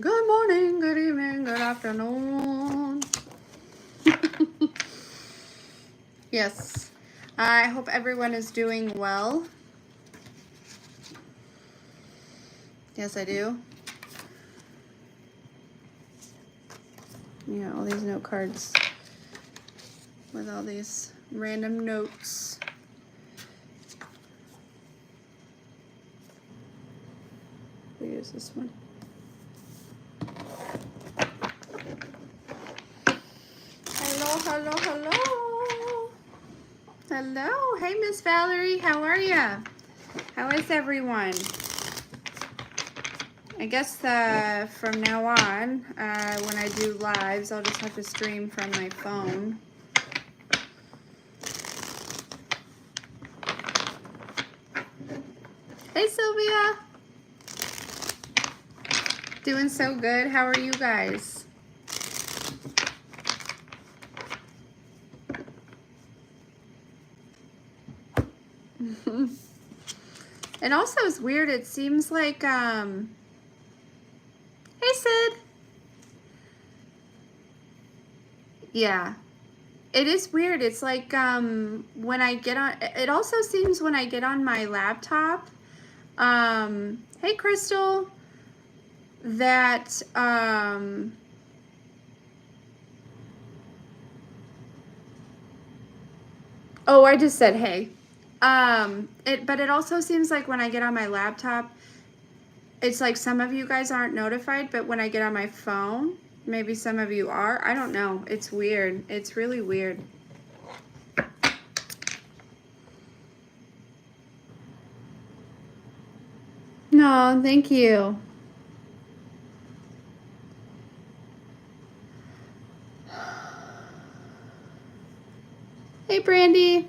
Good morning, good evening, good afternoon. Yes, I hope everyone is doing well. Yes, I do. Yeah, all these note cards with all these random notes. We use this one. Hello, hello, hello. Hello. Hey, Miss Valerie. How are ya? How is everyone? I guess from now on, when I do lives, I'll just have to stream from my phone. Hey, Sylvia. Doing so good. How are you guys? It also is weird. It seems like, hey, Sid. Yeah. It is weird. It's like when I get on, it also seems when I get on my laptop, hey, Crystal, that, oh, I just said hey. But it also seems like when I get on my laptop, it's like some of you guys aren't notified, but when I get on my phone, maybe some of you are. I don't know. It's weird. It's really weird. No, thank you. Hey, Brandy.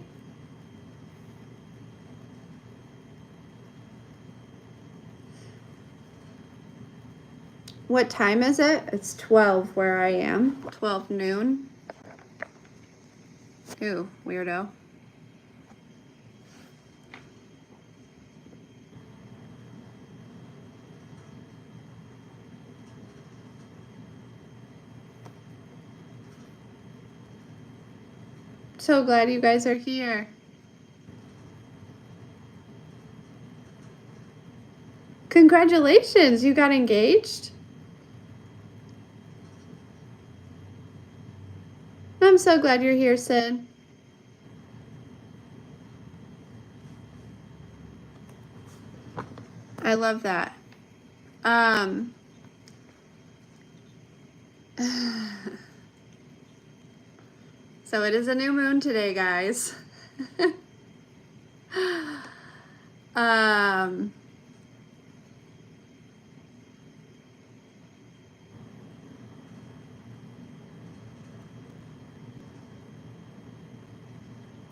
What time is it? It's 12 where I am. 12 noon. Ooh, weirdo. So glad you guys are here. Congratulations, you got engaged? I'm so glad you're here, Sid. I love that. So it is a new moon today, guys.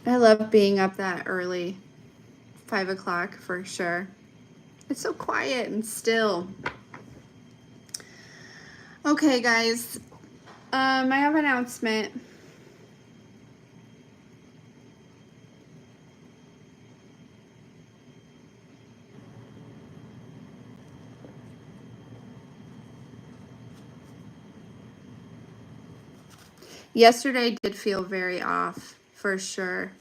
I love being up that early. 5 o'clock for sure. It's so quiet and still. Okay, guys. I have an announcement. Yesterday did feel very off, for sure.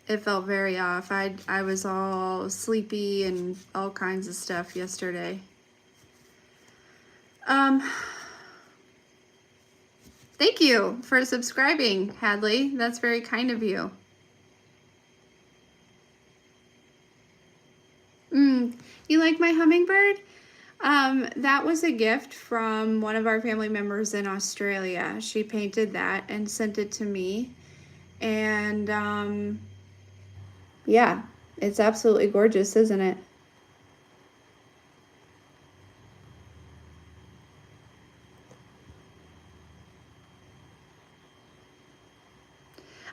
It felt very off. I was all sleepy and all kinds of stuff yesterday. Thank you for subscribing, Hadley. That's very kind of you. You like my hummingbird? That was a gift from one of our family members in Australia. She painted that and sent it to me. And, yeah, it's absolutely gorgeous, isn't it?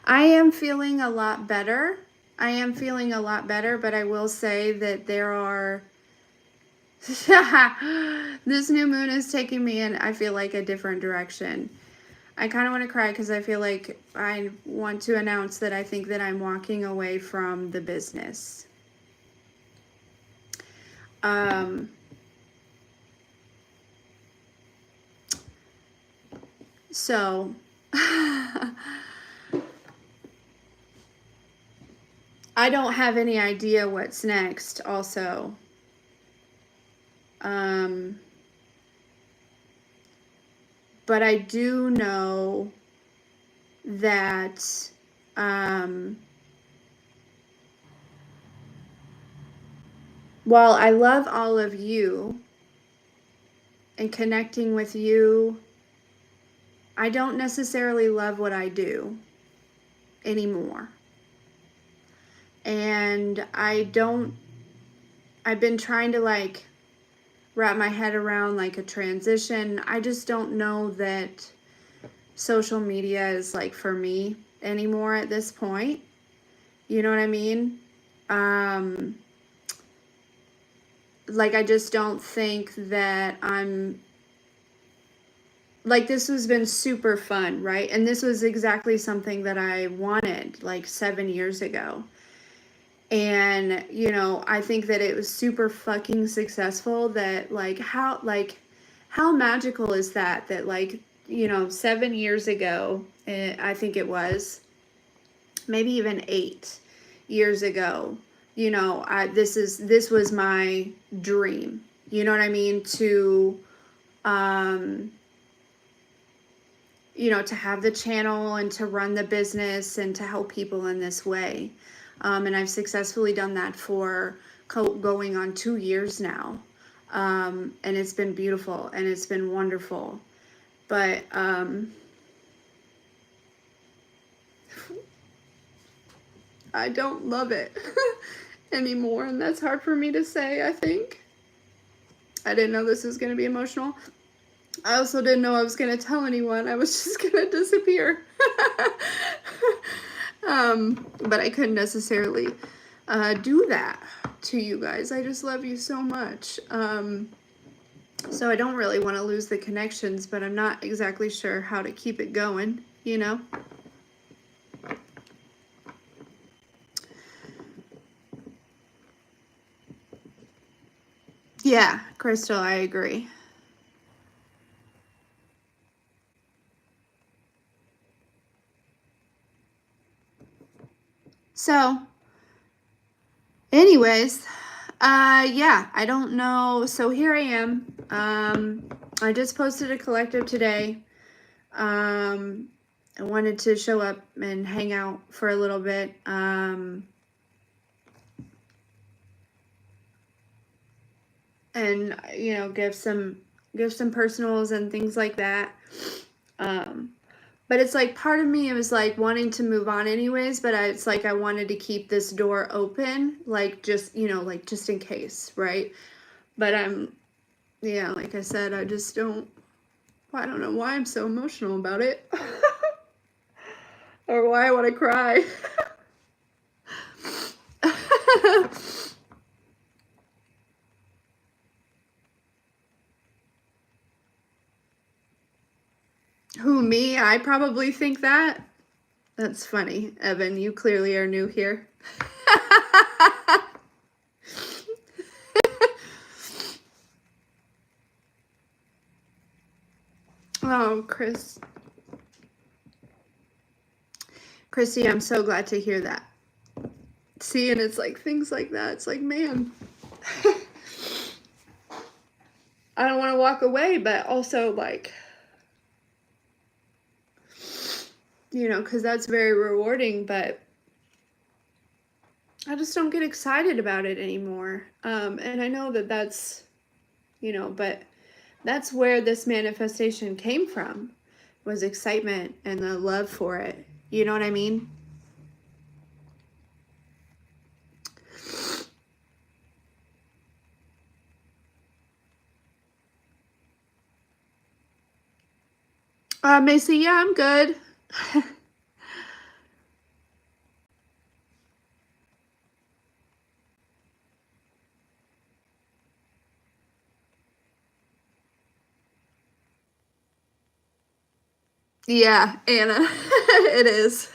I am feeling a lot better. But I will say that there are... This new moon is taking me in, I feel like, a different direction. I kind of want to cry because I feel like I want to announce that I think that I'm walking away from the business. So I don't have any idea what's next also. But I do know that while I love all of you and connecting with you, I don't necessarily love what I do anymore. And I've been trying to like wrap my head around like a transition. I just don't know that social media is like for me anymore at this point. You know what I mean? Like I just don't think that I'm like, this has been super fun, right? And this was exactly something that I wanted like 7 years ago. And, you know, I think that it was super fucking successful. That like how magical is that like, you know, 7 years ago, I think it was maybe even 8 years ago, you know, this was my dream, you know what I mean, to you know, to have the channel and to run the business and to help people in this way. And I've successfully done that for going on 2 years now. And it's been beautiful and it's been wonderful. But I don't love it anymore. And that's hard for me to say, I think. I didn't know this was going to be emotional. I also didn't know I was going to tell anyone. I was just going to disappear. But I couldn't necessarily do that to you guys. I just love you so much. So I don't really want to lose the connections, but I'm not exactly sure how to keep it going, you know? Yeah, Crystal, I agree. So, anyways, yeah, I don't know. So here I am. I just posted a collective today. I wanted to show up and hang out for a little bit. And, you know, give some personals and things like that. But it's like part of me, it was like wanting to move on anyways, but it's like I wanted to keep this door open, like just, you know, like just in case, right? But yeah, like I said, I just don't, I don't know why I'm so emotional about it. Or why I want to cry. Who, me? I probably think that. That's funny. Evan, you clearly are new here. Oh, Christy, I'm so glad to hear that. See, and it's like things like that. It's like, man, I don't want to walk away, but also like, you know, because that's very rewarding, but I just don't get excited about it anymore. And I know that that's, you know, but that's where this manifestation came from, was excitement and the love for it. You know what I mean? Macy, yeah, I'm good. Yeah, Anna, it is.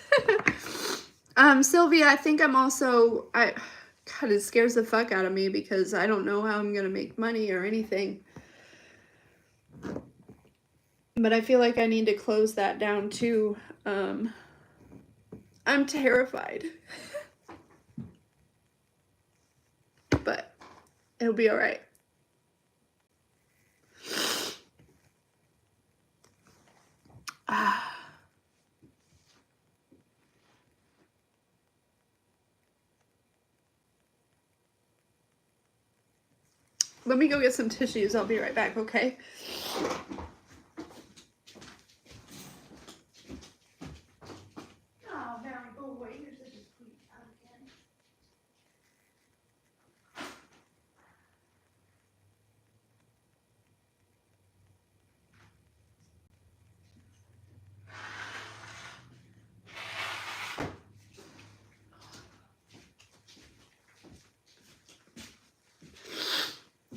Sylvia, I think I'm also, God, it scares the fuck out of me because I don't know how I'm gonna make money or anything. But I feel like I need to close that down too. I'm terrified. But it'll be all right. Let me go get some tissues. I'll be right back, okay? Oh, man, go away. You're such a sweet child again.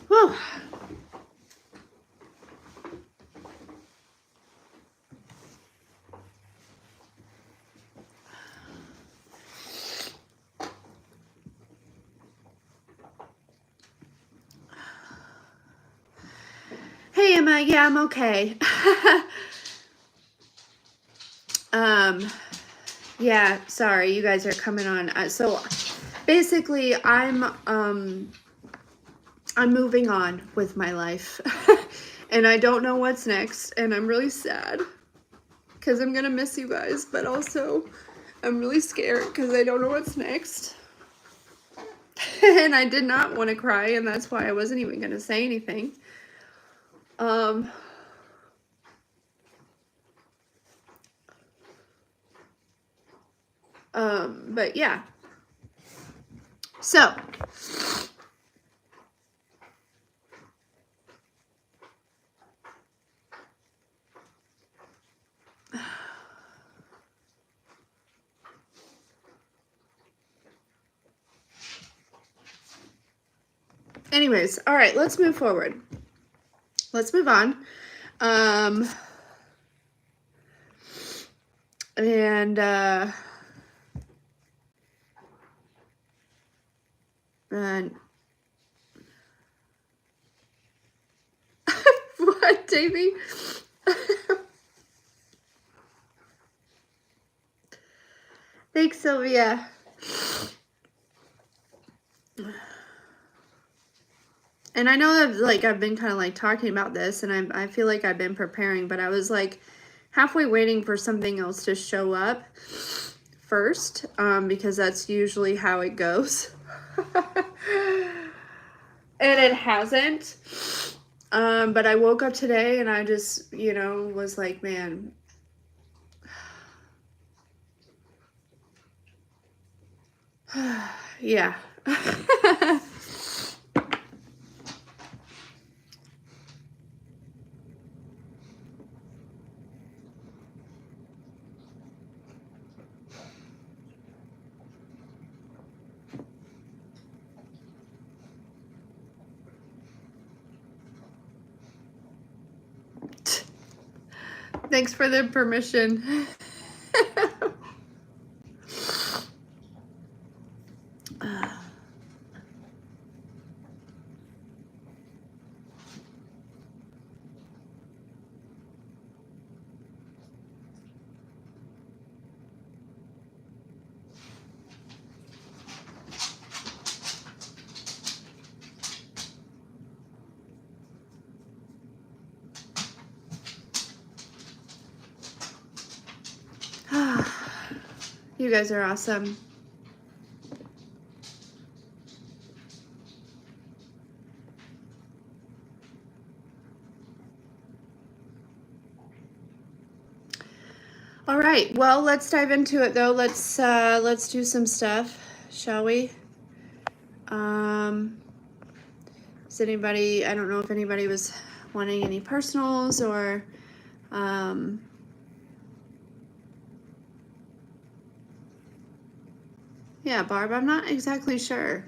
Whew. Hey, Emma. Yeah, I'm okay. Yeah, sorry, you guys are coming on. So basically, I'm moving on with my life. And I don't know what's next, and I'm really sad because I'm gonna miss you guys, but also I'm really scared because I don't know what's next. And I did not want to cry, and that's why I wasn't even gonna say anything. But yeah. So anyways, all right, let's move forward. Let's move on. And what, Davey? Thanks, Sylvia. And I know that, like, I've been kind of like talking about this, and I feel like I've been preparing, but I was like halfway waiting for something else to show up first, because that's usually how it goes. And it hasn't. But I woke up today and I just, you know, was like, man, yeah. Thanks for the permission. You guys are awesome. All right, well, let's dive into it though. Let's do some stuff, shall we? Is anybody, I don't know if anybody was wanting any personals or yeah, Barb, I'm not exactly sure.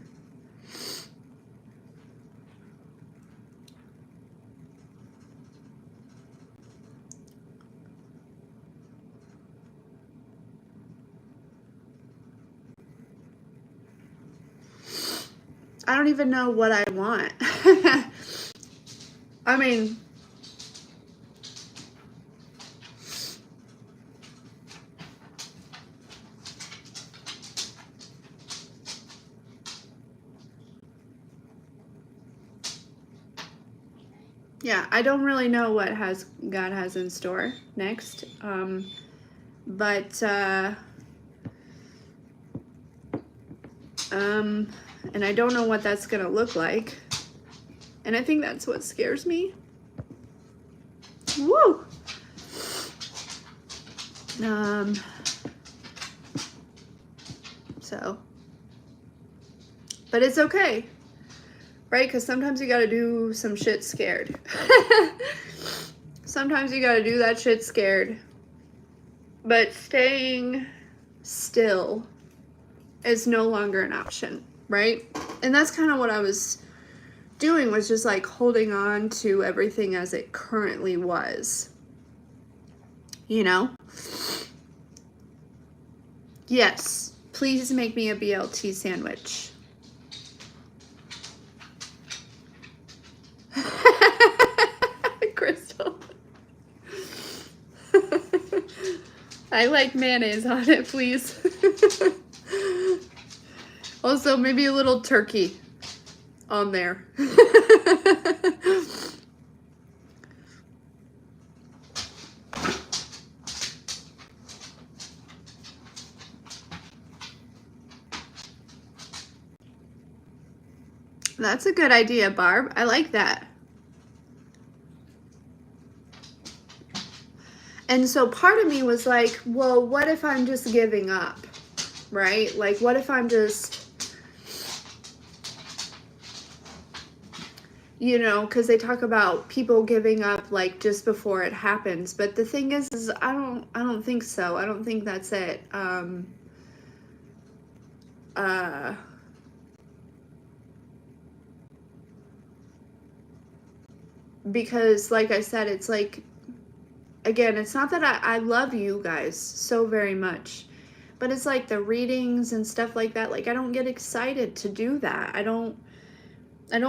I don't even know what I want. I mean, yeah, I don't really know what God has in store next. But and I don't know what that's gonna look like. And I think that's what scares me. Woo! So, but it's okay, right? Because sometimes you gotta do some shit scared. Sometimes you gotta do that shit scared. But staying still is no longer an option, right? And that's kind of what I was doing, was just like holding on to everything as it currently was. You know? Yes, please make me a BLT sandwich. Crystal. I like mayonnaise on it, please. Also, maybe a little turkey on there. That's a good idea, Barb. I like that. And so part of me was like, well, what if I'm just giving up, right? Like, what if I'm just, you know, because they talk about people giving up like just before it happens. But the thing is I don't think so. I don't think that's it. Because like I said, it's like, again, it's not that I love you guys so very much, but it's like the readings and stuff like that. Like, I don't get excited to do that. I don't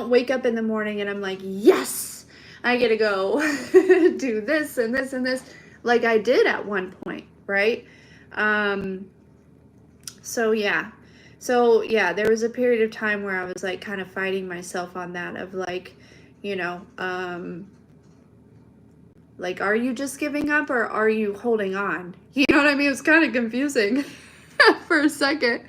wake up in the morning and I'm like, yes, I get to go do this and this and this, like I did at one point, right? So yeah, there was a period of time where I was like kind of fighting myself on that, of like, you know, like, are you just giving up or are you holding on? You know what I mean? It was kind of confusing for a second.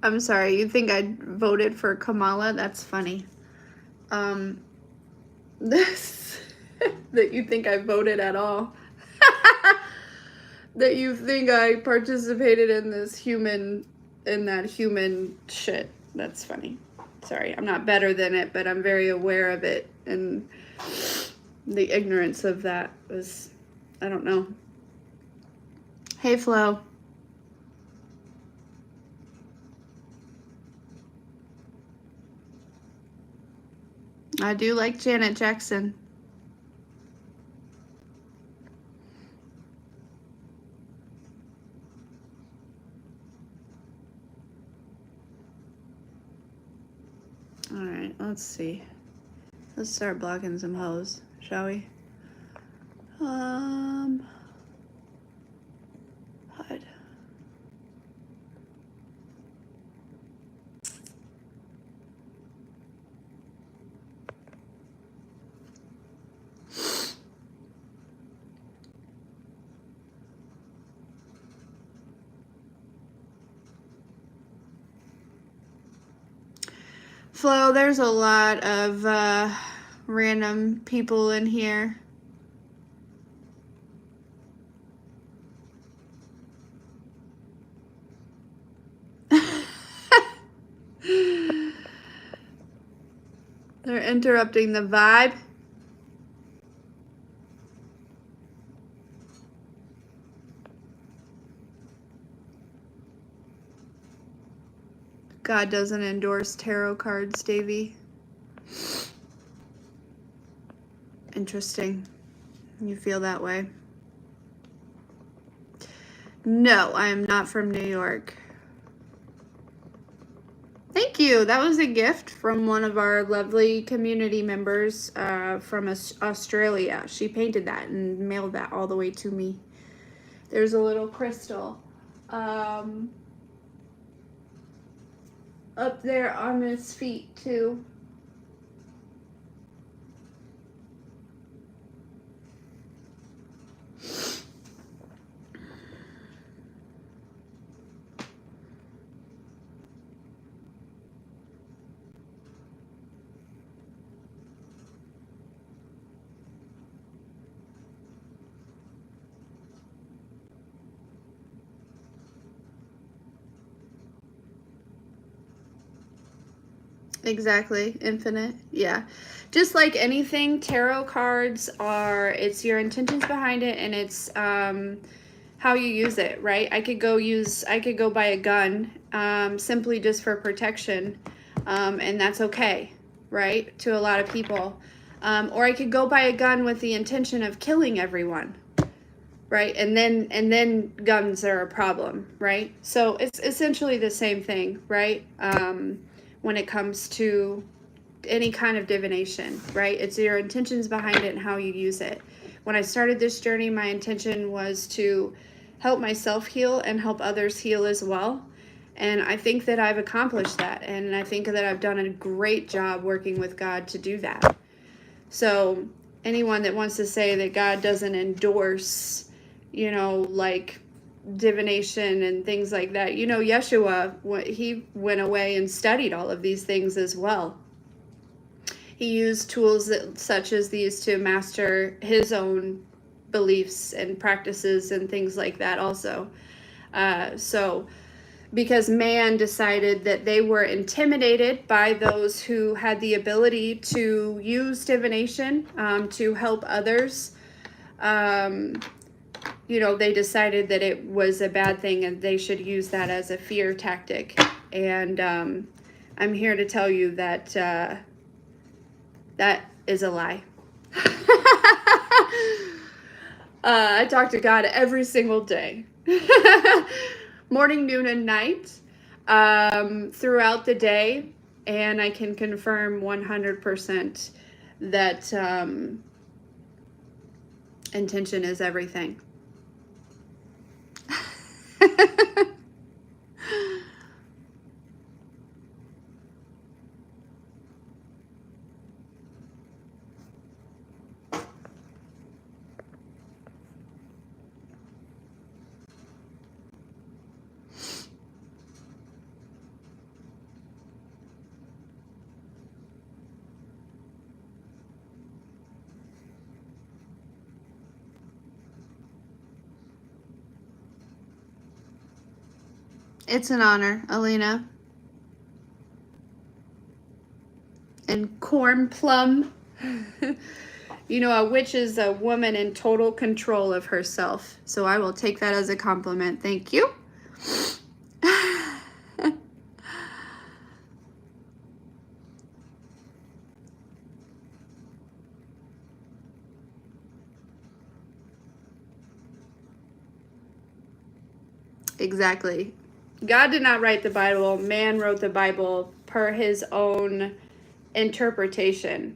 I'm sorry, you think I voted for Kamala? That's funny. This that you think I voted at all. That you think I participated in that human shit. That's funny. Sorry, I'm not better than it, but I'm very aware of it, and the ignorance of that was, I don't know. Hey, Flo. I do like Janet Jackson. All right, let's see. Let's start blocking some hoes, shall we? HUD. Flo, there's a lot of random people in here. They're interrupting the vibe. God doesn't endorse tarot cards, Davey. Interesting. You feel that way. No, I am not from New York. Thank you. That was a gift from one of our lovely community members from Australia. She painted that and mailed that all the way to me. There's a little crystal up there on his feet too. Exactly. Infinite. Yeah. Just like anything, tarot cards are, it's your intentions behind it, and it's how you use it, right? I could go buy a gun simply just for protection, and that's okay, right? To a lot of people. Or I could go buy a gun with the intention of killing everyone, right? And then guns are a problem, right? So it's essentially the same thing, right? When it comes to any kind of divination, right? It's your intentions behind it and how you use it. When I started this journey, my intention was to help myself heal and help others heal as well. And I think that I've accomplished that. And I think that I've done a great job working with God to do that. So anyone that wants to say that God doesn't endorse, like divination and things like that, Yeshua, he went away and studied all of these things as well. He used tools such as these to master his own beliefs and practices and things like that also. So because man decided that they were intimidated by those who had the ability to use divination to help others, they decided that it was a bad thing and they should use that as a fear tactic. And I'm here to tell you that that is a lie. I talk to God every single day. Morning, noon, and night, throughout the day, and I can confirm 100% that intention is everything. It's an honor, Alina. And corn plum. A witch is a woman in total control of herself. So I will take that as a compliment. Thank you. Exactly. God did not write the Bible. Man wrote the Bible per his own interpretation.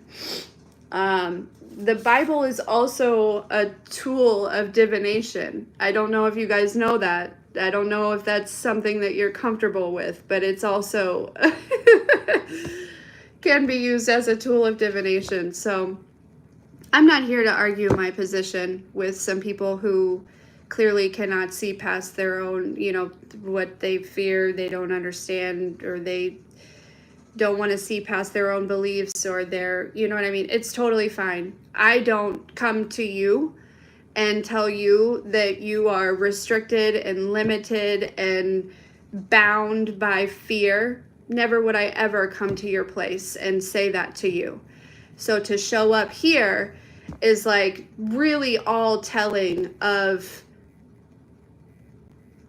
The Bible is also a tool of divination. I don't know if you guys know that. I don't know if that's something that you're comfortable with, but it's also can be used as a tool of divination. So I'm not here to argue my position with some people who clearly cannot see past their own, what they fear, they don't understand, or they don't want to see past their own beliefs or their, what I mean? It's totally fine. I don't come to you and tell you that you are restricted and limited and bound by fear. Never would I ever come to your place and say that to you. So to show up here is like really all telling of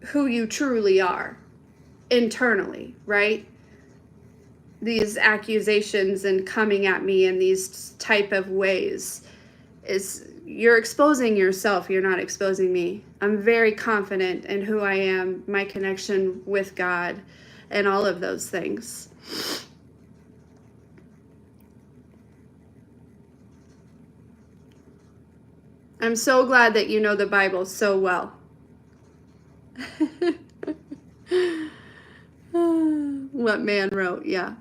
who you truly are internally, right? These accusations and coming at me in these type of ways is you're exposing yourself. You're not exposing me. I'm very confident in who I am, my connection with God, and all of those things. I'm so glad that you know the Bible so well. What man wrote, yeah.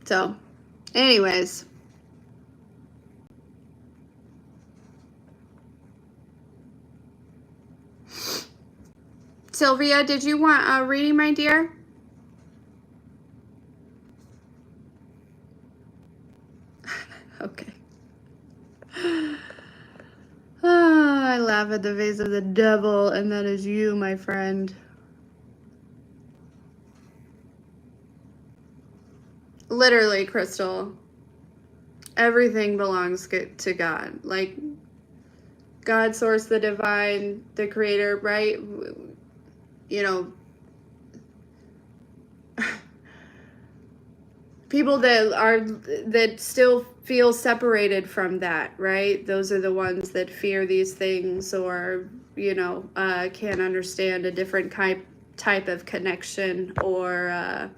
So, anyways. Sylvia, did you want a reading, my dear? Okay. I laugh at the face of the devil, and that is you, my friend. Literally, Crystal. Everything belongs to God. Like, God, source, the divine, the creator, right? You know, people that still feel separated from that, right? Those are the ones that fear these things, or can't understand a different type of connection, or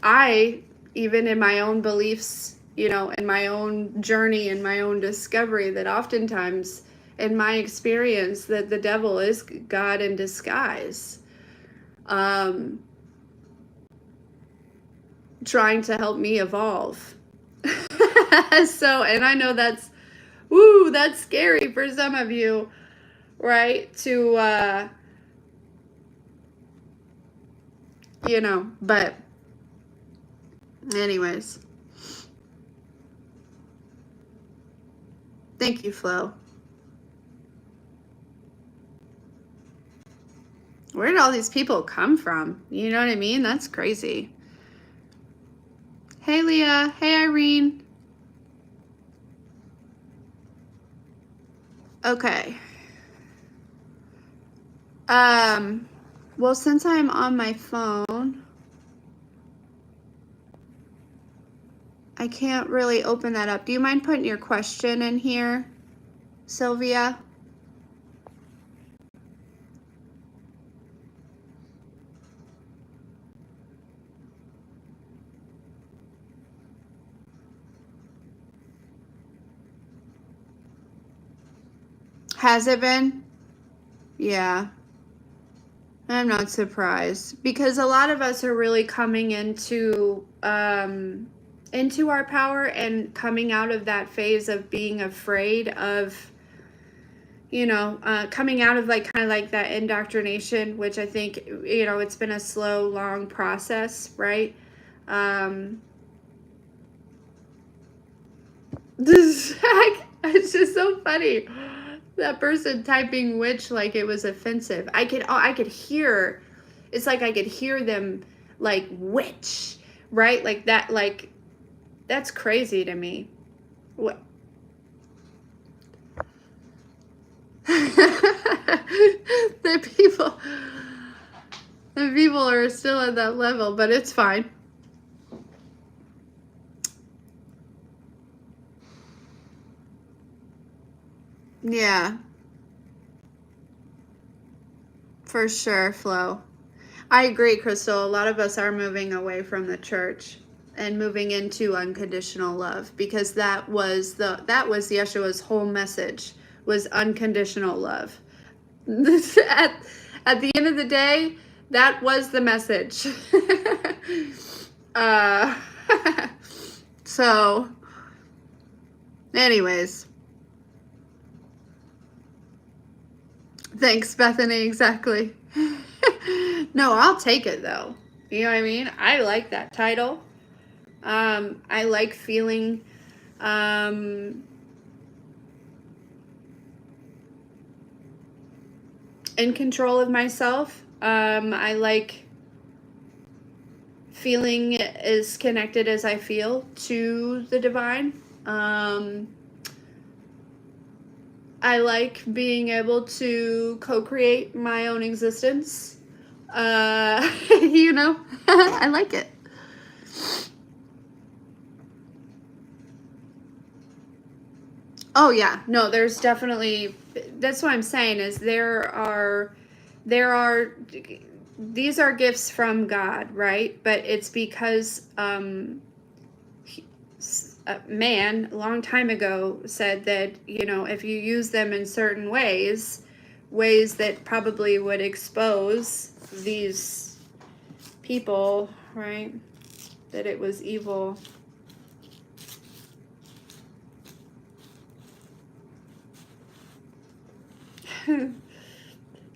I, even in my own beliefs, in my own journey, in my own discovery, that oftentimes in my experience that the devil is God in disguise. Trying to help me evolve. So, and I know that's scary for some of you, right? To, but anyways. Thank you, Flo. Where did all these people come from? You know what I mean? That's crazy. Hey, Leah. Hey, Irene. Okay. Well, since I'm on my phone, I can't really open that up. Do you mind putting your question in here, Sylvia? Has it been? Yeah. I'm not surprised, because a lot of us are really coming into our power and coming out of that phase of being afraid of, coming out of kind of like that indoctrination, which I think, it's been a slow, long process, right? It's just so funny. That person typing witch like it was offensive. I could hear, it's like I could hear them like witch, right? Like that, that's crazy to me. What? the people are still at that level, but it's fine. Yeah. For sure, Flo. I agree, Crystal. A lot of us are moving away from the church and moving into unconditional love, because that was Yeshua's whole message, was unconditional love. At the end of the day, that was the message. So, anyways. Thanks, Bethany. Exactly. No, I'll take it though. You know what I mean? I like that title. I like feeling in control of myself. I like feeling as connected as I feel to the divine. I like being able to co-create my own existence. You know, I like it. Oh yeah, no, there's definitely, that's what I'm saying is there are, these are gifts from God, right? But it's because a man a long time ago said that, you know, if you use them in certain ways that probably would expose these people, right? That it was evil.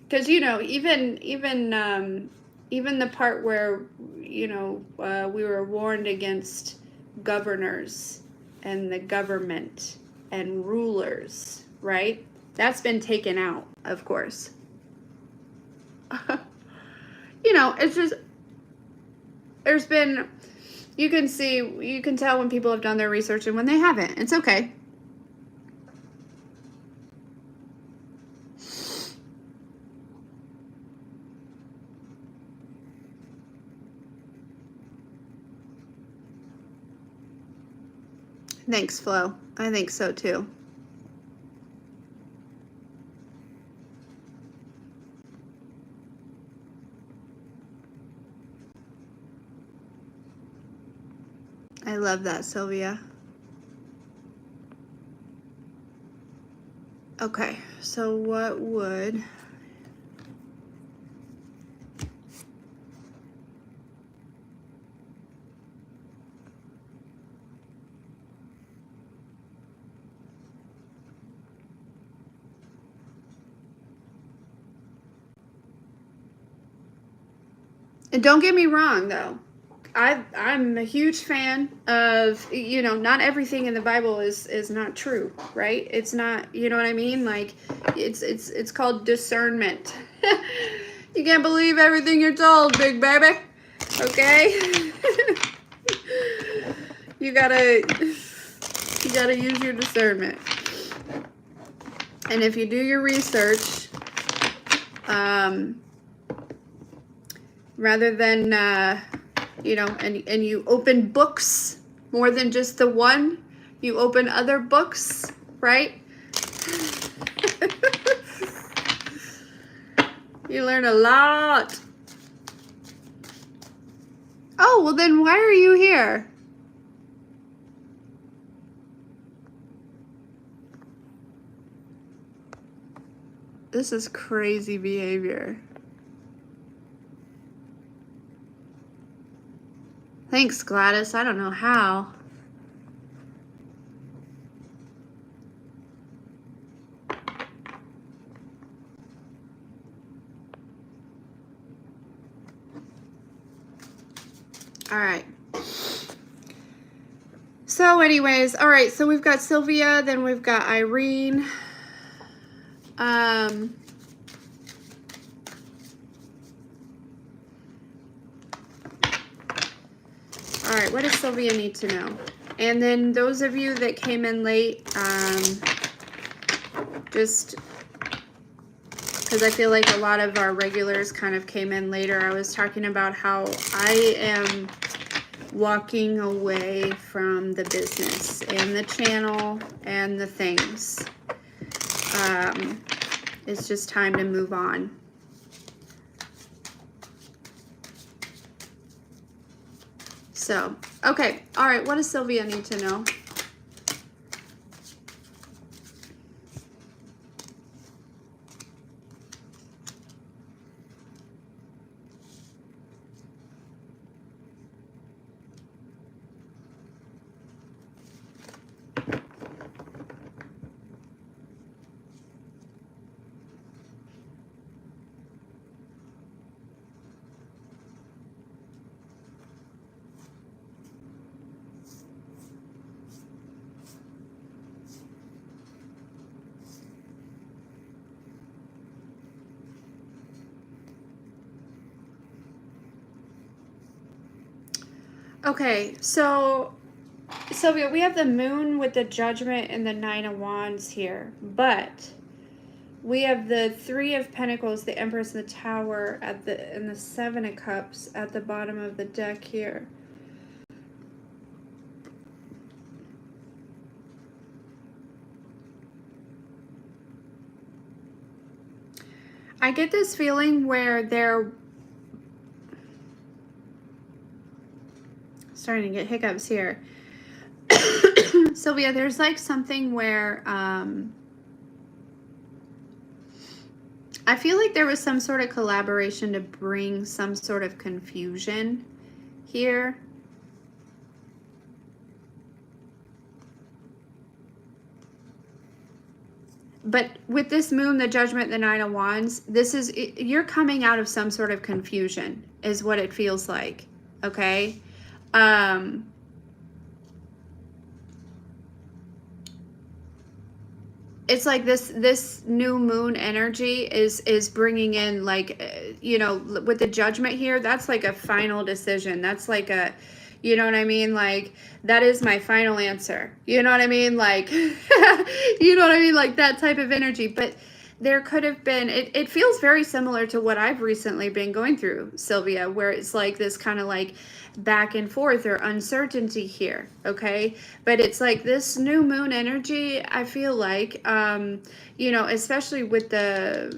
Because you know, even the part where, you know, we were warned against governors and the government and rulers, right? That's been taken out, of course. You know, it's just, there's been, you can tell when people have done their research and when they haven't. It's okay. Thanks, Flo. I think so too. I love that, Sylvia. Okay, so what would... And don't get me wrong, though. I'm a huge fan of, you know, not everything in the Bible is not true, right? It's not, you know what I mean? Like, it's called discernment. You can't believe everything you're told, big baby. Okay? you gotta use your discernment. And if you do your research, rather than, you know, and you open books more than just the one, you open other books, right? You learn a lot. Oh, well then why are you here? This is crazy behavior. Thanks, Gladys. I don't know how. All right. So anyways, all right, so we've got Sylvia, then we've got Irene. All right, what does Sylvia need to know? And then those of you that came in late, just because I feel like a lot of our regulars kind of came in later, I was talking about how I am walking away from the business and the channel and the things. It's just time to move on. So, okay, all right, what does Sylvia need to know? Okay, so Sylvia, we have the moon with the judgment and the 9 of wands here, but We have the Three of Pentacles, the Empress, and the Tower and the Seven of Cups at the bottom of the deck here. I get this feeling where they're starting to get hiccups here. Sylvia, there's like something where I feel like there was some sort of collaboration to bring some sort of confusion here. But with this moon, the Judgment, the Nine of Wands, you're coming out of some sort of confusion is what it feels like. Okay. It's like this new moon energy is bringing in, like, you know, with the Judgment here, that's like a final decision. That's like a, you know what I mean? Like, that is my final answer. You know what I mean? Like, you know what I mean? Like that type of energy. But there could have been, it feels very similar to what I've recently been going through, Sylvia, where it's like this kind of like back and forth or uncertainty here, okay? But it's like this new moon energy, I feel like, you know, especially with the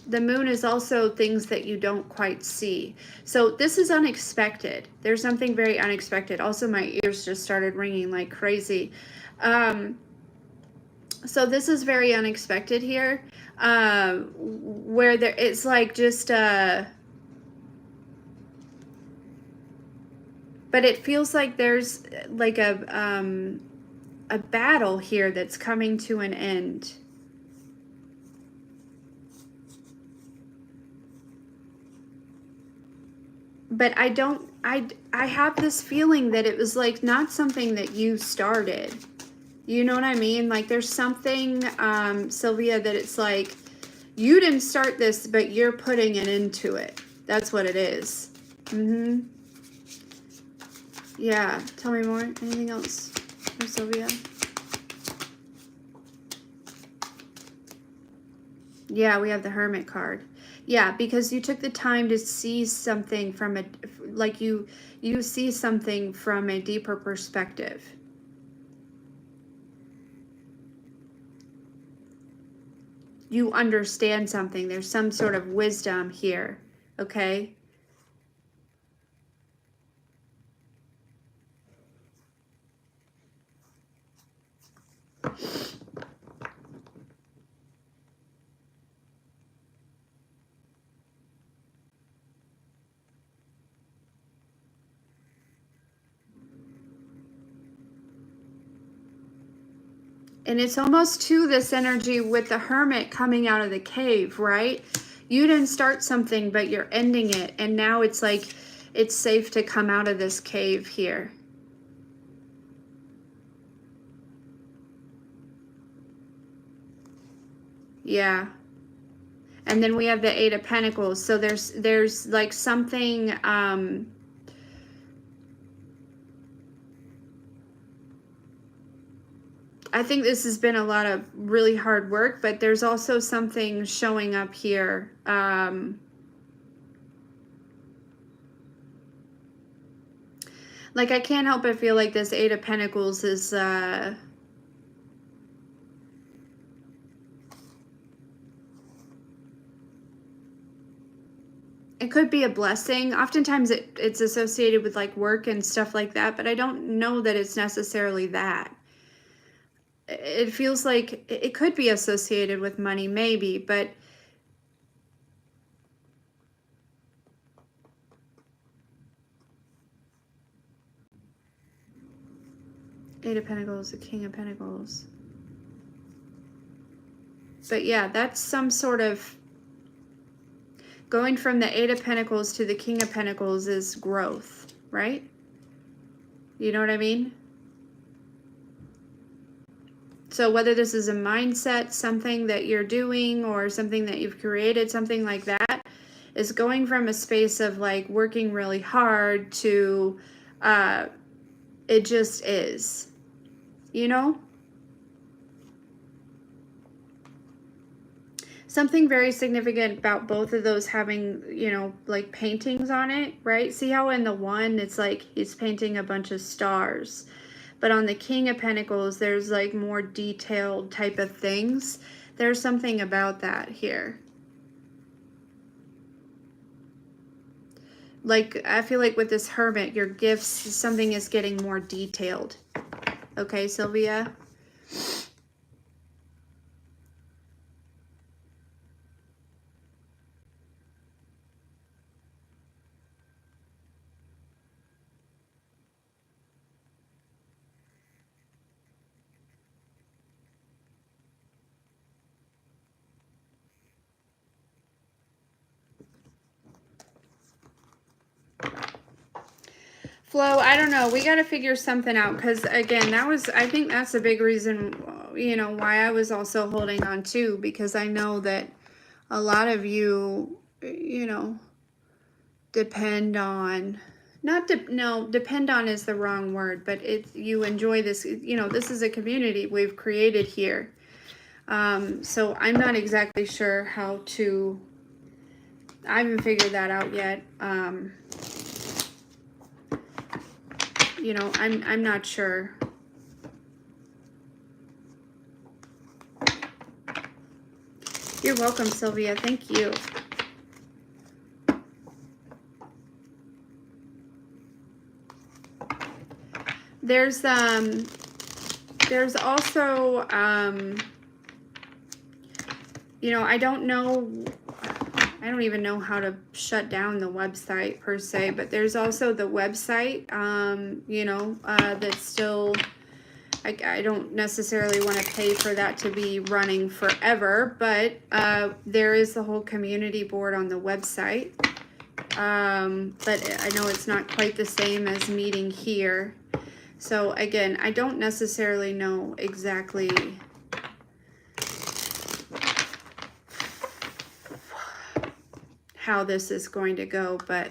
moon is also things that you don't quite see. So this is unexpected. There's something very unexpected. Also, my ears just started ringing like crazy. So this is very unexpected here, where it's like just, but it feels like there's like a battle here that's coming to an end. But I have this feeling that it was like not something that you started. You know what I mean? Like there's something, Sylvia, that it's like you didn't start this, but you're putting it into it. That's what it is. Yeah. Tell me more. Anything else for Sylvia? Yeah, we have the Hermit card. Yeah, because you took the time to see something from like you see something from a deeper perspective. You understand something. There's some sort of wisdom here, okay? And it's almost to this energy with the Hermit coming out of the cave, right? You didn't start something, but you're ending it. And now it's like it's safe to come out of this cave here. Yeah. And then we have the Eight of Pentacles. So there's like something, I think this has been a lot of really hard work, but there's also something showing up here. Like I can't help but feel like this Eight of Pentacles is, it could be a blessing. Oftentimes it's associated with like work and stuff like that, but I don't know that it's necessarily that. It feels like it could be associated with money, maybe, but Eight of Pentacles, the King of Pentacles. But yeah, that's some sort of going from the Eight of Pentacles to the King of Pentacles is growth, right? You know what I mean? So whether this is a mindset, something that you're doing, or something that you've created, something like that, is going from a space of like working really hard to it just is, you know? something very significant about both of those having, you know, like paintings on it, right? See how in the one, it's like he's painting a bunch of stars. But on the King of Pentacles, there's like more detailed type of things. There's something about that here. Like, I feel like with this Hermit, your gifts, something is getting more detailed. Okay, Sylvia? Flo, I don't know. We got to figure something out because, again, I think that's a big reason, you know, why I was also holding on too, because I know that a lot of you, you know, depend on, depend on is the wrong word, but you enjoy this, you know, this is a community we've created here. So I'm not exactly sure how to, I haven't figured that out yet. You know, I'm not sure. You're welcome, Sylvia. Thank you. There's also, you know, I don't even know how to shut down the website per se, but there's also the website, you know, that's still, I don't necessarily want to pay for that to be running forever, but there is the whole community board on the website. But I know it's not quite the same as meeting here. So again, I don't necessarily know exactly how this is going to go, but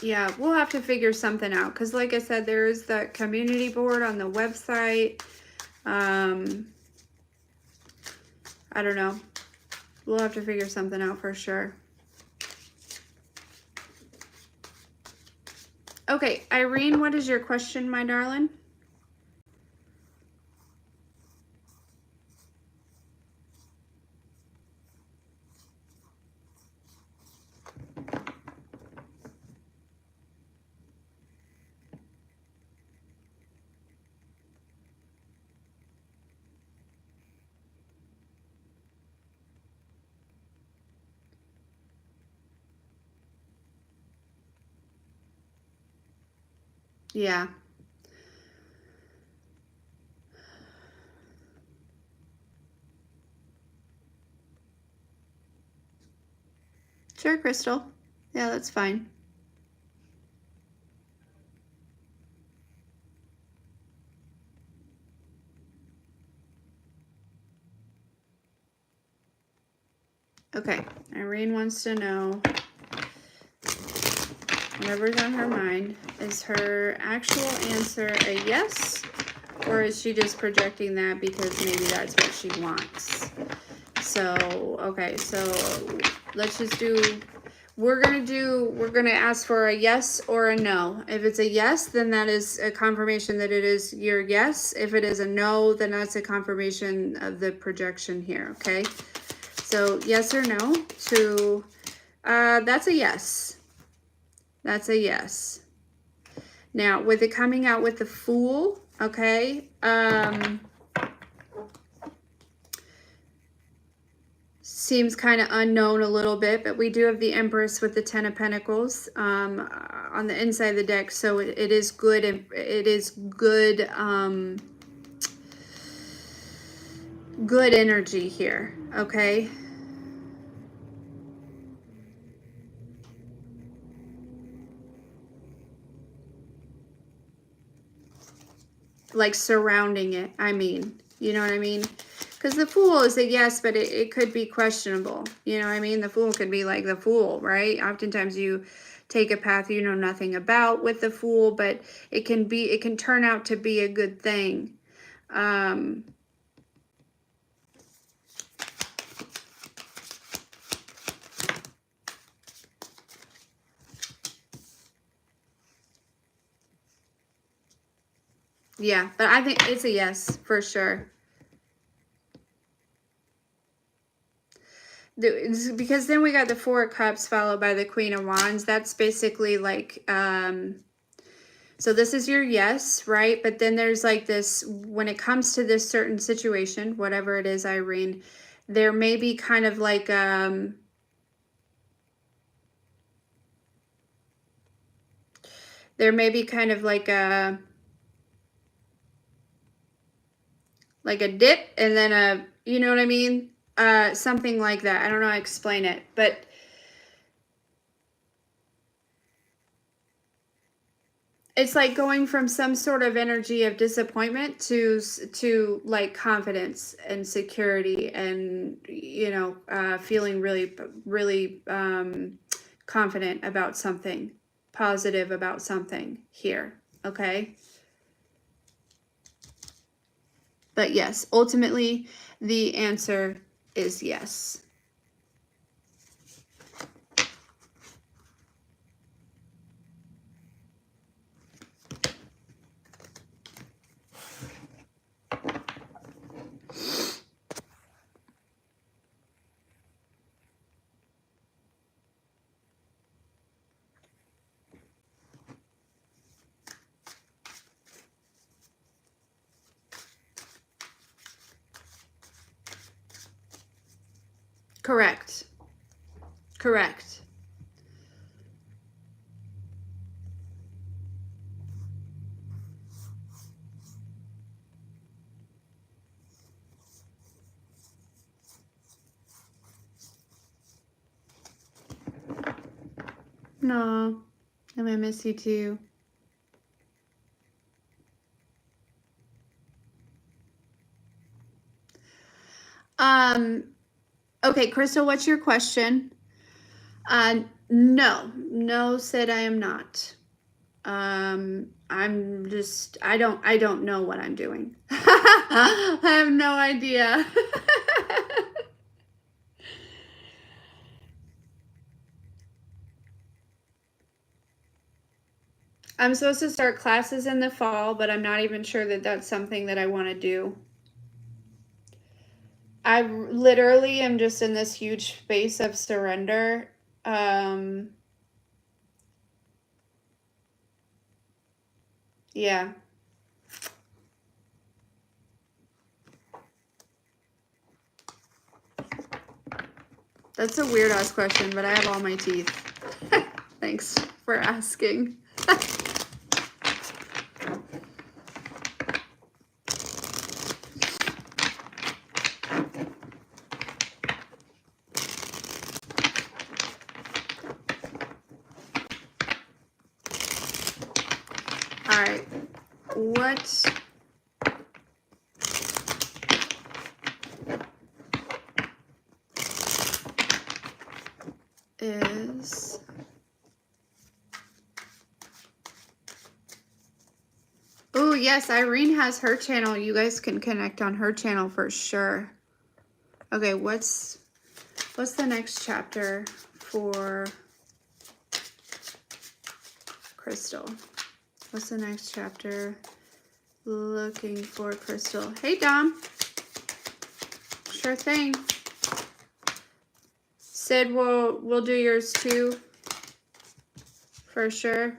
yeah, we'll have to figure something out because, like I said, there is the community board on the website. I don't know. We'll have to figure something out for sure. Okay, Irene, what is your question, my darling? Yeah. Sure, Crystal. Yeah, that's fine. Okay, Irene wants to know, whatever's on her mind, is her actual answer a yes? Or is she just projecting that because maybe that's what she wants? So, okay, so let's just do, we're gonna ask for a yes or a no. If it's a yes, then that is a confirmation that it is your yes. If it is a no, then that's a confirmation of the projection here, okay? So yes or no to, that's a yes. That's a yes. Now, with it coming out with the Fool, okay, seems kind of unknown a little bit, but we do have the Empress with the Ten of Pentacles on the inside of the deck, so it is good, and it is good, good energy here, okay? like surrounding it, I mean. You know what I mean? Because the Fool is a yes, but it could be questionable. You know what I mean? The Fool could be like the Fool, right? Oftentimes you take a path you know nothing about with the Fool, but it can turn out to be a good thing. Yeah, but I think it's a yes for sure. Because then we got the Four of Cups followed by the Queen of Wands. That's basically like, so this is your yes, right? But then there's like this, when it comes to this certain situation, whatever it is, Irene, there may be kind of like, there may be kind of like a dip and then a, you know what I mean? Something like that. I don't know how to explain it, but it's like going from some sort of energy of disappointment to like confidence and security and, you know, feeling really confident about something, positive about something here. Okay. But yes, ultimately the answer is yes. Correct. Correct. No, I'm gonna miss you too. Okay, Crystal, what's your question? No, said I am not. I'm just, I don't know what I'm doing. I have no idea. I'm supposed to start classes in the fall, but I'm not even sure that that's something that I want to do. I literally am just in this huge space of surrender. Yeah. That's a weird ass question, but I have all my teeth. Thanks for asking. All right. What is Oh, yes, Irene has her channel. You guys can connect on her channel for sure. Okay, what's the next chapter for Crystal? What's the next chapter? Looking for Crystal. Hey, Dom. Sure thing. Sid, we'll do yours too. For sure.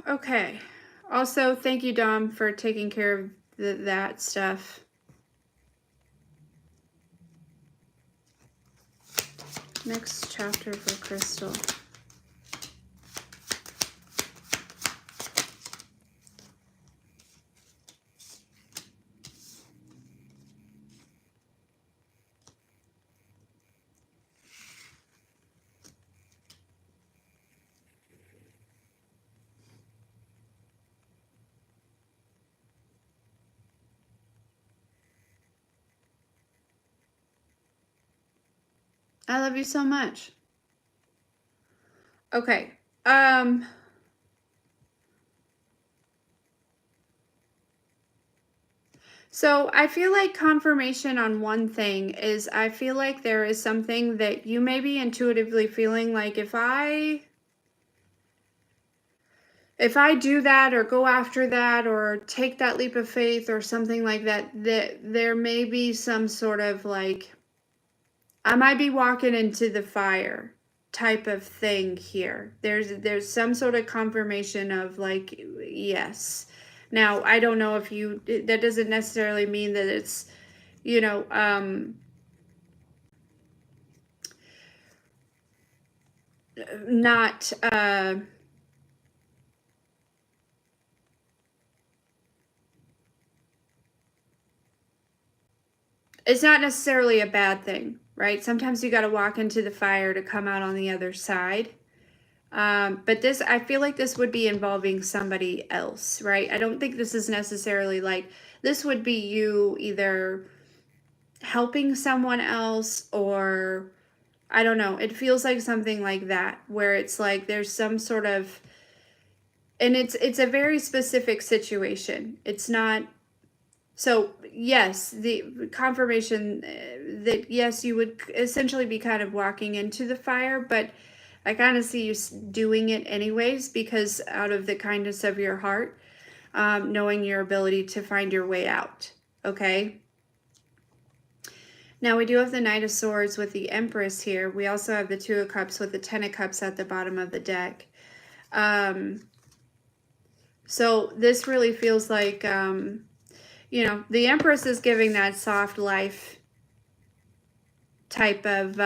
Okay. Also, thank you, Dom, for taking care of that stuff. Next chapter for Crystal. I love you so much. Okay. So I feel like confirmation on one thing is I feel like there is something that you may be intuitively feeling like if I do that or go after that or take that leap of faith or something like that, that there may be some sort of like, I might be walking into the fire type of thing here. There's some sort of confirmation of like, yes. Now, I don't know if you, that doesn't necessarily mean that it's, you know, not, it's not necessarily a bad thing, right? Sometimes you got to walk into the fire to come out on the other side. But this, I feel like this would be involving somebody else, right? I don't think this is necessarily like, this would be you either helping someone else or, I don't know. It feels like something like that, where it's like there's some sort of, and it's a very specific situation. It's not, so yes, the confirmation that yes, you would essentially be kind of walking into the fire, but I kind of see you doing it anyways because out of the kindness of your heart, knowing your ability to find your way out. Okay. Now we do have the Knight of Swords with the Empress here. We also have the Two of Cups with the Ten of Cups at the bottom of the deck. So this really feels like, you know, the Empress is giving that soft life type of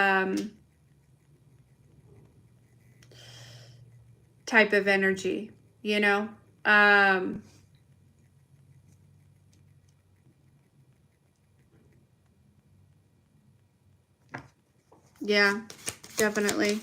energy, you know. Yeah, definitely.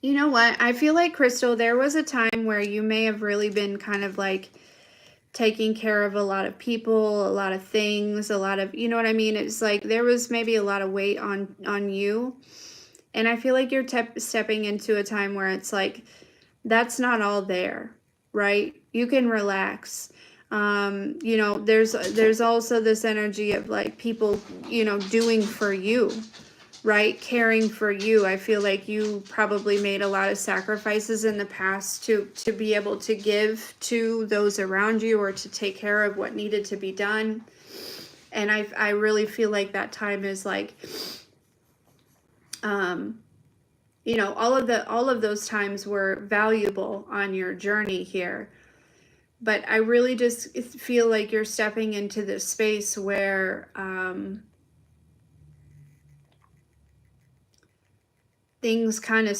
You know what? I feel like, Crystal, there was a time where you may have really been kind of like taking care of a lot of people, a lot of things, a lot of, you know what I mean? It's like there was maybe a lot of weight on you. And I feel like you're stepping into a time where it's like, that's not all there, right? You can relax. You know, there's also this energy of like people, you know, doing for you, right? Caring for you. I feel like you probably made a lot of sacrifices in the past to be able to give to those around you or to take care of what needed to be done. And I really feel like that time is like, you know, all of those times were valuable on your journey here. But I really just feel like you're stepping into this space where things kind of,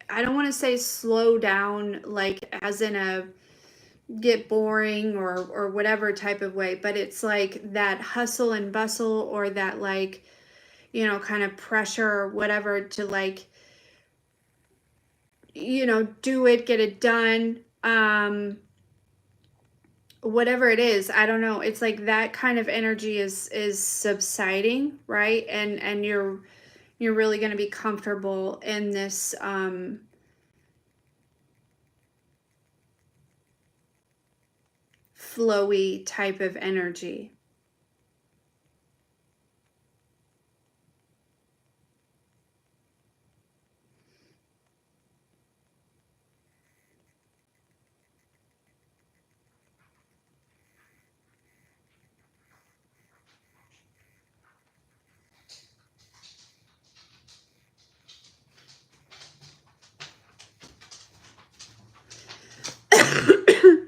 I don't want to say slow down, like as in a get boring or whatever type of way, but it's like that hustle and bustle or that like, you know, kind of pressure or whatever to like, you know, do it, get it done. Whatever it is, I don't know. It's like that kind of energy is subsiding, right? And you're really going to be comfortable in this flowy type of energy.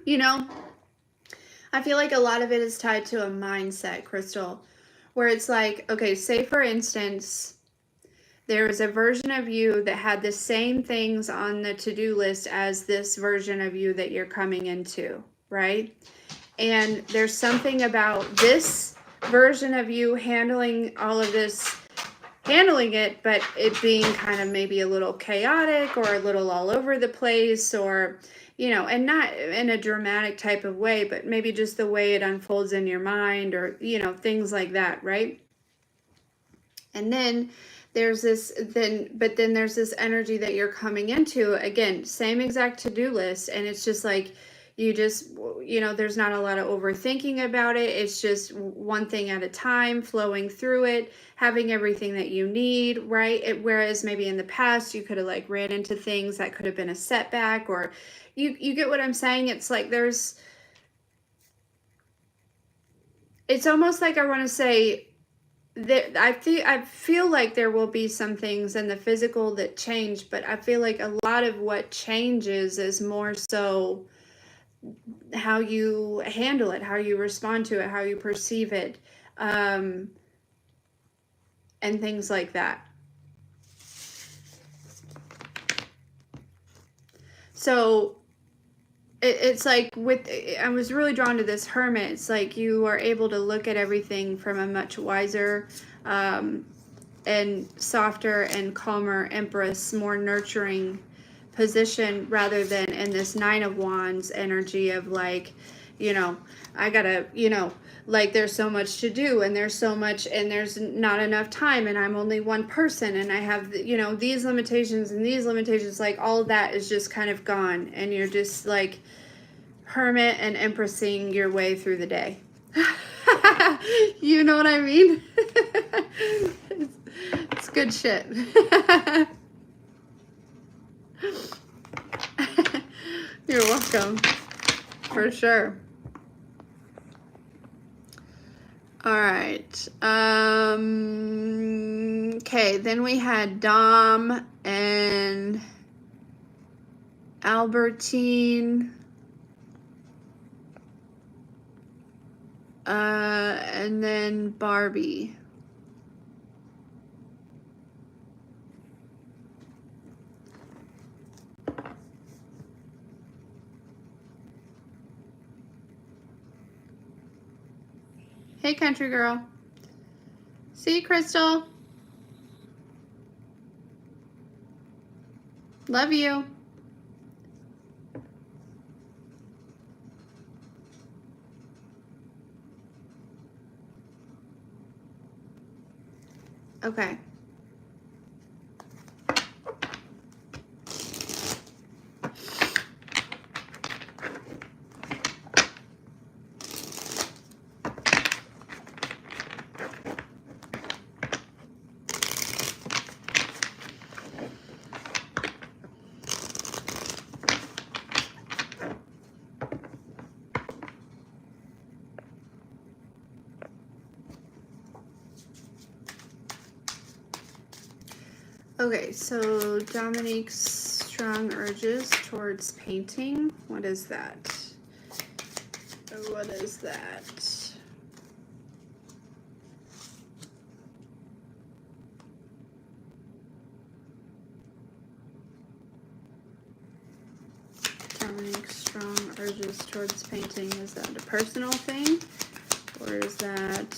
You know, I feel like a lot of it is tied to a mindset, Crystal, where it's like, okay, say for instance, There was a version of you that had the same things on the to-do list as this version of you that you're coming into, right? And there's something about this version of you handling all of this, handling it, but it being kind of maybe a little chaotic or a little all over the place, or, you know, and not in a dramatic type of way, but maybe just the way it unfolds in your mind, or, you know, things like that, right? And then there's this, but then there's this energy that you're coming into, again, same exact to-do list. And it's just like, you just, you know, there's not a lot of overthinking about it. It's just one thing at a time, flowing through it, having everything that you need, right? Whereas maybe in the past, you could have like ran into things that could have been a setback, or you get what I'm saying? It's like it's almost like, I want to say, I feel like there will be some things in the physical that change, but I feel like a lot of what changes is more so how you handle it, how you respond to it, how you perceive it, and things like that. So it's like, I was really drawn to this Hermit. It's like you are able to look at everything from a much wiser, and softer and calmer Empress, more nurturing position, rather than in this Nine of Wands energy of like, you know, I gotta, you know, like there's so much to do, and there's so much, and there's not enough time, and I'm only one person, and I have, you know, these limitations and these limitations, like all of that is just kind of gone, and you're just like Hermit and Empressing your way through the day. You know what I mean? It's good shit. You're welcome. For sure. All right. Okay, then we had Dom and Albertine. And then Barbie. Hey, country girl. See, Crystal. Love you. Okay. Okay, so Dominique's strong urges towards painting. What is that? What is that? Dominique's strong urges towards painting. Is that a personal thing? Or is that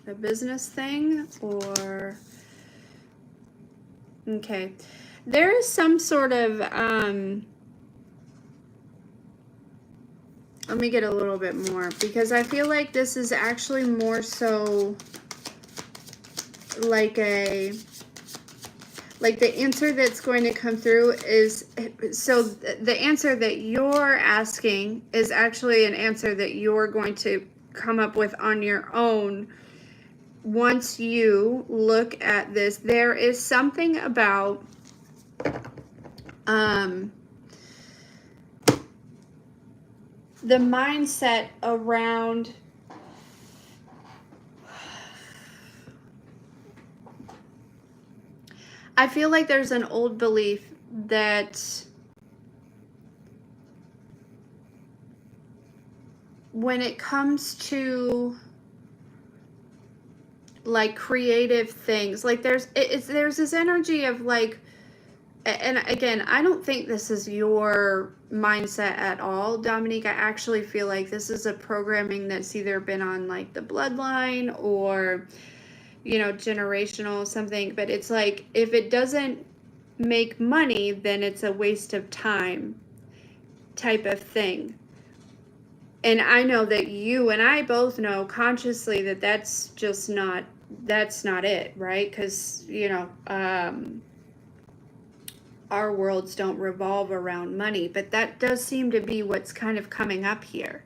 a business thing? Or... Okay, there is some sort of, let me get a little bit more, because I feel like this is actually more so like the answer that's going to come through is, so the answer that you're asking is actually an answer that you're going to come up with on your own. Once you look at this, there is something about the mindset around I feel like there's an old belief that when it comes to like creative things. Like there's this energy of like, and again, I don't think this is your mindset at all, Dominique. I actually feel like this is a programming that's either been on like the bloodline or, you know, generational something. But it's like, if it doesn't make money, then it's a waste of time type of thing. And I know that you and I both know consciously that that's just not, that's not it, right? Because, you know, our worlds don't revolve around money, but that does seem to be what's kind of coming up here.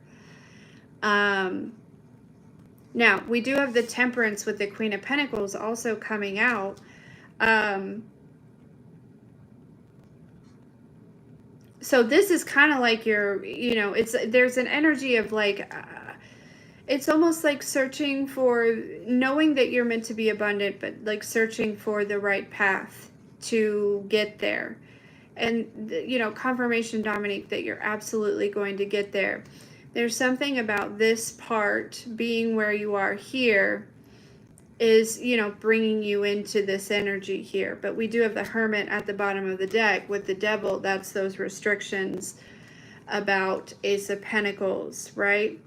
Now, we do have the Temperance with the Queen of Pentacles also coming out. So this is kind of like your, you know, there's an energy of like, it's almost like searching for, knowing that you're meant to be abundant, but like searching for the right path to get there. And, you know, confirmation, Dominique, that you're absolutely going to get there. There's something about this part being where you are here is, you know, bringing you into this energy here. But we do have the Hermit at the bottom of the deck with the Devil. That's those restrictions about Ace of Pentacles, right?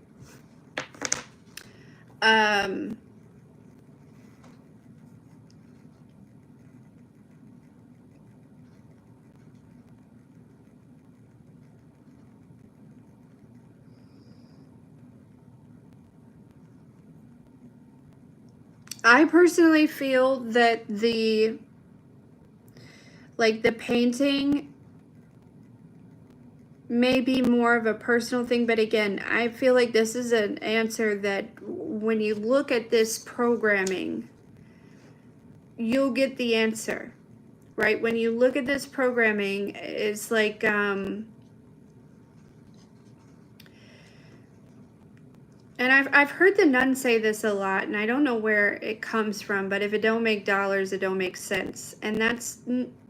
I personally feel that the painting may be more of a personal thing, but again, I feel like this is an answer that when you look at this programming, you'll get the answer, right? When you look at this programming, it's like, and I've heard the nun say this a lot, and I don't know where it comes from, but if it don't make dollars, it don't make sense. And that's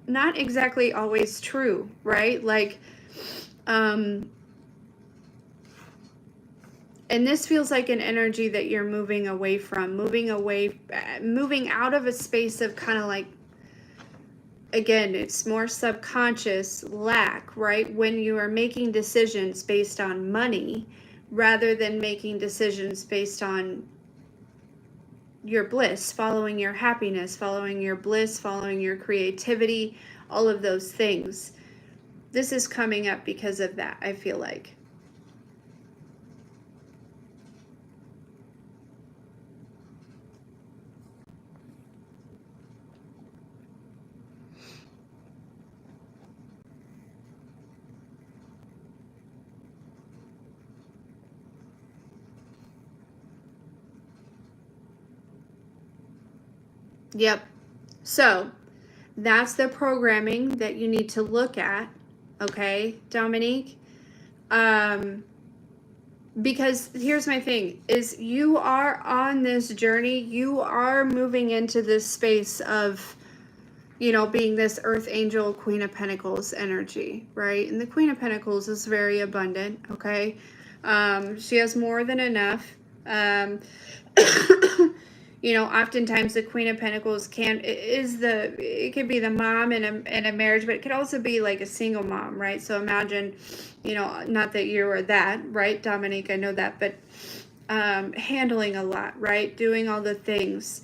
not exactly always true, right? Like, and this feels like an energy that you're moving away from, moving out of a space of kind of like, again, it's more subconscious lack, right? When you are making decisions based on money, rather than making decisions based on your bliss, following your happiness, following your bliss, following your creativity, all of those things. This is coming up because of that, I feel like. Yep. So that's the programming that you need to look at. Okay, Dominique? Because here's my thing, is you are on this journey. You are moving into this space of, you know, being this Earth Angel, Queen of Pentacles energy, right? And the Queen of Pentacles is very abundant, okay? She has more than enough. You know, oftentimes the Queen of Pentacles it could be the mom in a marriage, but it could also be like a single mom, right? So imagine, you know, not that you are that, right, Dominique? I know that, but handling a lot, right? Doing all the things,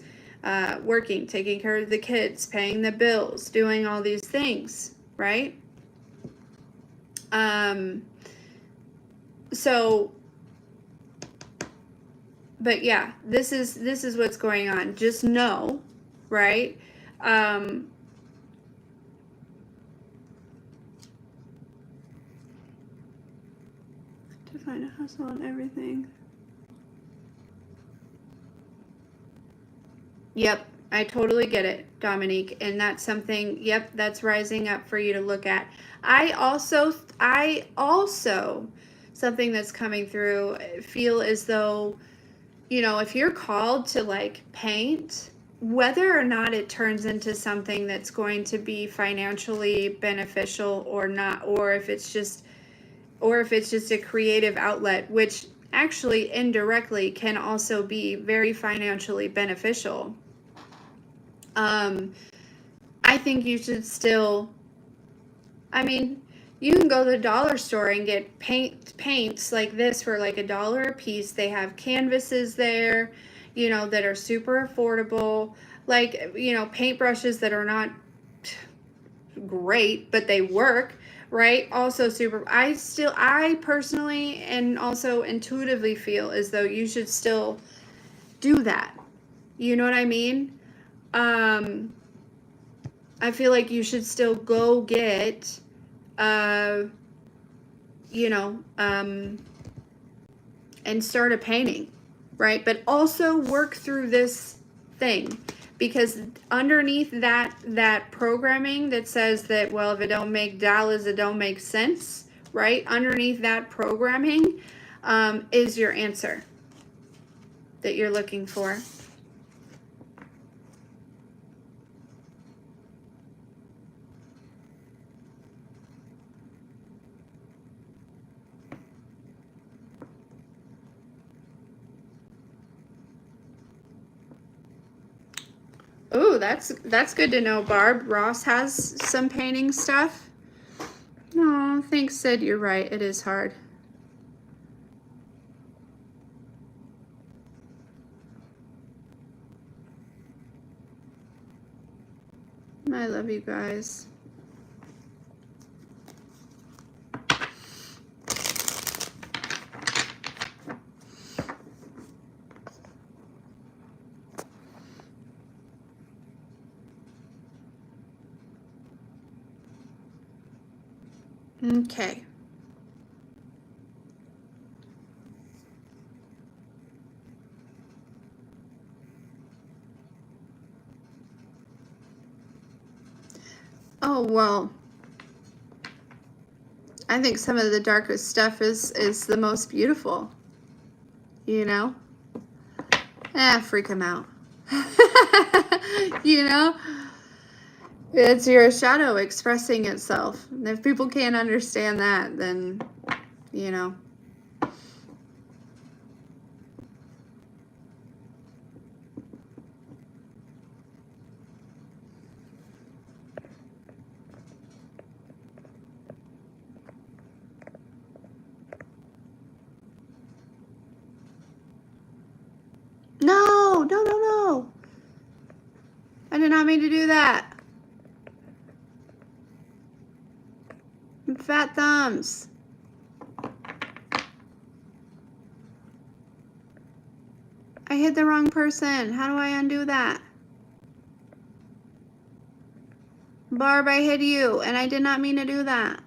working, taking care of the kids, paying the bills, doing all these things, right? But yeah, this is what's going on. Just know, right? To find a hustle and everything. Yep, I totally get it, Dominique. And that's something, yep, that's rising up for you to look at. I also, something that's coming through, feel as though, you know, if you're called to like paint, whether or not it turns into something that's going to be financially beneficial or not, or if it's just a creative outlet, which actually indirectly can also be very financially beneficial. I think you should still, I mean, you can go to the dollar store and get paints like this for like $1 a piece. They have canvases there, you know, that are super affordable. Like, you know, paintbrushes that are not great, but they work, right? Also super, I personally and also intuitively feel as though you should still do that. You know what I mean? I feel like you should still go get, you know, and start a painting, right? But also work through this thing, because underneath that programming that says that, well, if it don't make dollars, it don't make sense, right? Underneath that programming is your answer that you're looking for. Ooh, that's good to know, Barb. Ross has some painting stuff. No, thanks, Sid. You're right. It is hard. I love you guys. Okay. Oh, well, I think some of the darkest stuff is the most beautiful, you know? Freak them out. You know? It's your shadow expressing itself. And if people can't understand that, then, you know. No, no, no, no. I did not mean to do that. Fat thumbs. I hit the wrong person. How do I undo that? Barb, I hit you, and I did not mean to do that.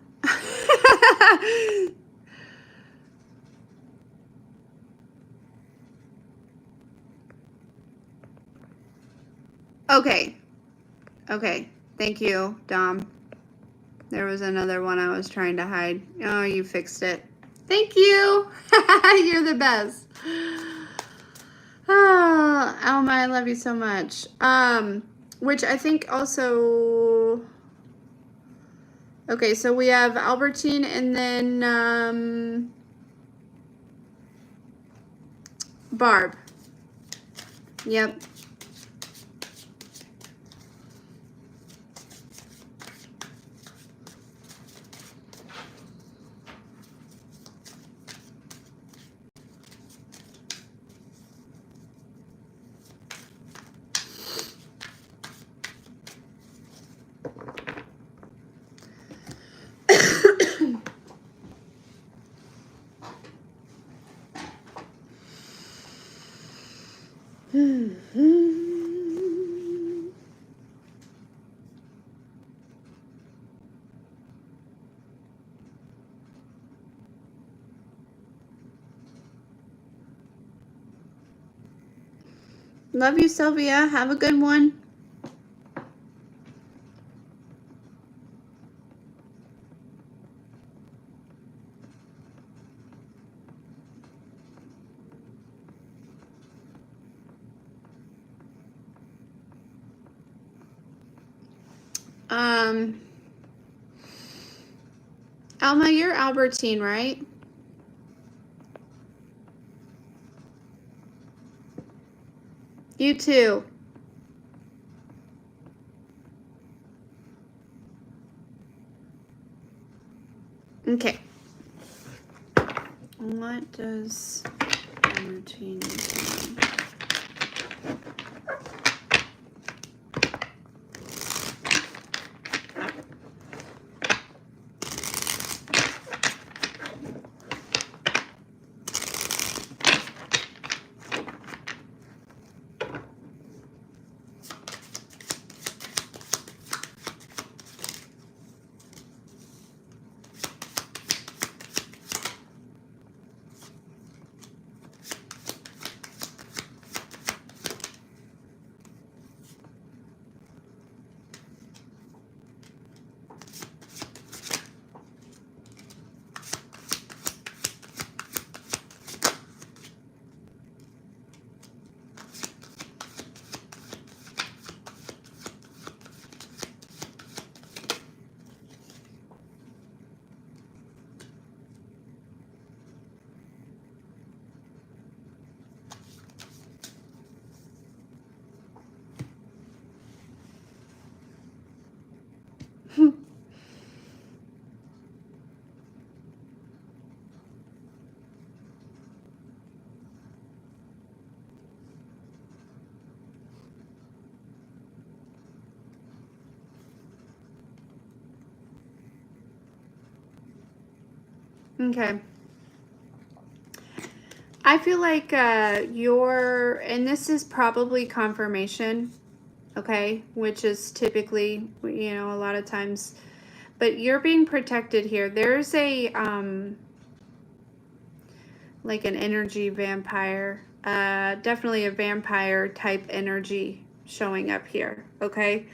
Okay. Okay. Thank you, Dom. There was another one I was trying to hide. Oh, you fixed it. Thank you. You're the best. Oh, Alma, I love you so much. Which I think also... Okay, so we have Albertine and then Barb. Yep. Love you, Sylvia. Have a good one. Alma, you're Albertine, right? You too. Okay. What does Albertine do? Okay. I feel like and this is probably confirmation, okay, which is typically, a lot of times, but you're being protected here. There's a, like an energy vampire, definitely a vampire type energy showing up here, okay?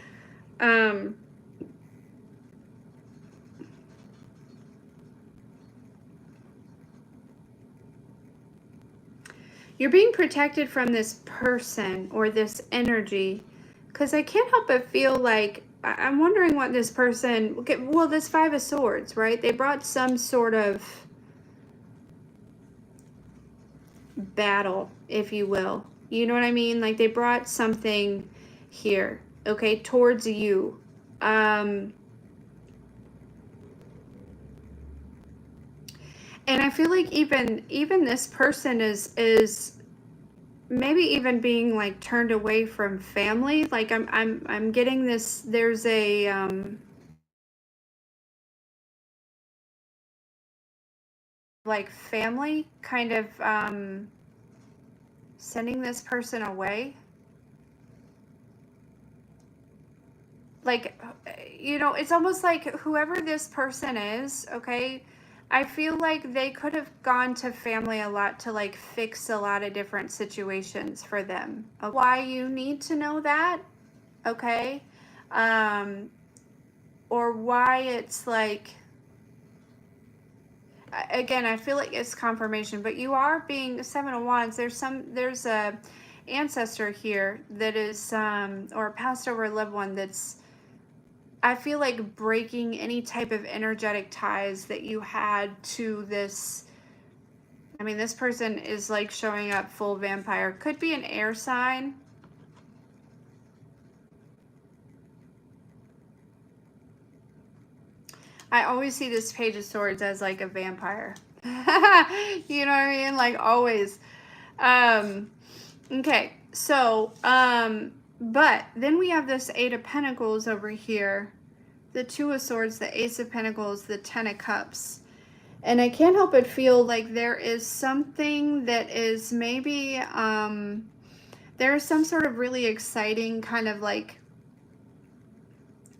You're being protected from this person or this energy, because I can't help but feel like I'm wondering what this person, okay, well, this Five of Swords, right? They brought some sort of battle, if you will. You know what I mean? Like they brought something here, okay, towards you. And I feel like even this person is maybe even being like turned away from family. Like I'm getting this, there's a like family kind of sending this person away. Like, it's almost like whoever this person is, okay, I feel like they could have gone to family a lot to like fix a lot of different situations for them. Okay? Why you need to know that, okay? Or why it's like, again, I feel like it's confirmation, but you are being Seven of Wands. There's a ancestor here that is, or a passed over loved one that's, I feel like breaking any type of energetic ties that you had to this. I mean, this person is like showing up full vampire. Could be an air sign. I always see this Page of Swords as like a vampire. You know what I mean? Like always. Okay, so, but then we have this Eight of Pentacles over here, the Two of Swords, the Ace of Pentacles, the Ten of Cups. And I can't help but feel like there is something that is maybe, there's some sort of really exciting kind of like,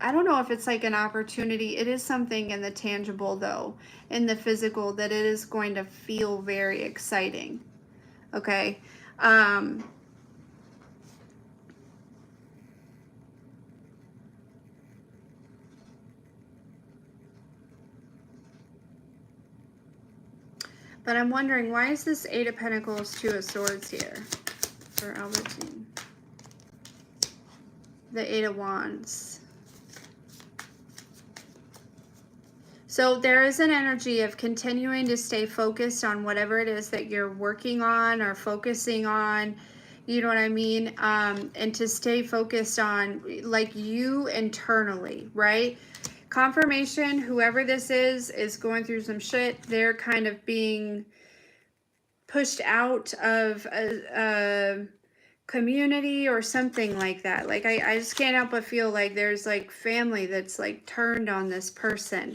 I don't know if it's like an opportunity. It is something in the tangible though, in the physical, that it is going to feel very exciting. Okay. But I'm wondering, why is this Eight of Pentacles, Two of Swords here for Albertine? The Eight of Wands. So there is an energy of continuing to stay focused on whatever it is that you're working on or focusing on. You know what I mean? And to stay focused on like you internally, right? Confirmation, whoever this is going through some shit. They're kind of being pushed out of a community or something like that. Like I just can't help but feel like there's like family that's like turned on this person.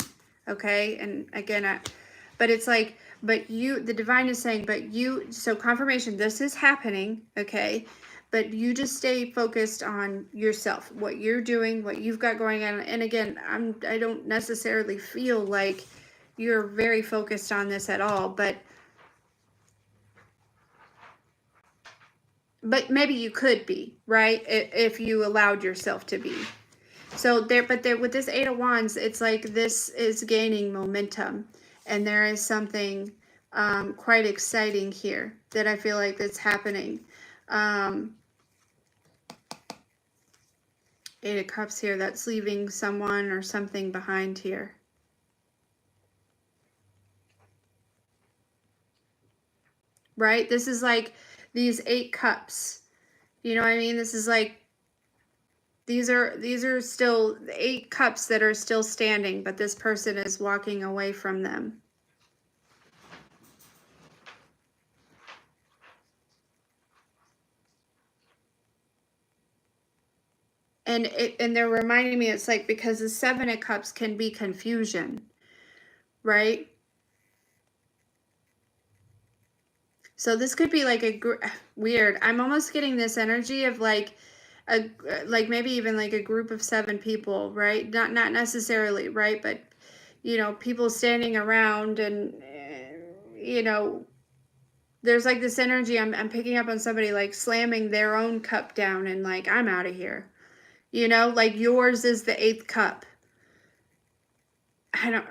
Okay. And again, but it's like, but you, the divine is saying, but you, so confirmation, this is happening. Okay. But you just stay focused on yourself, what you're doing, what you've got going on. And again, I don't necessarily feel like you're very focused on this at all, but maybe you could be, right? If you allowed yourself to be. So there, but there, with this Eight of Wands, it's like this is gaining momentum, and there is something quite exciting here that I feel like that's happening. Eight of Cups here, that's leaving someone or something behind here. Right? This is like these 8 cups. You know what I mean? This is like, these are still 8 cups that are still standing, but this person is walking away from them. And they're reminding me, it's like, because the 7 of Cups can be confusion, right? So this could be like a weird, I'm almost getting this energy of like like maybe even like a group of 7 people, right? Not necessarily, right? But you know, people standing around, and you know, there's like this energy, I'm picking up on somebody like slamming their own cup down and like, I'm out of here. You know, like yours is the 8th cup. I don't,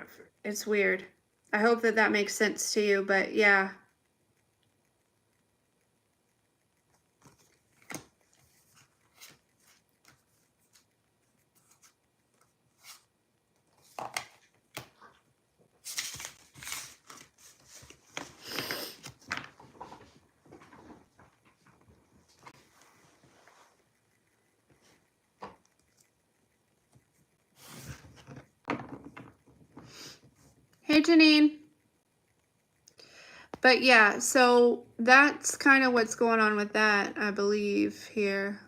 it's weird. I hope that that makes sense to you, but yeah. Hey, Janine. But yeah, so that's kind of what's going on with that, I believe, here.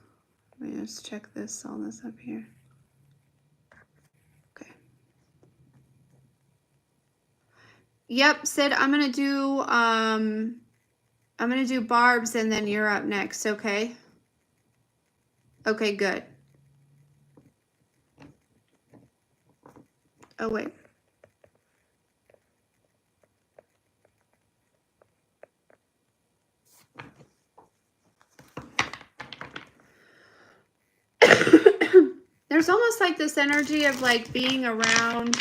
Let me just check this, all this up here. Okay. Yep, Sid, I'm gonna do Barb's, and then you're up next, okay? Okay, good. Oh, wait. There's almost like this energy of like being around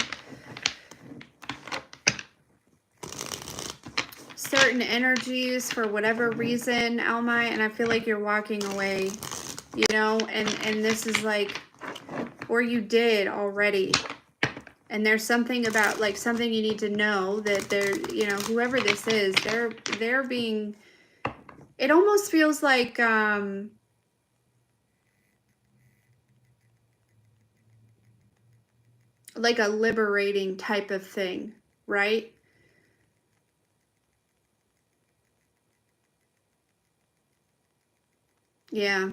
certain energies for whatever reason, Almai, and I feel like you're walking away, you know, and this is like, or you did already. And there's something about like something you need to know that they're, you know, whoever this is, they're being, it almost feels like a liberating type of thing, right? Yeah.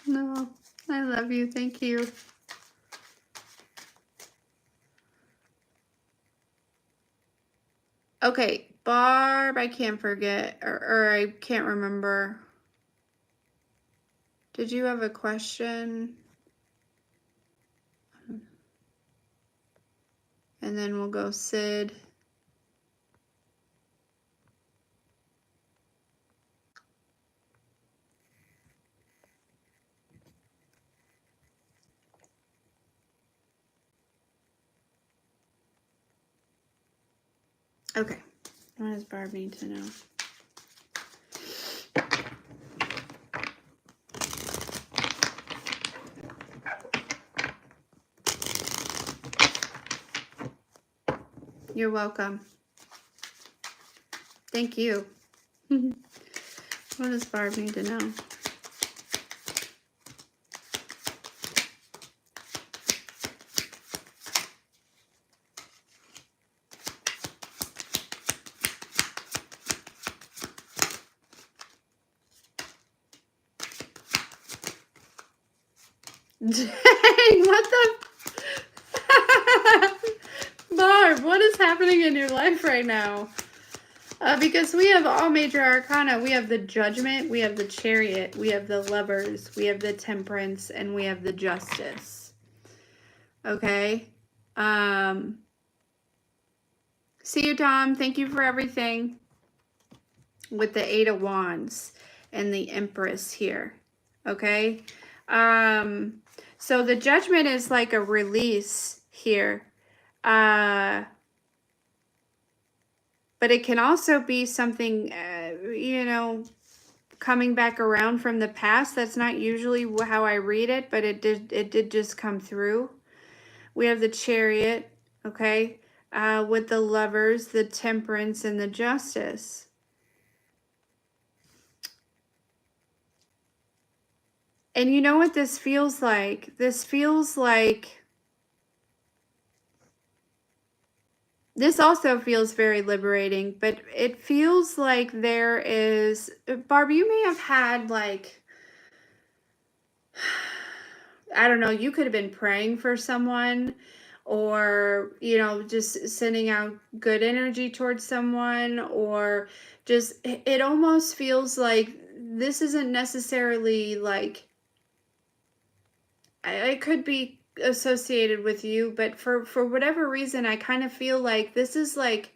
No, I love you. Thank you. Okay, Barb, I can't forget, or I can't remember. Did you have a question? And then we'll go Sid. Okay, what does Barb need to know? You're welcome. Thank you. What does Barb need to know? Dang, what the? Barb, what is happening in your life right now? Because we have all major arcana. We have the Judgment, we have the Chariot, we have the Lovers, we have the Temperance, and we have the Justice. Okay? See you, Tom. Thank you for everything. With the Eight of Wands and the Empress here. Okay? So the Judgment is like a release here. But it can also be something, you know, coming back around from the past. That's not usually how I read it, but it did just come through. We have the Chariot, okay, with the Lovers, the Temperance, and the Justice. And you know what this feels like? This feels like... This also feels very liberating, but it feels like there is... Barb, you may have had, like... I don't know, you could have been praying for someone, or, you know, just sending out good energy towards someone, or just... It almost feels like this isn't necessarily, like... It could be associated with you, but for whatever reason, I kind of feel like this is like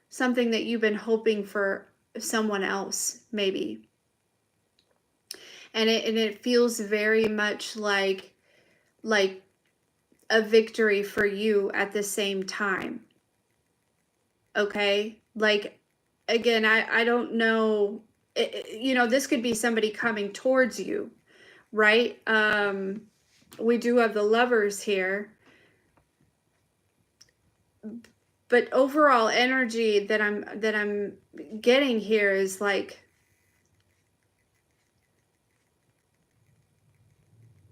something that you've been hoping for someone else, maybe. And it feels very much like a victory for you at the same time. Okay? Like, again, I don't know, you know, this could be somebody coming towards you, right? We do have the Lovers here. But overall energy that I'm getting here is like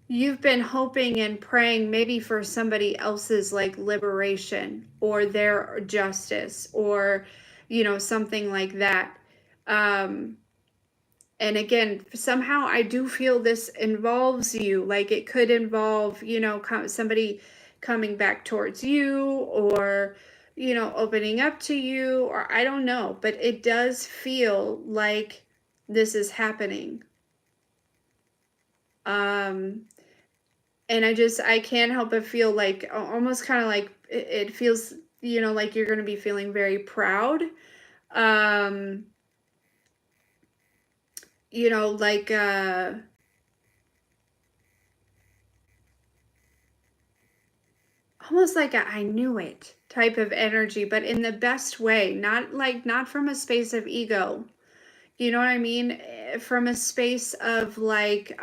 you've been hoping and praying maybe for somebody else's like liberation or their justice, or, you know, something like that. And again, somehow I do feel this involves you. Like it could involve, you know, somebody coming back towards you, or, you know, opening up to you, or I don't know. But it does feel like this is happening. And I can't help but feel like almost kind of like it feels, you know, like you're going to be feeling very proud. You know, like, almost like a, I knew it type of energy, but in the best way, not from a space of ego. You know what I mean? From a space of like,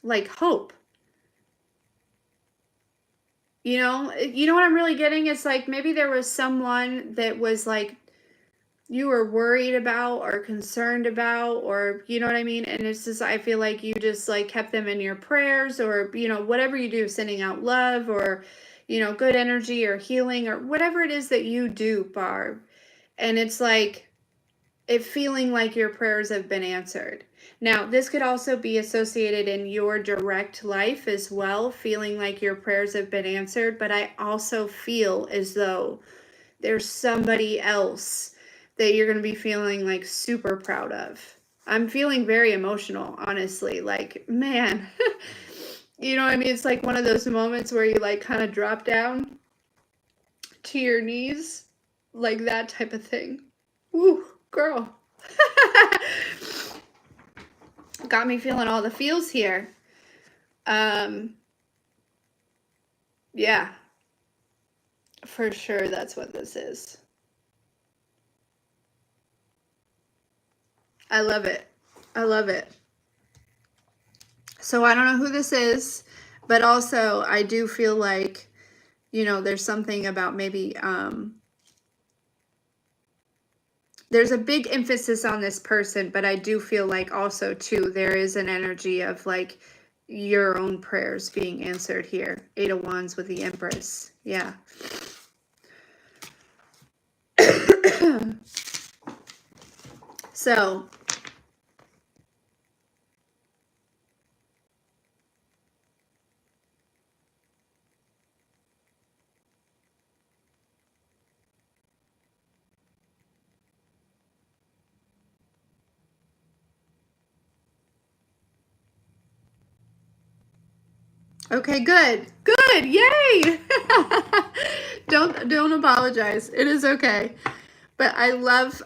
like hope. You know what I'm really getting? It's like maybe there was someone that was like you were worried about or concerned about, or you know what I mean? And it's just, I feel like you just like kept them in your prayers, or, you know, whatever you do, sending out love, or, you know, good energy, or healing, or whatever it is that you do, Barb. And it's like it feeling like your prayers have been answered. Now, this could also be associated in your direct life as well, feeling like your prayers have been answered. But I also feel as though there's somebody else that you're going to be feeling like super proud of. I'm feeling very emotional, honestly. Like, man, you know what I mean? It's like one of those moments where you like kind of drop down to your knees, like that type of thing. Woo, girl. Got me feeling all the feels here. Yeah. For sure, that's what this is. I love it. I love it. So I don't know who this is, but also I do feel like, you know, there's something about maybe, there's a big emphasis on this person, but I do feel like also too, there is an energy of like your own prayers being answered here. 8 of Wands with the Empress. Yeah. So okay, good. Good. Yay. Don't apologize. It is okay. But I love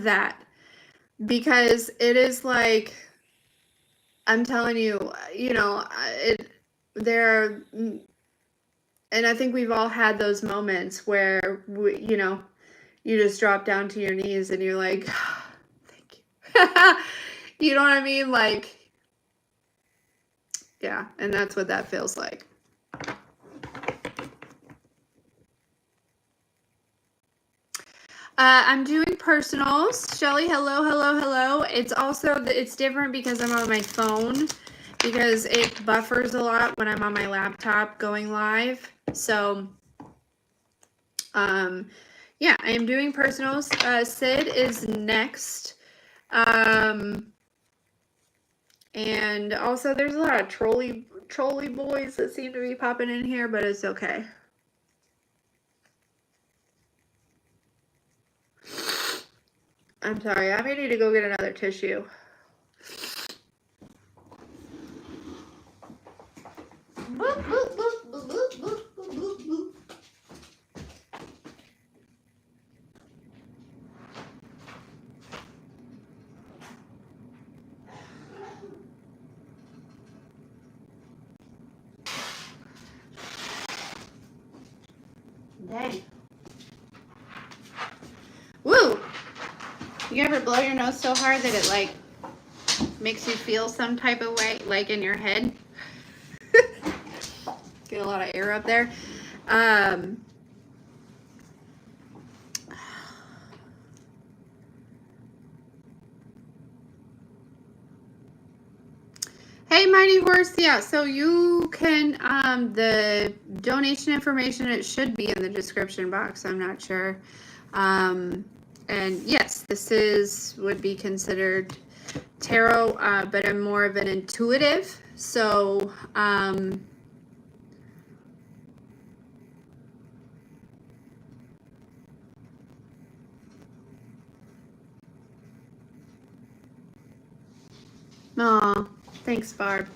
that, because it is like, I'm telling you, you know, there, and I think we've all had those moments where you know, you just drop down to your knees and you're like, thank you. You know what I mean? Like, yeah, and that's what that feels like. I'm doing personals. Shelly, hello, hello, hello. It's also, it's different because I'm on my phone, because it buffers a lot when I'm on my laptop going live. So, yeah, I am doing personals. Sid is next. And also there's a lot of trolley boys that seem to be popping in here, but it's okay. I'm sorry, I may need to go get another tissue. Dang. Woo! You ever blow your nose so hard that it like makes you feel some type of way, like in your head? Get a lot of air up there. Hey, Mighty Horse. Yeah, so you can, the donation information, it should be in the description box. I'm not sure. And yes, this would be considered tarot, but I'm more of an intuitive. So, aw, thanks, Barb.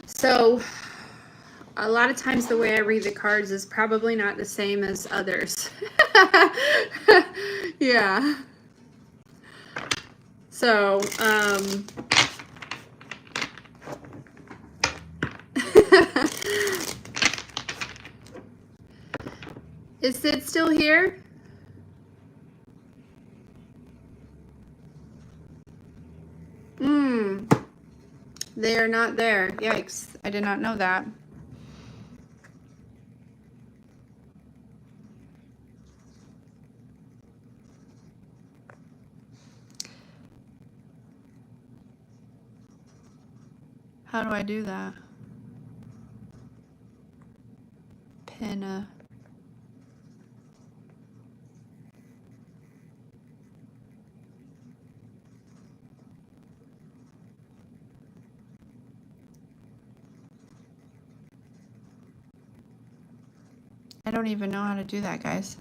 So, a lot of times the way I read the cards is probably not the same as others. Yeah. So, is Sid still here? They are not there. Yikes. I did not know that. How do I do that? Pin. I don't even know how to do that, guys.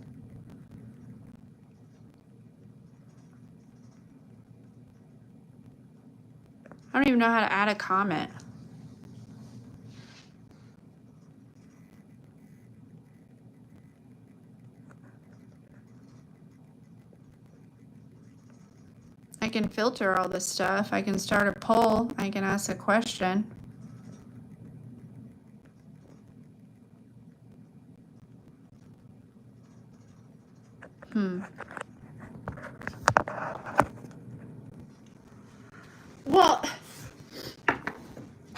I don't even know how to add a comment. I can filter all this stuff. I can start a poll. I can ask a question. Well,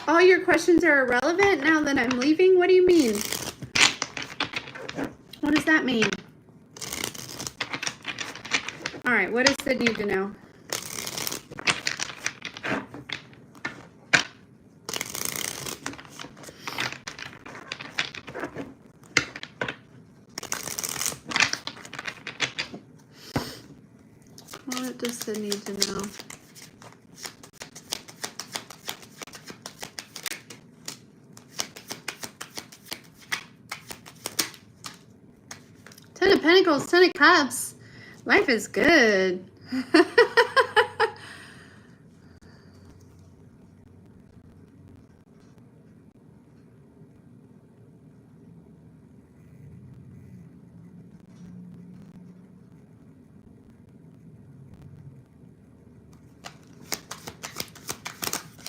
all your questions are irrelevant now that I'm leaving? What do you mean? What does that mean? All right, what does Sid need to know? What does Sid need to know? Ten of Pentacles, Ten of Cups. Life is good.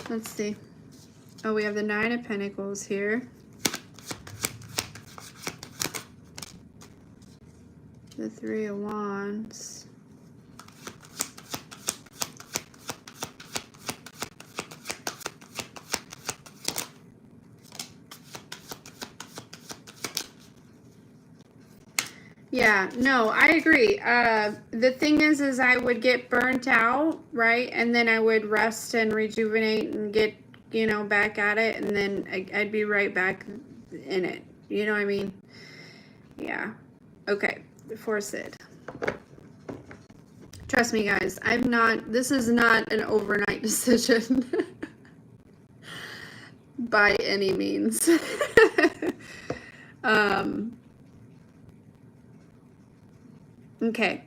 Let's see. Oh, we have the Nine of Pentacles here. The Three of Wands. Yeah, no, I agree. The thing is I would get burnt out, right? And then I would rest and rejuvenate and get, you know, back at it. And then I'd be right back in it. You know what I mean? Yeah. Okay. For Sid. Trust me, guys. This is not an overnight decision. By any means. Okay,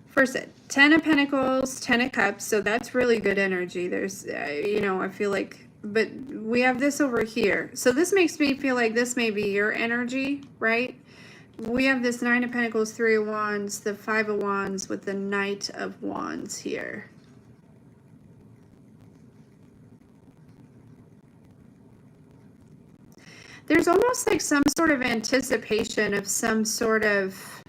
first Sid, Ten of Pentacles, Ten of Cups, so that's really good energy. There's, you know, I feel like, but we have this over here. So this makes me feel like this may be your energy, right? We have this Nine of Pentacles, Three of Wands, the Five of Wands with the Knight of Wands here. There's almost like some sort of anticipation of some sort of,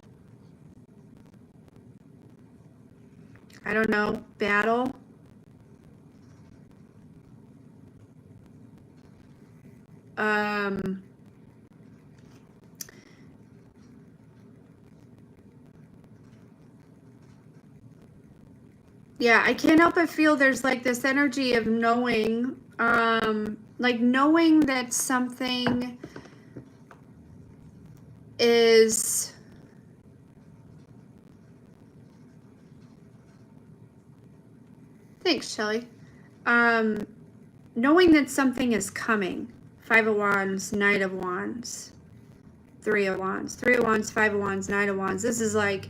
I don't know, battle. Yeah, I can't help but feel there's like this energy of knowing, like knowing that something is thanks, Shelley. Knowing that something is coming. Five of Wands, Knight of Wands, Three of Wands. Three of Wands, Five of Wands, Knight of Wands. This is like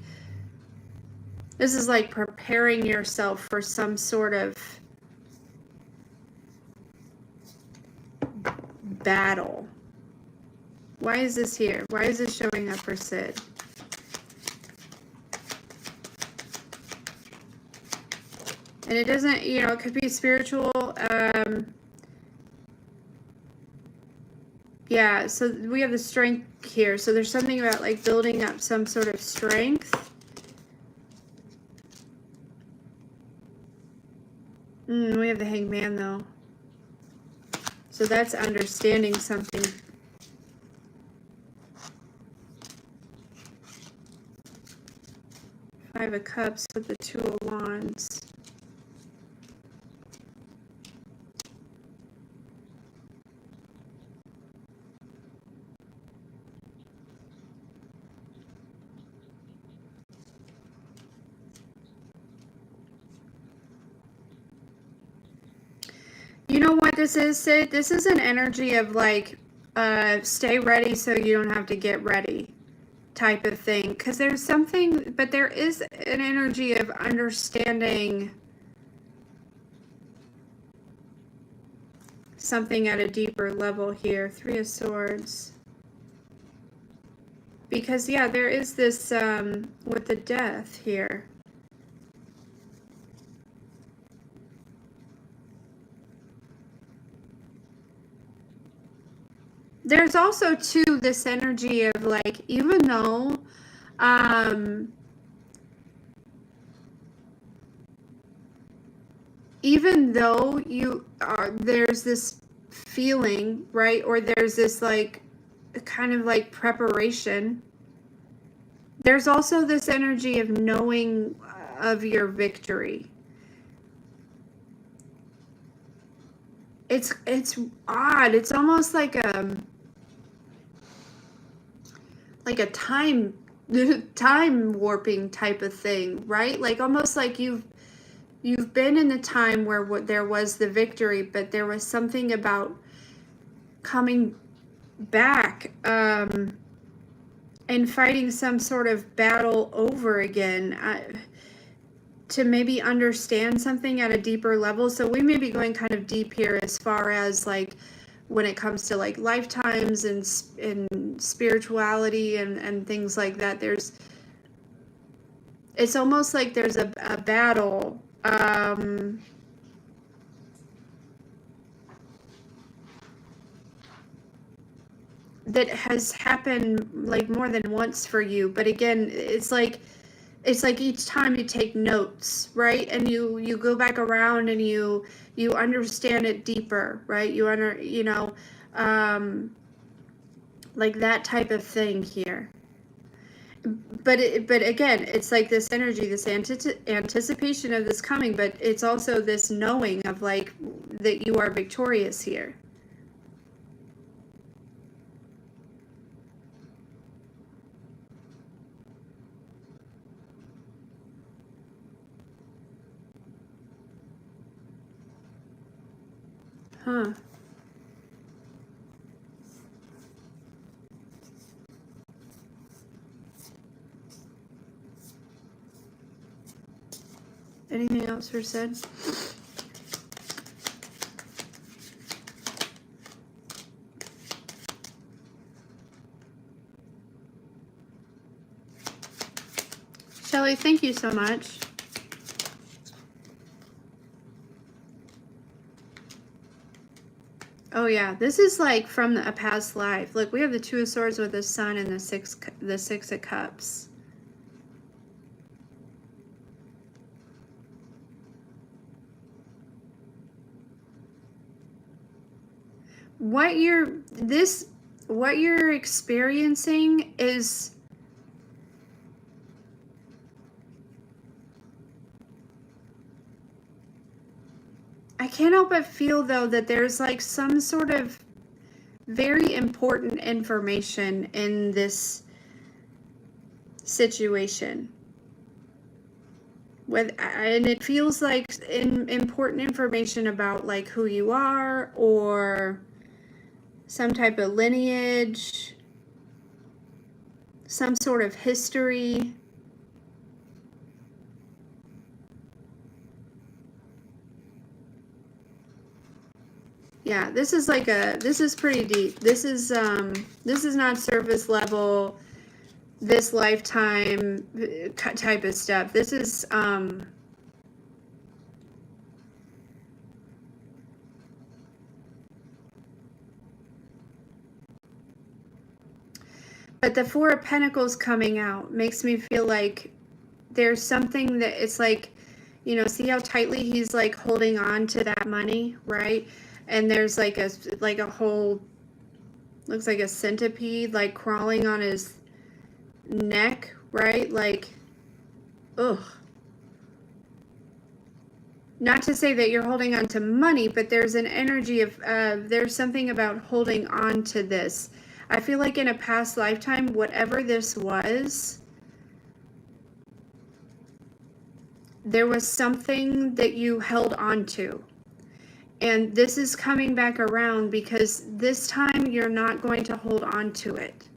preparing yourself for some sort of battle. Why is this here? Why is this showing up for Sid? And it doesn't, you know, it could be spiritual. Yeah, so we have the strength here. So there's something about like building up some sort of strength. We have the Hangman though. So that's understanding something. Five of Cups with the Two of Wands. You know what this is, Sid? This is an energy of like, stay ready so you don't have to get ready type of thing. Because there's something, but there is an energy of understanding something at a deeper level here. Three of Swords. Because, yeah, there is this, with the Death here. There's also, too, this energy of, like, even though even though there's this feeling, right? Or there's this like kind of like preparation. There's also this energy of knowing of your victory. It's odd. It's almost like a time warping type of thing, right? Like almost like you've been in the time where there was the victory, but there was something about coming back and fighting some sort of battle over again to maybe understand something at a deeper level. So we may be going kind of deep here as far as like when it comes to like lifetimes and spirituality and things like that. It's almost like there's a battle that has happened like more than once for you. But again, it's like each time you take notes, right? And you go back around and you understand it deeper, right? Like that type of thing here. But again, it's like this energy, this anticipation of this coming, but it's also this knowing of like that you are victorious here. Huh. Anything else for said? Shelly, thank you so much. Oh yeah, this is like from a past life. Look, we have the Two of Swords with the Sun and the Six of Cups. What you're experiencing is I can't help but feel though that there's like some sort of very important information in this situation. And it feels like important information about like who you are or some type of lineage, some sort of history. Yeah, this is pretty deep. This is not surface level, this lifetime type of stuff. This is but the Four of Pentacles coming out makes me feel like there's something that it's like, you know, see how tightly he's like holding on to that money, right? And there's like a whole, looks like a centipede like crawling on his neck, right? Like, ugh. Not to say that you're holding on to money, but there's an energy of, there's something about holding on to this. I feel like in a past lifetime, whatever this was, there was something that you held on to. And this is coming back around because this time you're not going to hold on to it,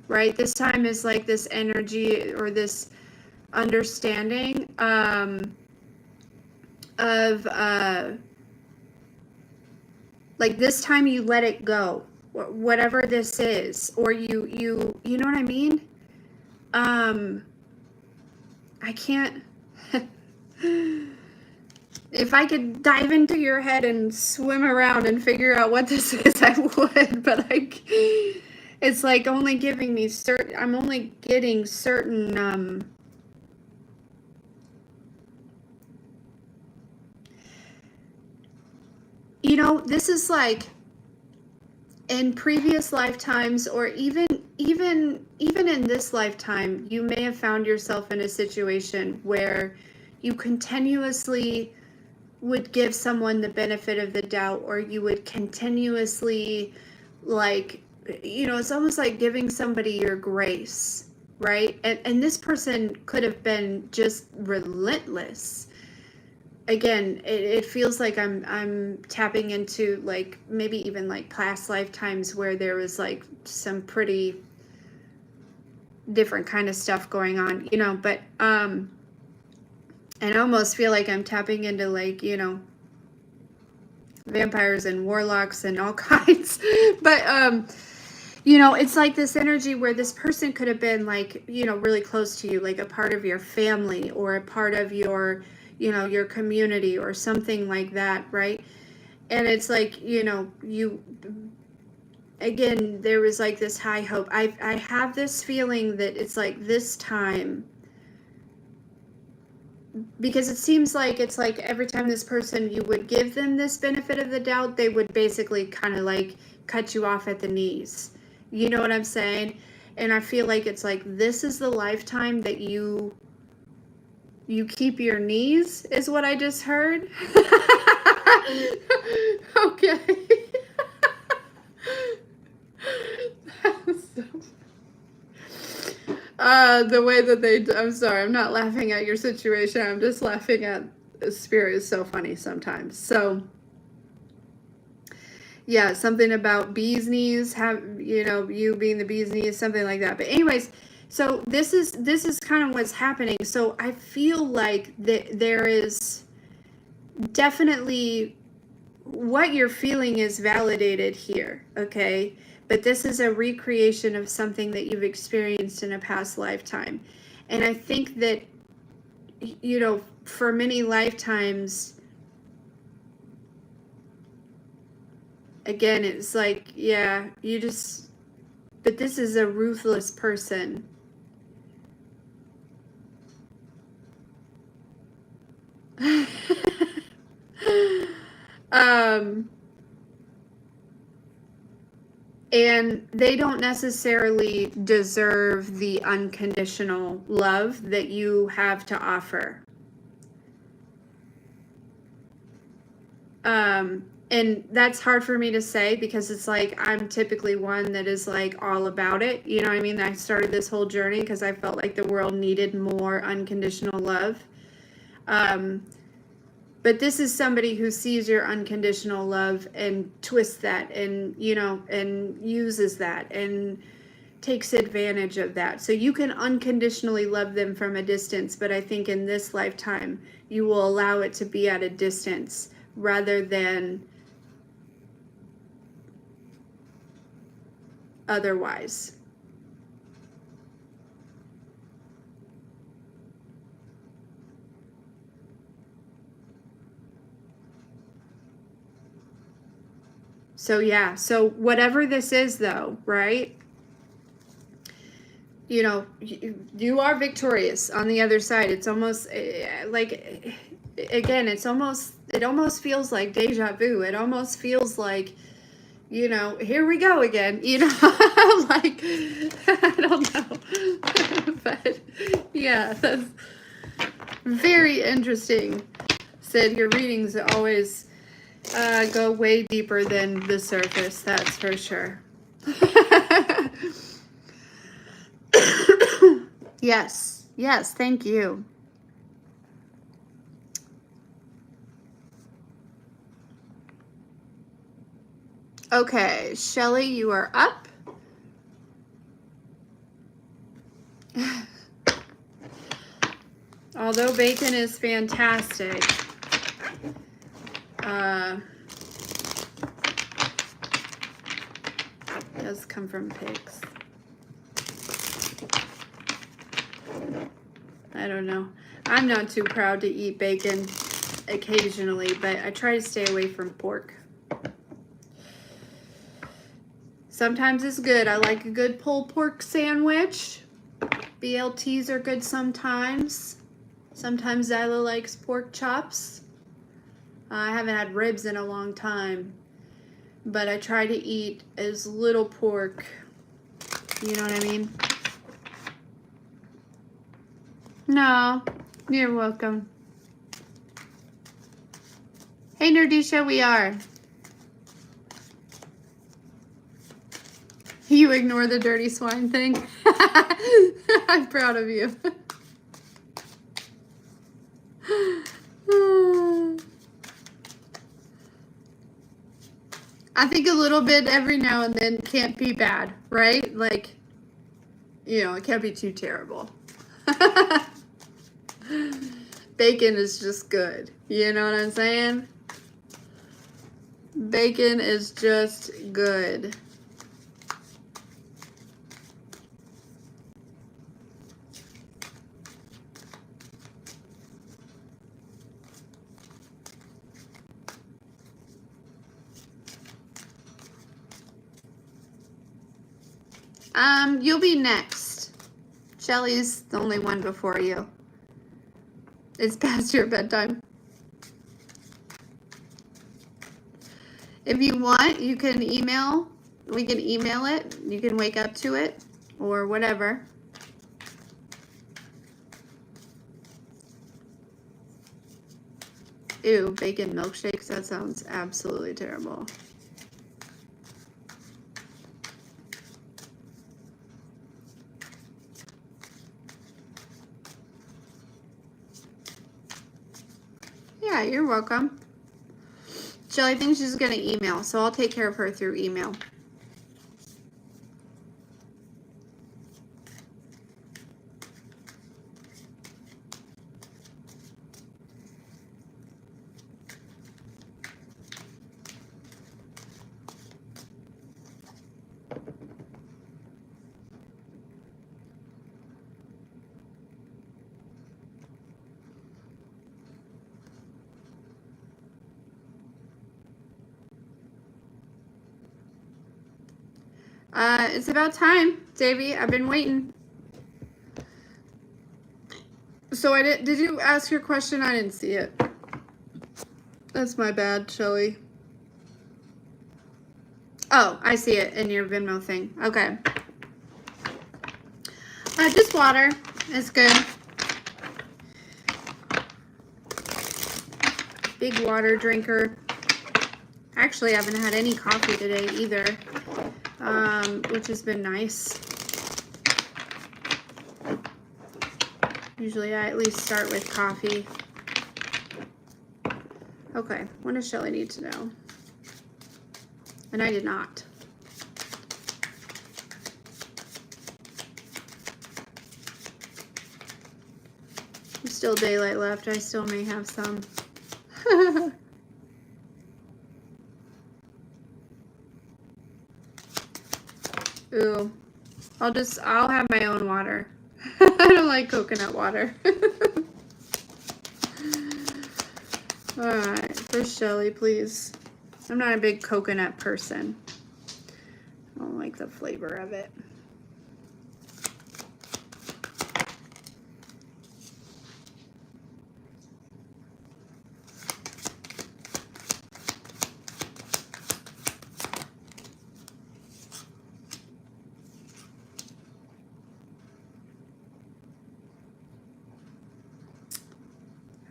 right? This time is like this energy or this understanding of like this time you let it go, whatever this is, or you know what I mean? I can't. If I could dive into your head and swim around and figure out what this is, I would, but like, it's like only giving me certain, I'm only getting certain, you know, this is like in previous lifetimes, or even in this lifetime, you may have found yourself in a situation where you continuously would give someone the benefit of the doubt, or you would continuously, like, you know, it's almost like giving somebody your grace, right? And this person could have been just relentless. Again, it feels like I'm tapping into, like, maybe even like past lifetimes where there was like some pretty different kind of stuff going on, you know. But and I almost feel like I'm tapping into, like, you know, vampires and warlocks and all kinds. But you know, it's like this energy where this person could have been, like, you know, really close to you, like a part of your family or a part of your, you know, your community or something like that, right? And it's like, you know, you, again, there was like this high hope. I have this feeling that it's like this time, because it seems like it's like every time this person, you would give them this benefit of the doubt, they would basically kind of like cut you off at the knees. You know what I'm saying? And I feel like it's like this is the lifetime that you keep your knees, is what I just heard. Okay. The way that they, I'm sorry, I'm not laughing at your situation. I'm just laughing at spirit is so funny sometimes. So yeah, something about bee's knees, have, you know, you being the bee's knees, something like that. But anyways, so this is kind of what's happening. So I feel like there is definitely, what you're feeling is validated here, okay? But this is a recreation of something that you've experienced in a past lifetime. And I think that, you know, for many lifetimes, again, it's like, yeah, you just, but this is a ruthless person. And they don't necessarily deserve the unconditional love that you have to offer. And that's hard for me to say, because it's like I'm typically one that is like all about it. You know what I mean? I started this whole journey because I felt like the world needed more unconditional love. But this is somebody who sees your unconditional love and twists that, and, you know, and uses that and takes advantage of that. So you can unconditionally love them from a distance, but I think in this lifetime, you will allow it to be at a distance rather than otherwise. So yeah, so whatever this is though, right? You know, you are victorious on the other side. It's almost like, again, it almost feels like deja vu. It almost feels like, you know, here we go again, you know, like, I don't know, but yeah, that's very interesting. Said your readings always go way deeper than the surface, that's for sure. Yes, yes, thank you. Okay, Shelly, you are up. Although bacon is fantastic, it does come from pigs. I don't know. I'm not too proud to eat bacon occasionally, but I try to stay away from pork. Sometimes it's good. I like a good pulled pork sandwich. BLTs are good sometimes. Sometimes Zyla likes pork chops. I haven't had ribs in a long time, but I try to eat as little pork. You know what I mean? No, you're welcome. Hey, Nerdisha, we are. You ignore the dirty swine thing. I'm proud of you. I think a little bit every now and then can't be bad, right? Like, you know, it can't be too terrible. Bacon is just good. You know what I'm saying? Bacon is just good. You'll be next. Shelly's the only one before you. It's past your bedtime. If you want, you can email. We can email it. You can wake up to it or whatever. Ew, bacon milkshakes. That sounds absolutely terrible. Yeah, you're welcome. Shelly thinks she's going to email, so I'll take care of her through email. It's about time, Davey. I've been waiting. So did you ask your question? I didn't see it. That's my bad, Shelly. Oh, I see it in your Venmo thing. Okay. Just water. It's good. Big water drinker. Actually, I haven't had any coffee today either, which has been nice. Usually I at least start with coffee. Okay, what does Shelly need to know? And I did not. There's still daylight left. I still may have some. Ooh, I'll have my own water. I don't like coconut water. All right, for Shelly, please. I'm not a big coconut person. I don't like the flavor of it.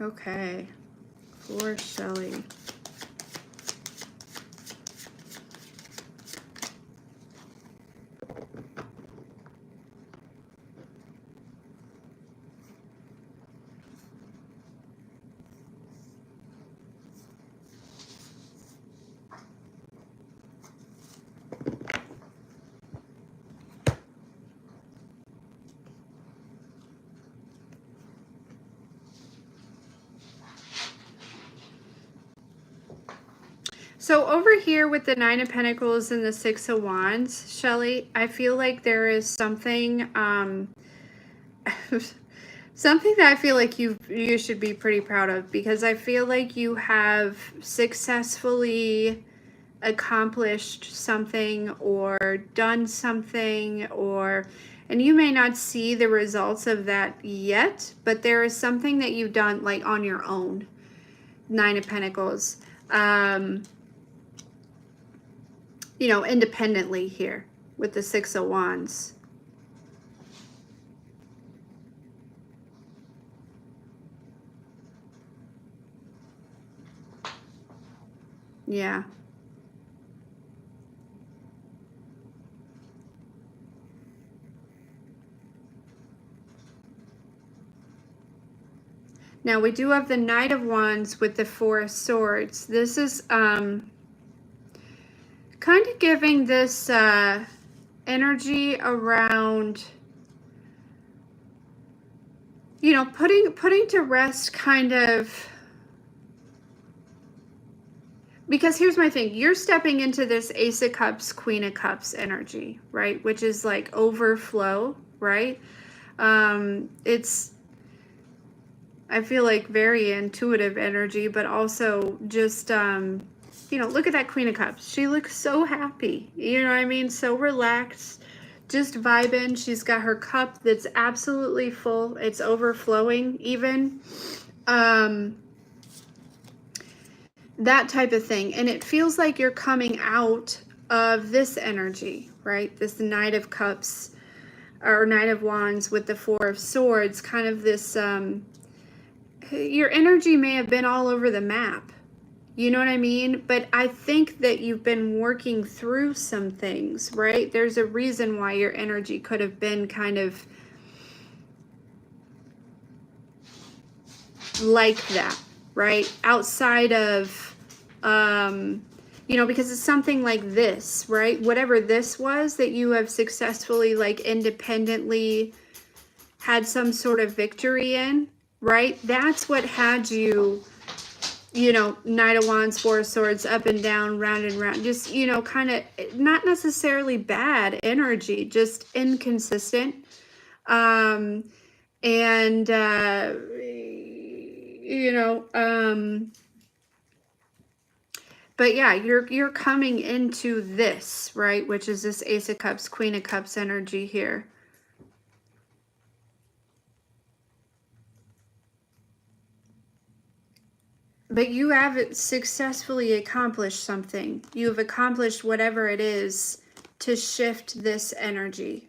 Okay, for Shelly. So over here with the Nine of Pentacles and the Six of Wands, Shelly, I feel like there is something, something that I feel like you should be pretty proud of, because I feel like you have successfully accomplished something or done something, and you may not see the results of that yet, but there is something that you've done like on your own. Nine of Pentacles, you know, independently here with the Six of Wands. Yeah. Now we do have the Knight of Wands with the Four of Swords. This is kind of giving this energy around, you know, putting to rest kind of, because here's my thing, you're stepping into this Ace of Cups, Queen of Cups energy, right? Which is like overflow, right? It's, I feel like very intuitive energy, but also just, you know, look at that Queen of Cups. She looks so happy, you know what I mean? So relaxed, just vibing. She's got her cup that's absolutely full. It's overflowing even. That type of thing. And it feels like you're coming out of this energy, right? This Knight of Cups or Knight of Wands with the Four of Swords, kind of this, your energy may have been all over the map. You know what I mean? But I think that you've been working through some things, right? There's a reason why your energy could have been kind of like that, right? Outside of, you know, because it's something like this, right? Whatever this was that you have successfully, like, independently had some sort of victory in, right? That's what had you, you know, Knight of Wands, Four of Swords, up and down, round and round, just, you know, kind of not necessarily bad energy, just inconsistent. You know, but yeah, you're coming into this, right? Which is this Ace of Cups, Queen of Cups energy here. But you have successfully accomplished something. You have accomplished whatever it is to shift this energy.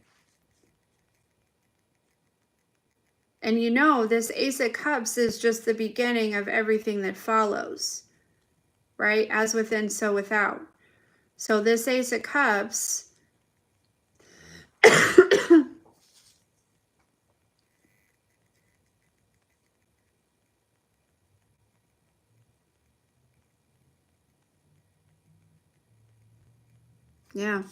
And you know, this Ace of Cups is just the beginning of everything that follows, right? As within, so without. So this Ace of Cups yeah.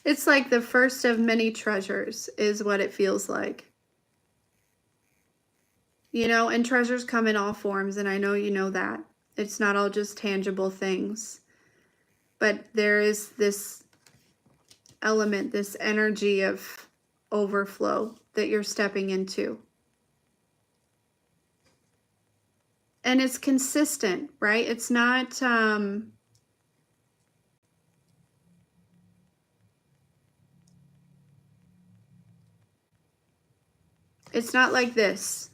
It's like the first of many treasures is what it feels like. You know, and treasures come in all forms, and I know you know that. It's not all just tangible things. But there is this element, this energy of overflow that you're stepping into. And it's consistent, right? It's not, it's not like this.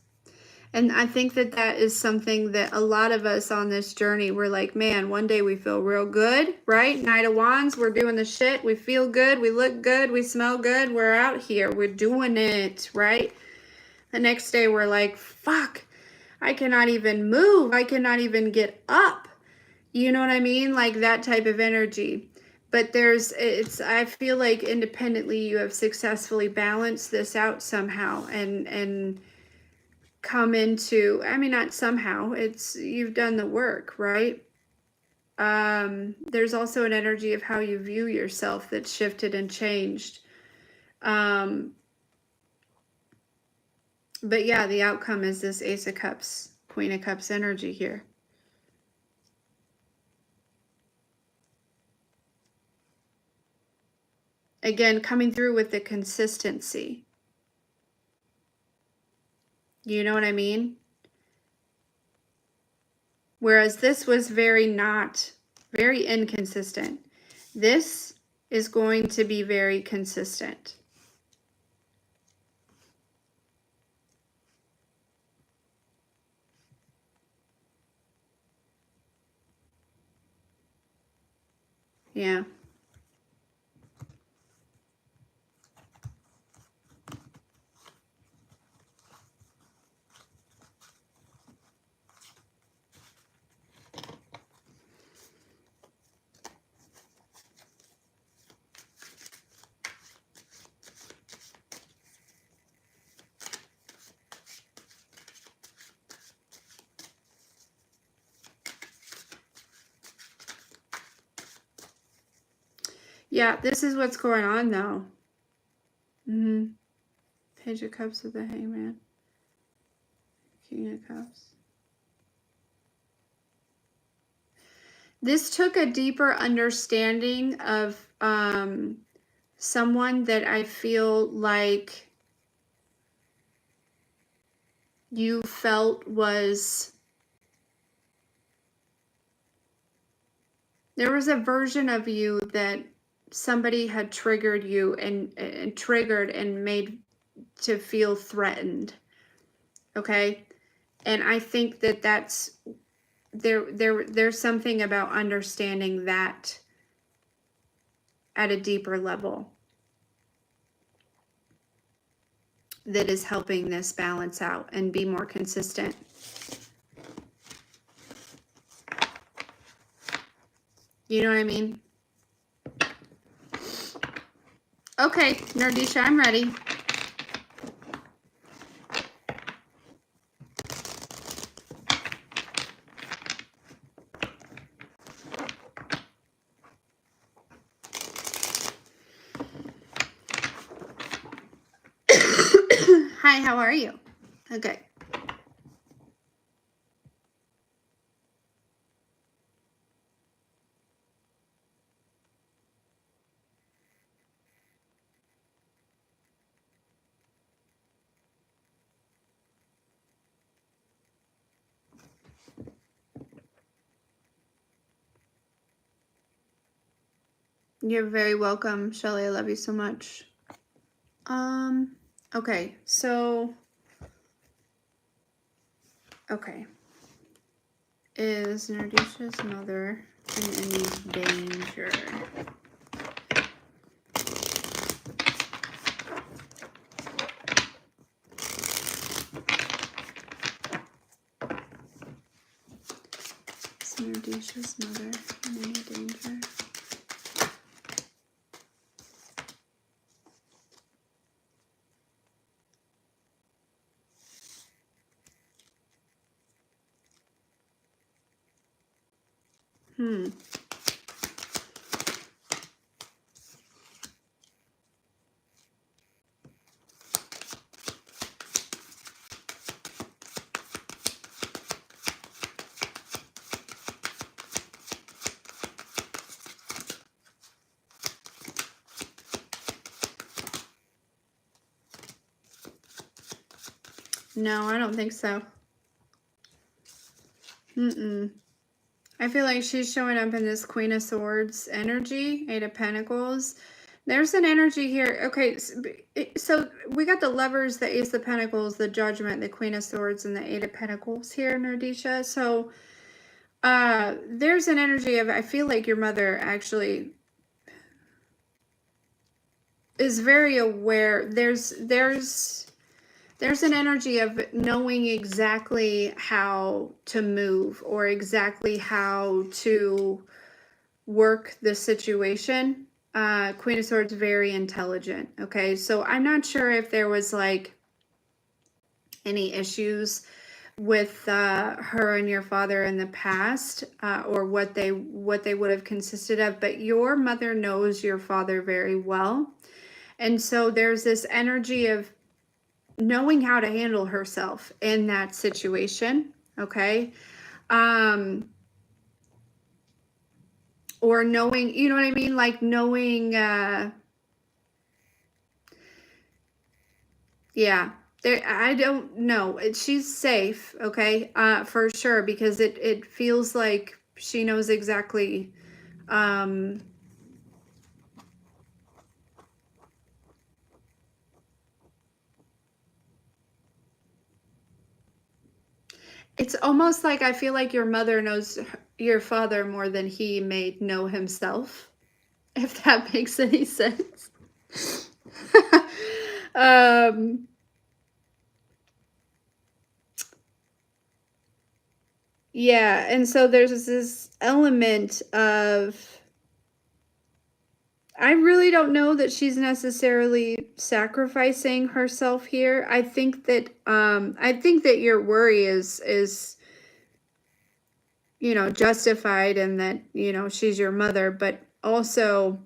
And I think that that is something that a lot of us on this journey, we're like, man, one day we feel real good, right? Knight of Wands, we're doing the shit. We feel good. We look good. We smell good. We're out here. We're doing it, right? The next day we're like, fuck, I cannot even move. I cannot even get up. You know what I mean? Like that type of energy. But I feel like independently you have successfully balanced this out somehow and come into, I mean, not somehow, you've done the work, right? There's also an energy of how you view yourself that's shifted and changed. But yeah, the outcome is this Ace of Cups, Queen of Cups energy here. Again, coming through with the consistency. You know what I mean? Whereas this was very inconsistent. This is going to be very consistent. Yeah. Yeah, this is what's going on, though. Page of Cups with the Hangman. King of Cups. This took a deeper understanding of someone that I feel like you felt was... There was a version of you that somebody had triggered you and triggered and made to feel threatened. Okay? And I think that that's... There's something about understanding that at a deeper level that is helping this balance out and be more consistent. You know what I mean? Okay, Nerdisha, I'm ready. Hi, how are you? Okay. You're very welcome, Shelly. I love you so much. Okay, so... Okay. Is Nerdisha's mother in any danger? Is Nerdisha's mother in any danger? No, I don't think so. I feel like she's showing up in this Queen of Swords energy, Eight of Pentacles. There's an energy here. Okay, so we got the Lovers, the Ace of Pentacles, the Judgment, the Queen of Swords, and the Eight of Pentacles here, Nerdisha. So there's an energy of, I feel like your mother actually is very aware. There's an energy of knowing exactly how to move or exactly how to work the situation. Queen of Swords, very intelligent. Okay, so I'm not sure if there was like any issues with her and your father in the past, or what they would have consisted of, but your mother knows your father very well. And so there's this energy of knowing how to handle herself in that situation, okay? Or knowing, you know what I mean? Like knowing, yeah, I don't know. She's safe, okay, for sure, because it feels like she knows exactly, it's almost like I feel like your mother knows your father more than he may know himself. if that makes any sense. um, yeah, and so there's this element of, I really don't know that she's necessarily sacrificing herself here. I think that your worry is justified, and that, she's your mother, but also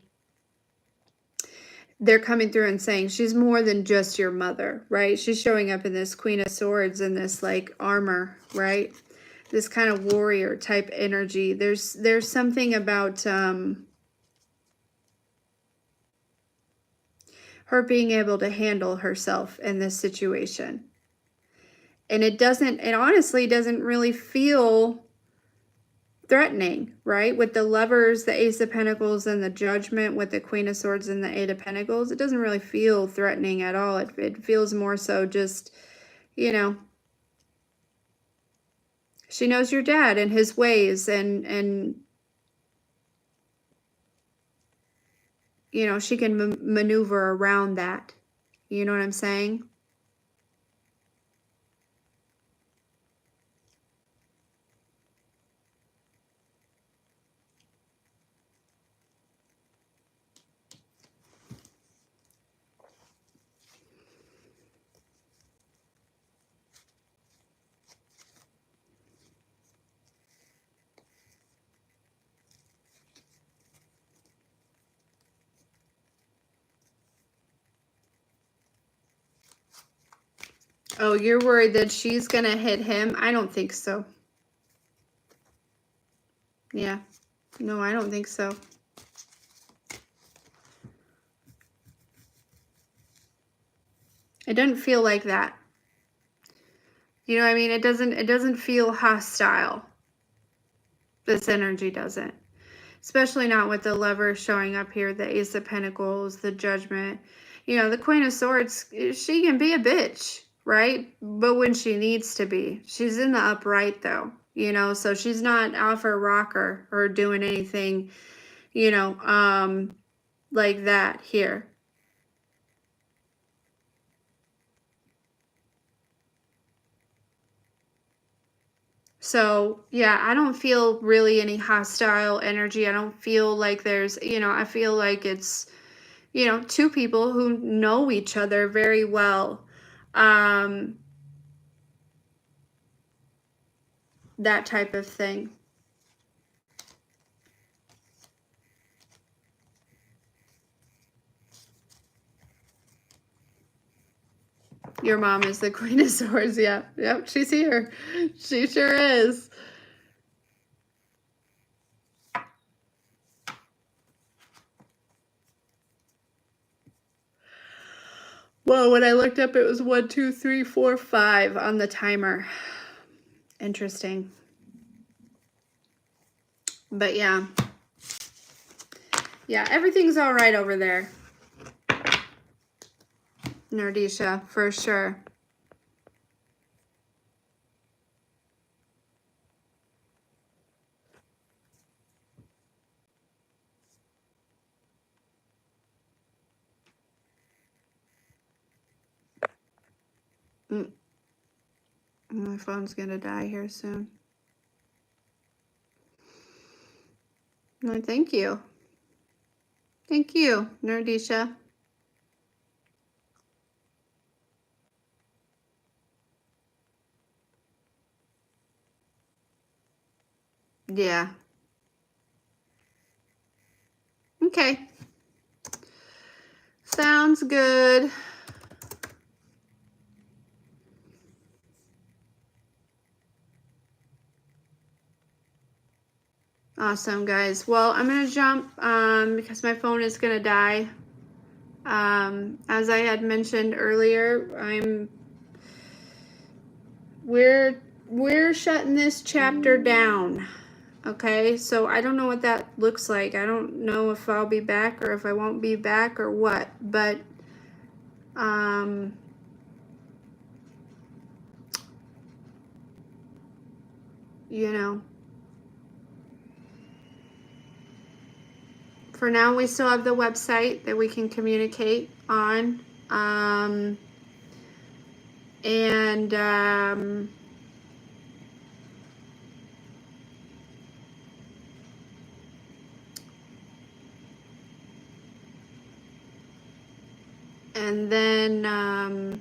they're coming through and saying she's more than just your mother, right? She's showing up in this Queen of Swords and this like armor, right? This kind of warrior type energy. There's something about her being able to handle herself in this situation. And it honestly doesn't really feel threatening, right? With the Lovers, the Ace of Pentacles, and the Judgment, with the Queen of Swords and the Eight of Pentacles, it doesn't really feel threatening at all. It feels more so just, she knows your dad and his ways, and she can maneuver around that. You know what I'm saying? Oh, you're worried that she's gonna hit him? I don't think so. Yeah. No, I don't think so. It doesn't feel like that. You know what I mean? It doesn't feel hostile. This energy doesn't. Especially not with the Lover showing up here, the Ace of Pentacles, the Judgment. The Queen of Swords, she can be a bitch, right? But when she needs to be. She's in the upright, though. So she's not off her rocker or doing anything, like that here. So, yeah, I don't feel really any hostile energy. I don't feel like there's, I feel like it's, two people who know each other very well. That type of thing. Your mom is the Queen of Swords. Yeah. Yep. She's here. She sure is. Well, when I looked up, it was 1, 2, 3, 4, 5 on the timer. Interesting. But yeah. Yeah, everything's all right over there. Nerdisha, for sure. My phone's gonna die here soon. No, thank you. Thank you, Nerdisha. Yeah. Okay. Sounds good. Awesome, guys. Well, I'm going to jump because my phone is going to die. As I had mentioned earlier, we're shutting this chapter down. Okay, so I don't know what that looks like. I don't know if I'll be back or if I won't be back or what, but For now, we still have the website that we can communicate on. And then,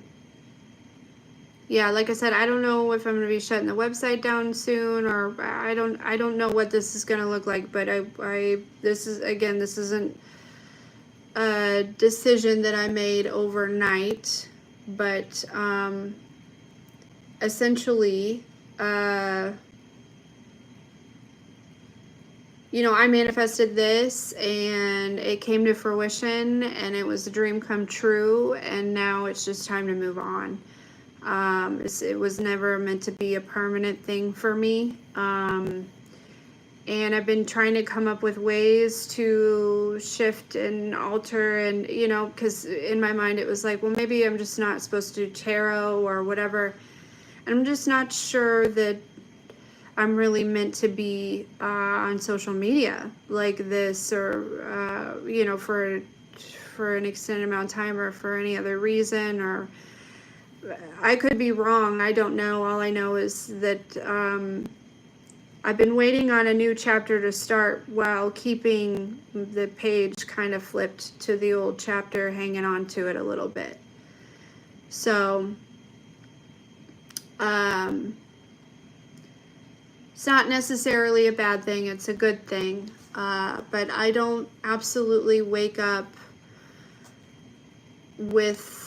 yeah, like I said, I don't know if I'm going to be shutting the website down soon, or I don't know what this is going to look like, but this isn't a decision that I made overnight, but, essentially, you know, I manifested this and it came to fruition and it was a dream come true, and now it's just time to move on. It was never meant to be a permanent thing for me. And I've been trying to come up with ways to shift and alter, and, you know, because in my mind it was like, well, maybe I'm just not supposed to do tarot or whatever. And I'm just not sure that I'm really meant to be on social media like this, or, you know, for an extended amount of time, or for any other reason, or I could be wrong. I don't know. All I know is that I've been waiting on a new chapter to start while keeping the page kind of flipped to the old chapter, hanging on to it a little bit. So, it's not necessarily a bad thing. It's a good thing. But I don't absolutely wake up with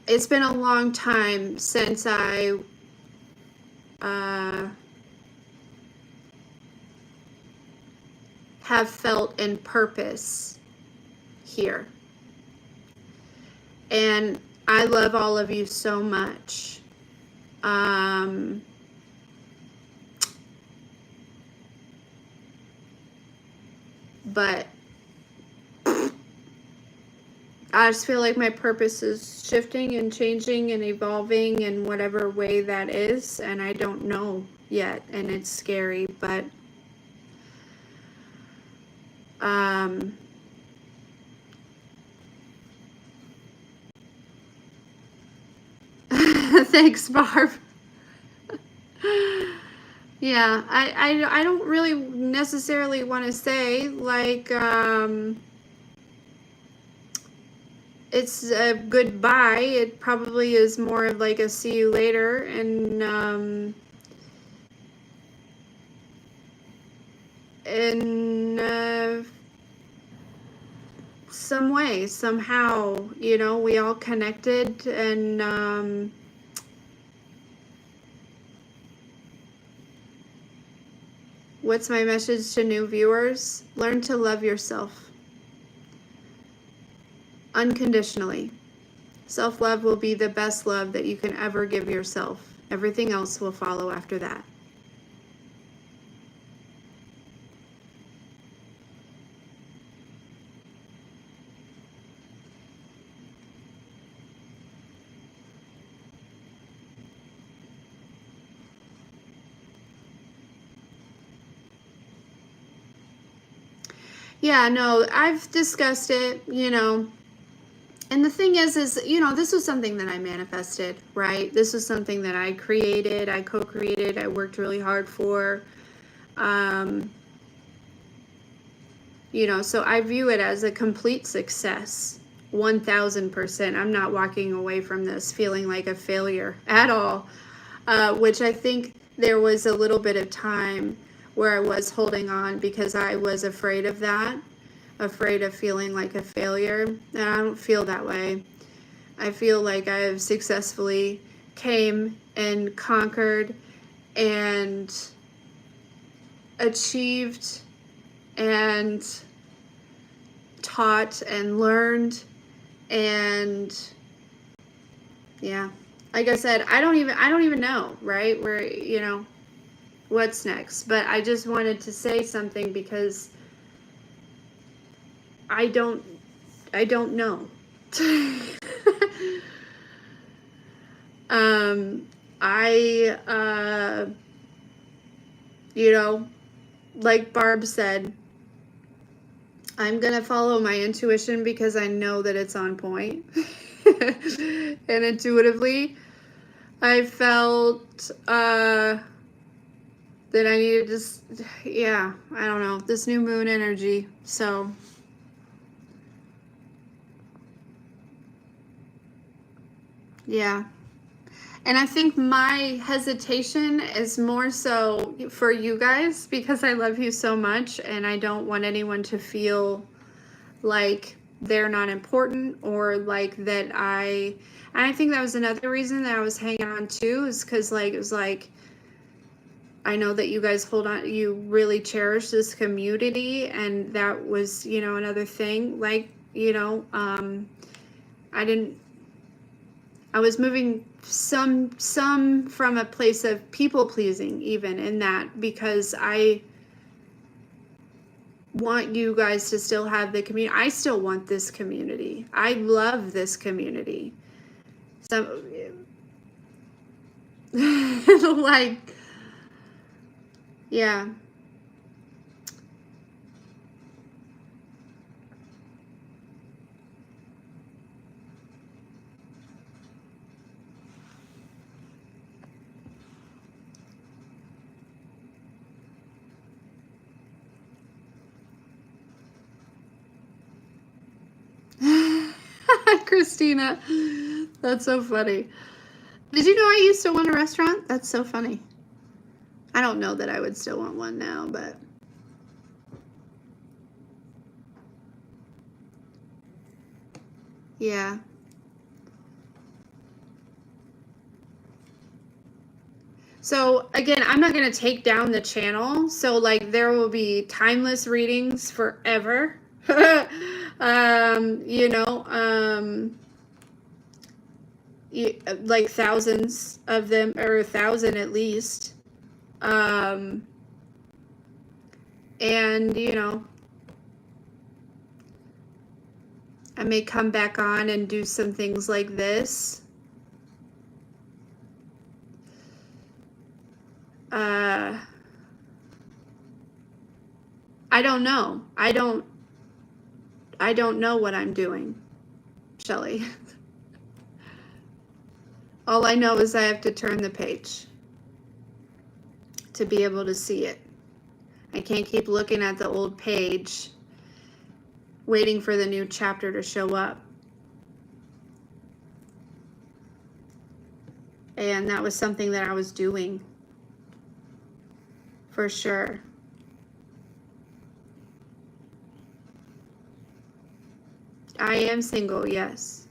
it's been a long time since I have felt in purpose here. And I love all of you so much. But I just feel like my purpose is shifting and changing and evolving in whatever way that is, and I don't know yet, and it's scary, but thanks, Barb. Yeah, I don't really necessarily want to say, like, it's a goodbye. It probably is more of like a see you later, and in some way, somehow, you know, we all connected, and what's my message to new viewers? Learn to love yourself unconditionally. Self-love will be the best love that you can ever give yourself. Everything else will follow after that. Yeah, no, I've discussed it, you know. And the thing is, you know, this was something that I manifested, right? This was something that I created, I co-created, I worked really hard for. You know, so I view it as a complete success, 1000%. I'm not walking away from this feeling like a failure at all, which I think there was a little bit of time where I was holding on because I was afraid of that. Afraid of feeling like a failure, and I don't feel that way. I feel like I have successfully came and conquered and achieved and taught and learned, and yeah, like I said, I don't even know, right, where, you know, what's next, but I just wanted to say something because I don't know. you know, like Barb said, I'm going to follow my intuition because I know that it's on point. And intuitively, I felt that I needed to, yeah, I don't know, this new moon energy. So, yeah. And I think my hesitation is more so for you guys because I love you so much and I don't want anyone to feel like they're not important or like that and I think that was another reason that I was hanging on too, is because like it was like I know that you guys hold on, you really cherish this community, and that was, you know, another thing, like, you know, I was moving some from a place of people pleasing even in that, because I want you guys to still have the community. I still want this community. I love this community. So like, yeah. Christina, that's so funny. Did you know I used to want a restaurant? That's so funny. I don't know that I would still want one now, but yeah. So again, I'm not going to take down the channel. So like there will be timeless readings forever. You know, like thousands of them, or 1,000 at least. And you know, I may come back on and do some things like this. I don't know. I don't know what I'm doing, Shelley. All I know is I have to turn the page to be able to see it. I can't keep looking at the old page, waiting for the new chapter to show up. And that was something that I was doing, for sure. I am single, yes.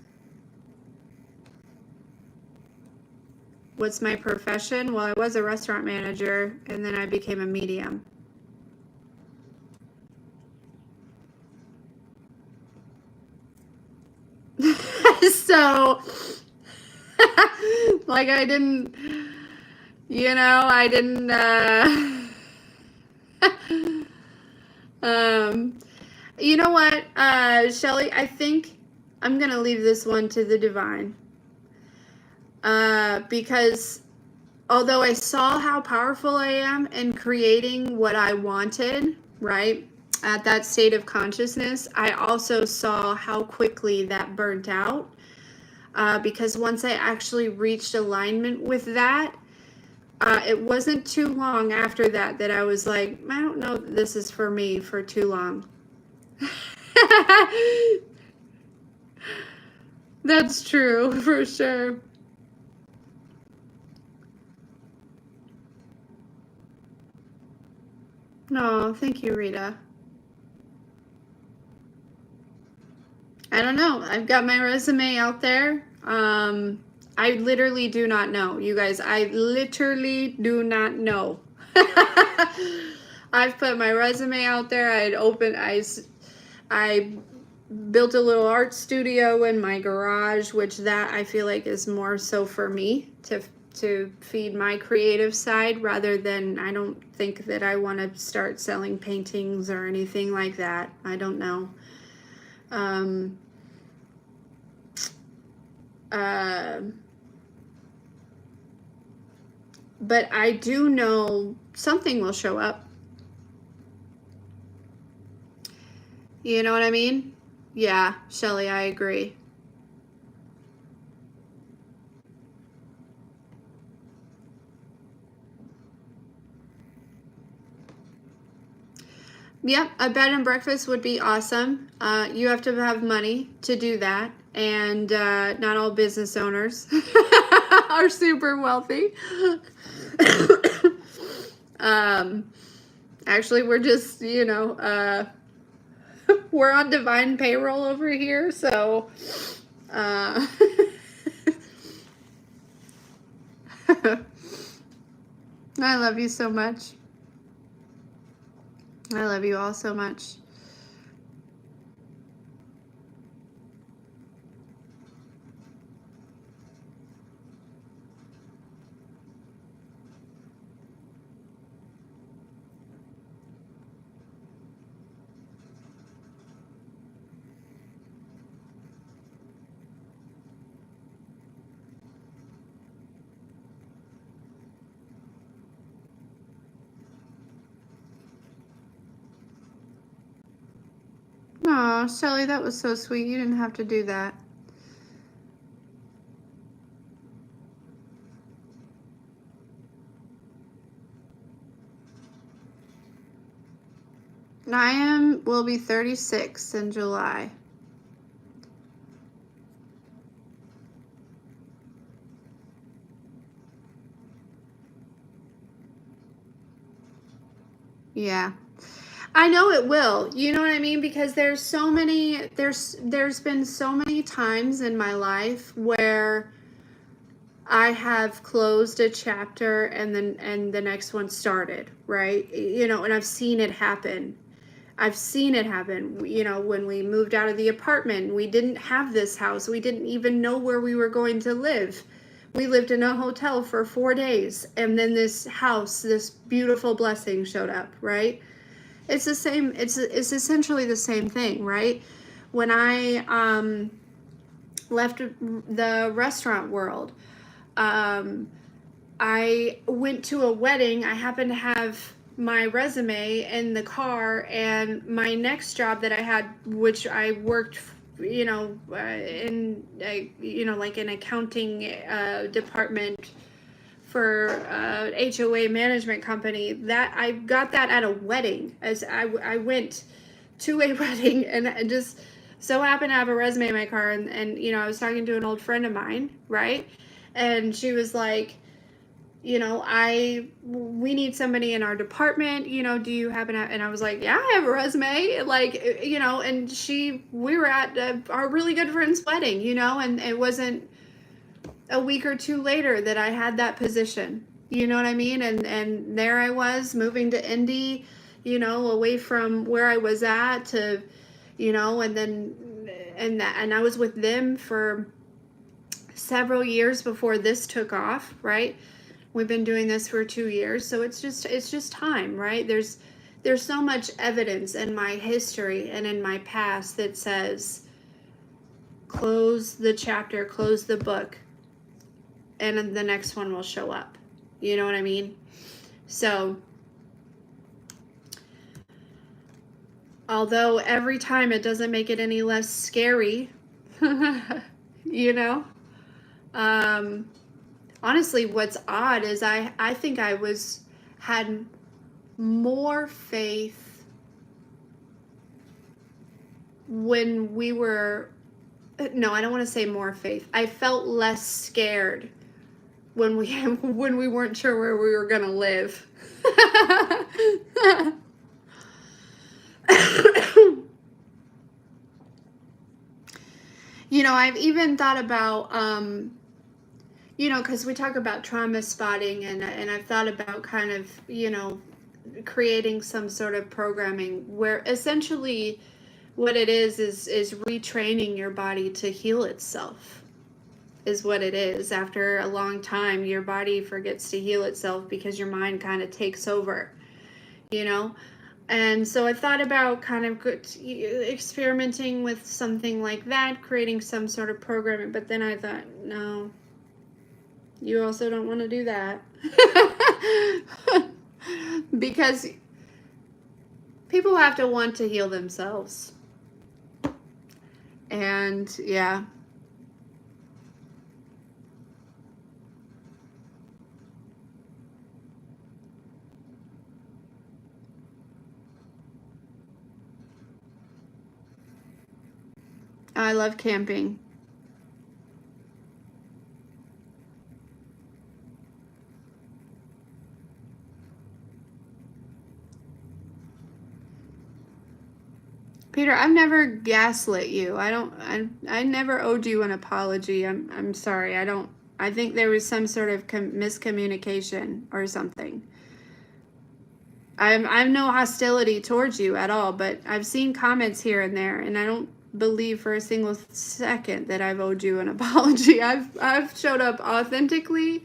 What's my profession? Well, I was a restaurant manager, and then I became a medium. So, like, I didn't, you know, I didn't, you know what, Shelley, I think I'm going to leave this one to the divine. Because although I saw how powerful I am in creating what I wanted, right, at that state of consciousness, I also saw how quickly that burnt out. Because once I actually reached alignment with that, it wasn't too long after that that I was like, I don't know that this is for me for too long. That's true, for sure. No, thank you, Rita. I don't know. I've got my resume out there. I literally do not know, you guys. I literally do not know. I've put my resume out there. I built a little art studio in my garage, which that I feel like is more so for me to feed my creative side, rather than, I don't think that I want to start selling paintings or anything like that. I don't know. But I do know something will show up. You know what I mean? Yeah, Shelly, I agree. Yep, a bed and breakfast would be awesome. You have to have money to do that, and not all business owners are super wealthy. Actually, we're just, we're on divine payroll over here, so I love you so much. I love you all so much. Aw, Shelly, that was so sweet. You didn't have to do that. Will be 36 in July. Yeah. I know it will. You know what I mean? Because there's been so many times in my life where I have closed a chapter and the next one started, right? And I've seen it happen. I've seen it happen. When we moved out of the apartment, we didn't have this house. We didn't even know where we were going to live. We lived in a hotel for 4 days, and then this house, this beautiful blessing showed up, right? It's the same. It's essentially the same thing, right? When I left the restaurant world, I went to a wedding. I happened to have my resume in the car, and my next job that I had, which I worked, in like an accounting department for HOA management company, that I got that at a wedding. As I went to a wedding, and I just so happened to have a resume in my car, and I was talking to an old friend of mine, right? And she was like, we need somebody in our department, do you happen to, and I was like, yeah, I have a resume, like, and we were at our really good friend's wedding, and it wasn't a week or two later that I had that position, you know what I mean? And there I was moving to Indy, away from where I was at to, and I was with them for several years before this took off, right? We've been doing this for 2 years, so it's just time, right? There's so much evidence in my history and in my past that says close the chapter, close the book, and the next one will show up. You know what I mean? So, although every time it doesn't make it any less scary, honestly, what's odd is I think I had more faith when we were, no, I don't want to say more faith. I felt less scared when we weren't sure where we were going to live. I've even thought about, because we talk about trauma spotting, and I've thought about kind of, creating some sort of programming where essentially what it is retraining your body to heal itself, is what it is. After a long time, your body forgets to heal itself because your mind kind of takes over, And so I thought about kind of experimenting with something like that, creating some sort of programming, but then I thought, no, You also don't want to do that. Because people have to want to heal themselves. And yeah. I love camping. Peter, I've never gaslit you. I never owed you an apology. I'm sorry. I think there was some sort of miscommunication or something. I've no hostility towards you at all, but I've seen comments here and there, and I don't believe for a single second that I've owed you an apology. I've showed up authentically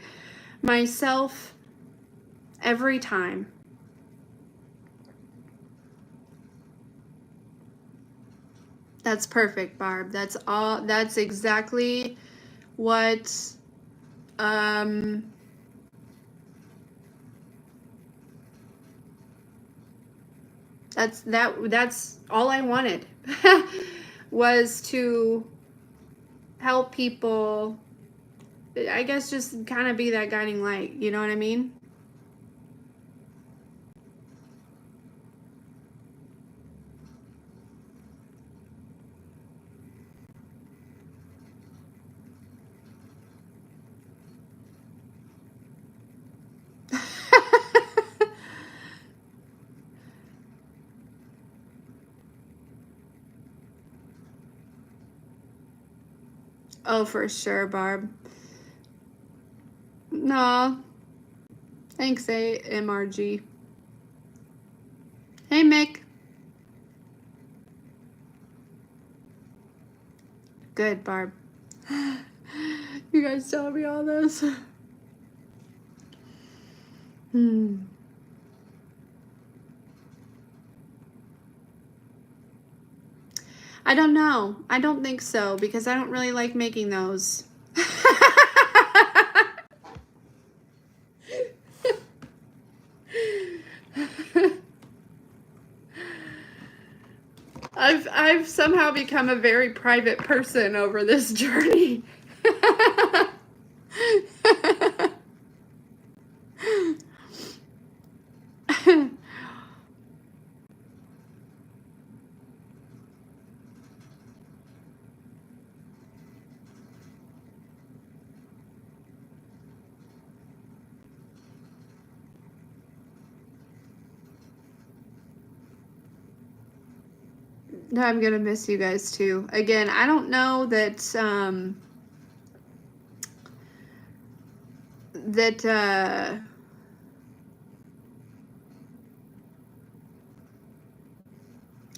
myself every time. That's perfect, Barb. That's exactly what that's all I wanted. Was to help people, I guess, just kind of be that guiding light, you know what I mean? Oh, for sure, Barb. No, thanks, AMRG. Hey, Mick. Good, Barb. You guys telling me all this? I don't know. I don't think so, because I don't really like making those. I've somehow become a very private person over this journey. No, I'm gonna miss you guys too. Again, I don't know that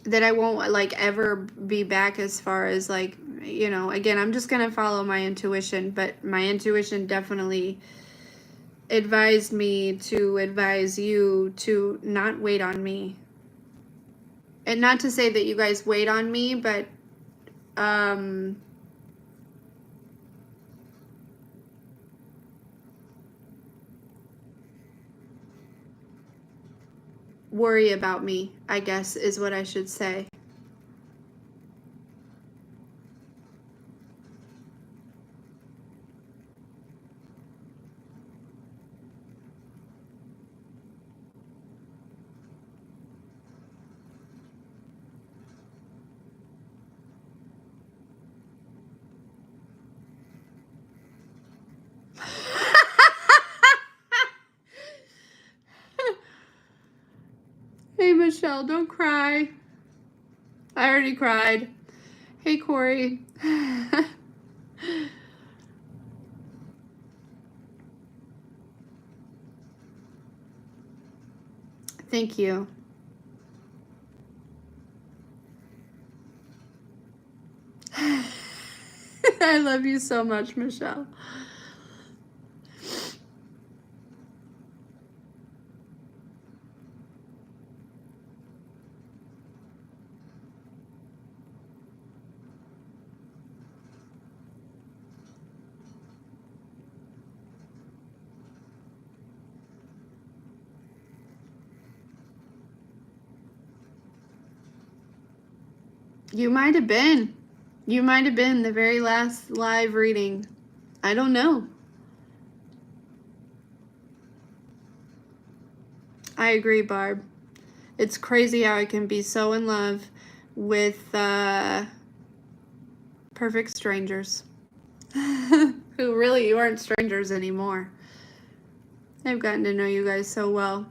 that I won't like ever be back, as far as like, you know, again, I'm just gonna follow my intuition, but my intuition definitely advised me to advise you to not wait on me. And not to say that you guys wait on me, but worry about me, I guess, is what I should say. Hey, Michelle, don't cry. I already cried. Hey, Corey. Thank you. I love you so much, Michelle. You might have been. You might have been the very last live reading. I don't know. I agree, Barb. It's crazy how I can be so in love with perfect strangers who really aren't strangers anymore. I've gotten to know you guys so well.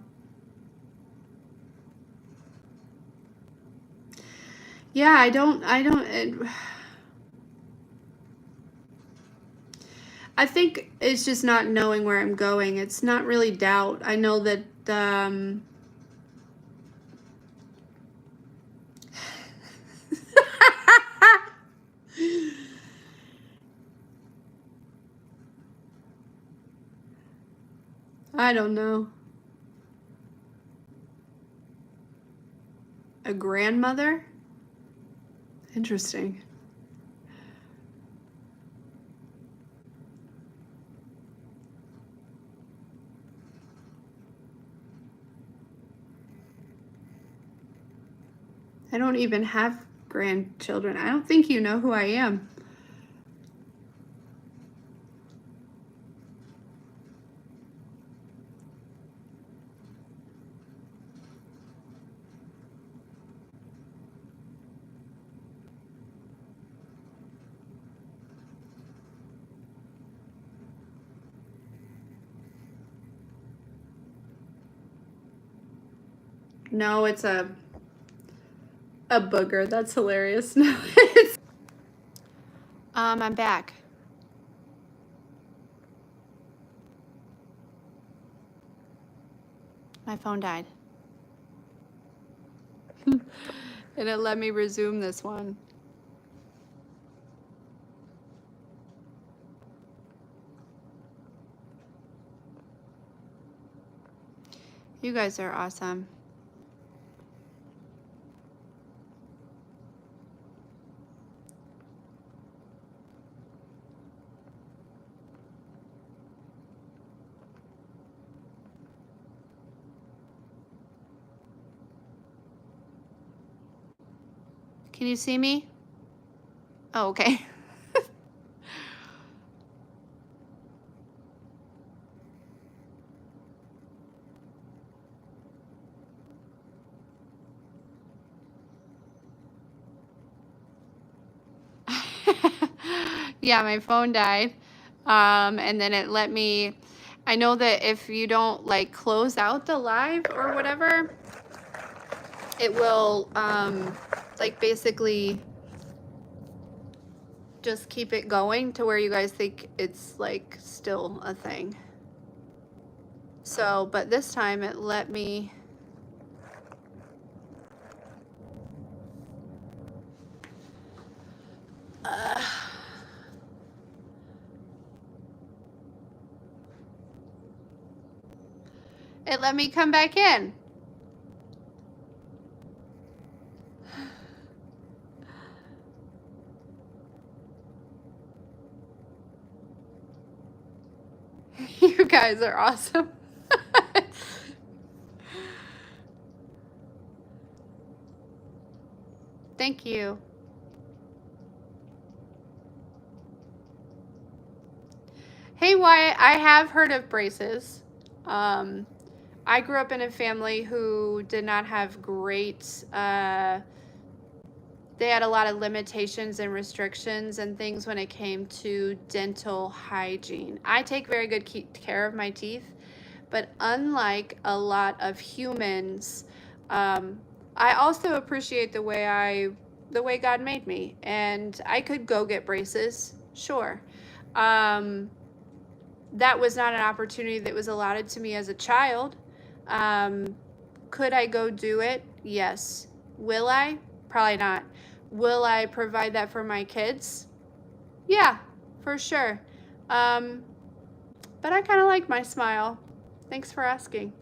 Yeah, I think it's just not knowing where I'm going. It's not really doubt. I know that I don't know. A grandmother? Interesting. I don't even have grandchildren. I don't think you know who I am. No, it's a booger. That's hilarious. No, it's I'm back. My phone died. And it let me resume this one. You guys are awesome. Can you see me? Oh, okay. Yeah, my phone died. And then it let me, I know that if you don't like close out the live or whatever, it will like basically just keep it going to where you guys think it's like still a thing. So, but this time it let me, it let me come back in. You guys are awesome. Thank you. Hey, Wyatt, I have heard of braces. I grew up in a family who did not have great, they had a lot of limitations and restrictions and things when it came to dental hygiene. I take very good care of my teeth, but unlike a lot of humans, I also appreciate the way God made me, and I could go get braces, sure. That was not an opportunity that was allotted to me as a child. Could I go do it? Yes. Will I? Probably not. Will I provide that for my kids? Yeah, for sure. But I kind of like my smile. Thanks for asking.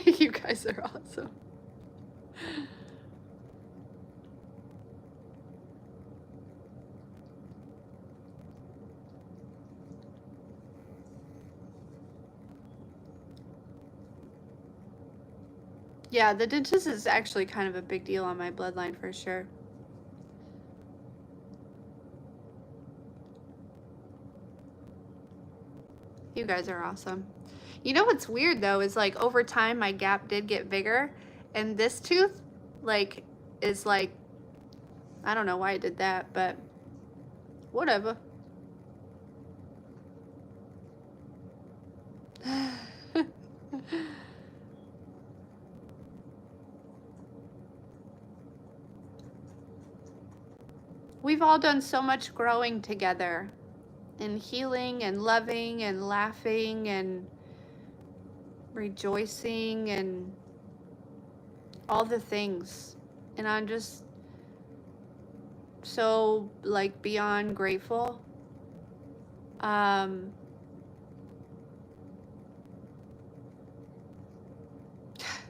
You guys are awesome. Yeah, the dentist is actually kind of a big deal on my bloodline for sure. You guys are awesome. You know what's weird though is like over time my gap did get bigger, and this tooth like is like, I don't know why it did that, but whatever. We've all done so much growing together and healing and loving and laughing and rejoicing and all the things. And I'm just so like beyond grateful.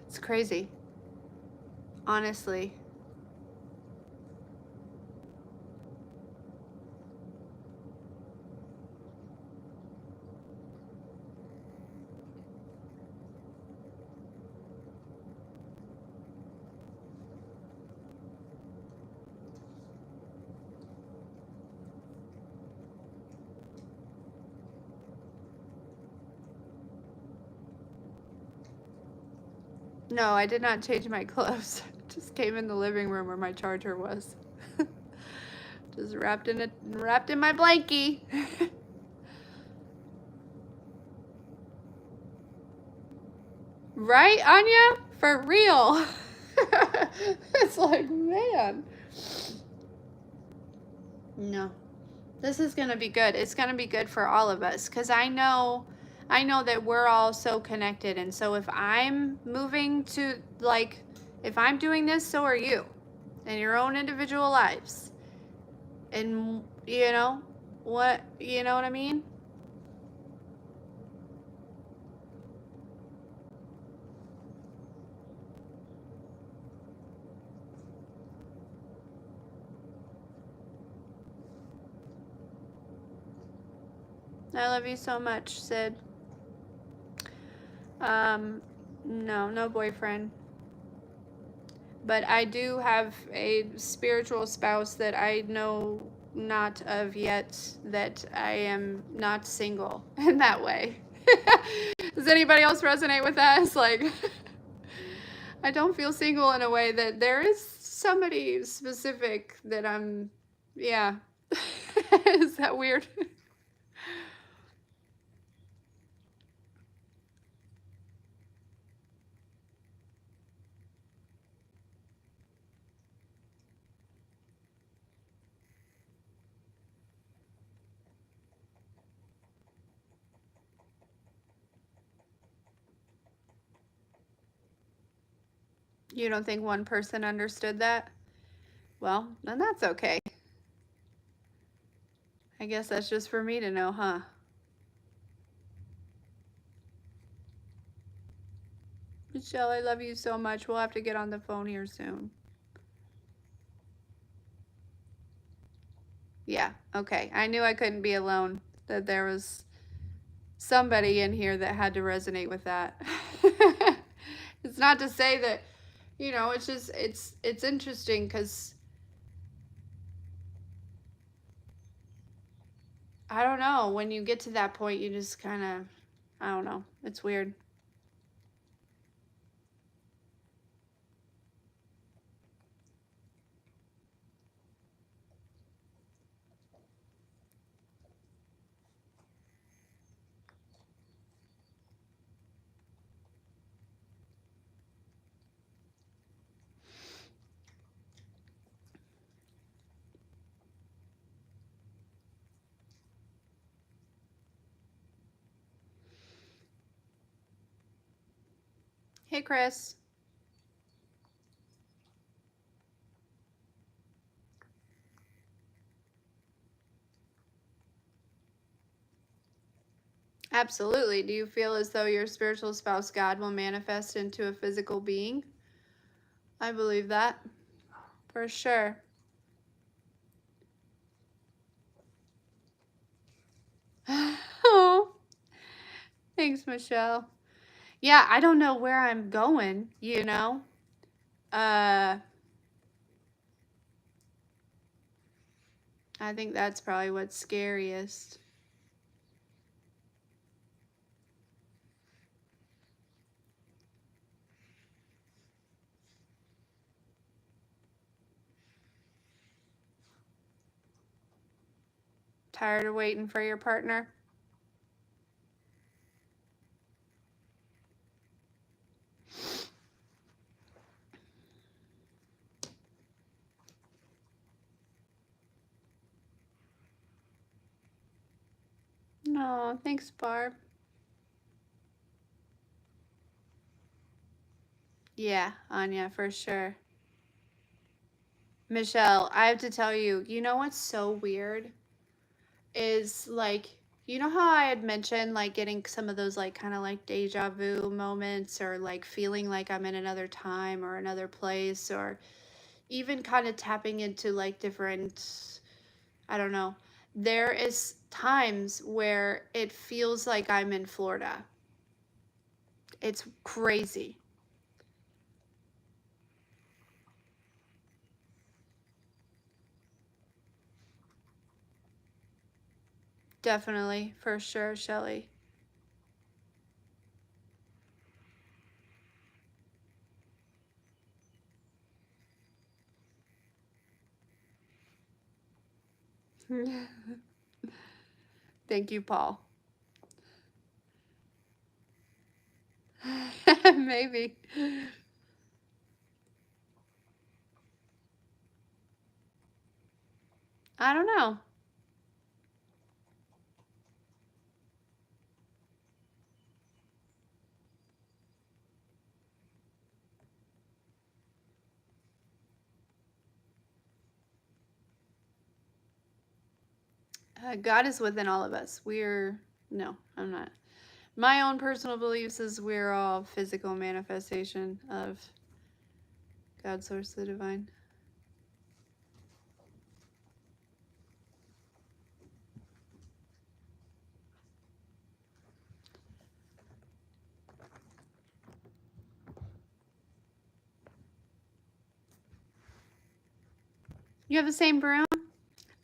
It's crazy, honestly. No, I did not change my clothes. Just came in the living room where my charger was. Just wrapped in my blankie. Right, Anya? For real. It's like, man. No. This is going to be good. It's going to be good for all of us cuz I know that we're all so connected, and so if I'm moving to like if I'm doing this, so are you in your own individual lives. And you know what I mean? I love you so much, Sid. No boyfriend. But I do have a spiritual spouse that I know not of yet, that I am not single in that way. Does anybody else resonate with that? It's like, I don't feel single in a way that there is somebody specific that I'm, yeah. Is that weird? You don't think one person understood that? Well, then that's okay. I guess that's just for me to know, huh? Michelle, I love you so much. We'll have to get on the phone here soon. Yeah, okay. I knew I couldn't be alone, that there was somebody in here that had to resonate with that. It's not to say that, it's just, it's interesting because I don't know, when you get to that point, you just kind of, I don't know, it's weird. Hey, Chris. Absolutely. Do you feel as though your spiritual spouse, God, will manifest into a physical being? I believe that. For sure. Oh, thanks, Michelle. Yeah, I don't know where I'm going, you know? I think that's probably what's scariest. Tired of waiting for your partner? No, thanks, Barb. Yeah, Anya, for sure. Michelle, I have to tell you, you know what's so weird? Is like, you know how I had mentioned like getting some of those like kind of like deja vu moments, or like feeling like I'm in another time or another place, or even kind of tapping into like different, I don't know. There is times where it feels like I'm in Florida. It's crazy. Definitely, for sure, Shelly. Thank you, Paul. Maybe. I don't know. God is within all of us. No, I'm not. My own personal beliefs is we're all physical manifestation of God, source, the divine. You have the same broom?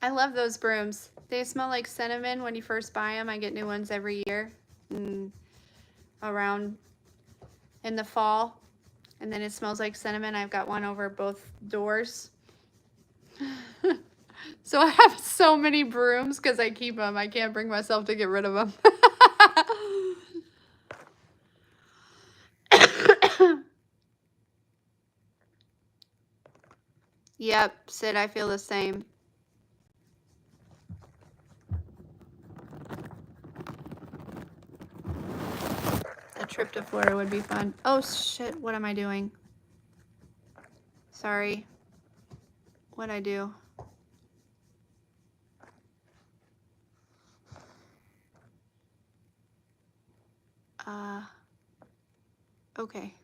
I love those brooms. They smell like cinnamon when you first buy them. I get new ones every year, around in the fall. And then it smells like cinnamon. I've got one over both doors. So I have so many brooms because I keep them. I can't bring myself to get rid of them. Yep, Sid, I feel the same. A trip to Florida would be fun. Oh shit, what am I doing? Sorry. What'd I do? Okay.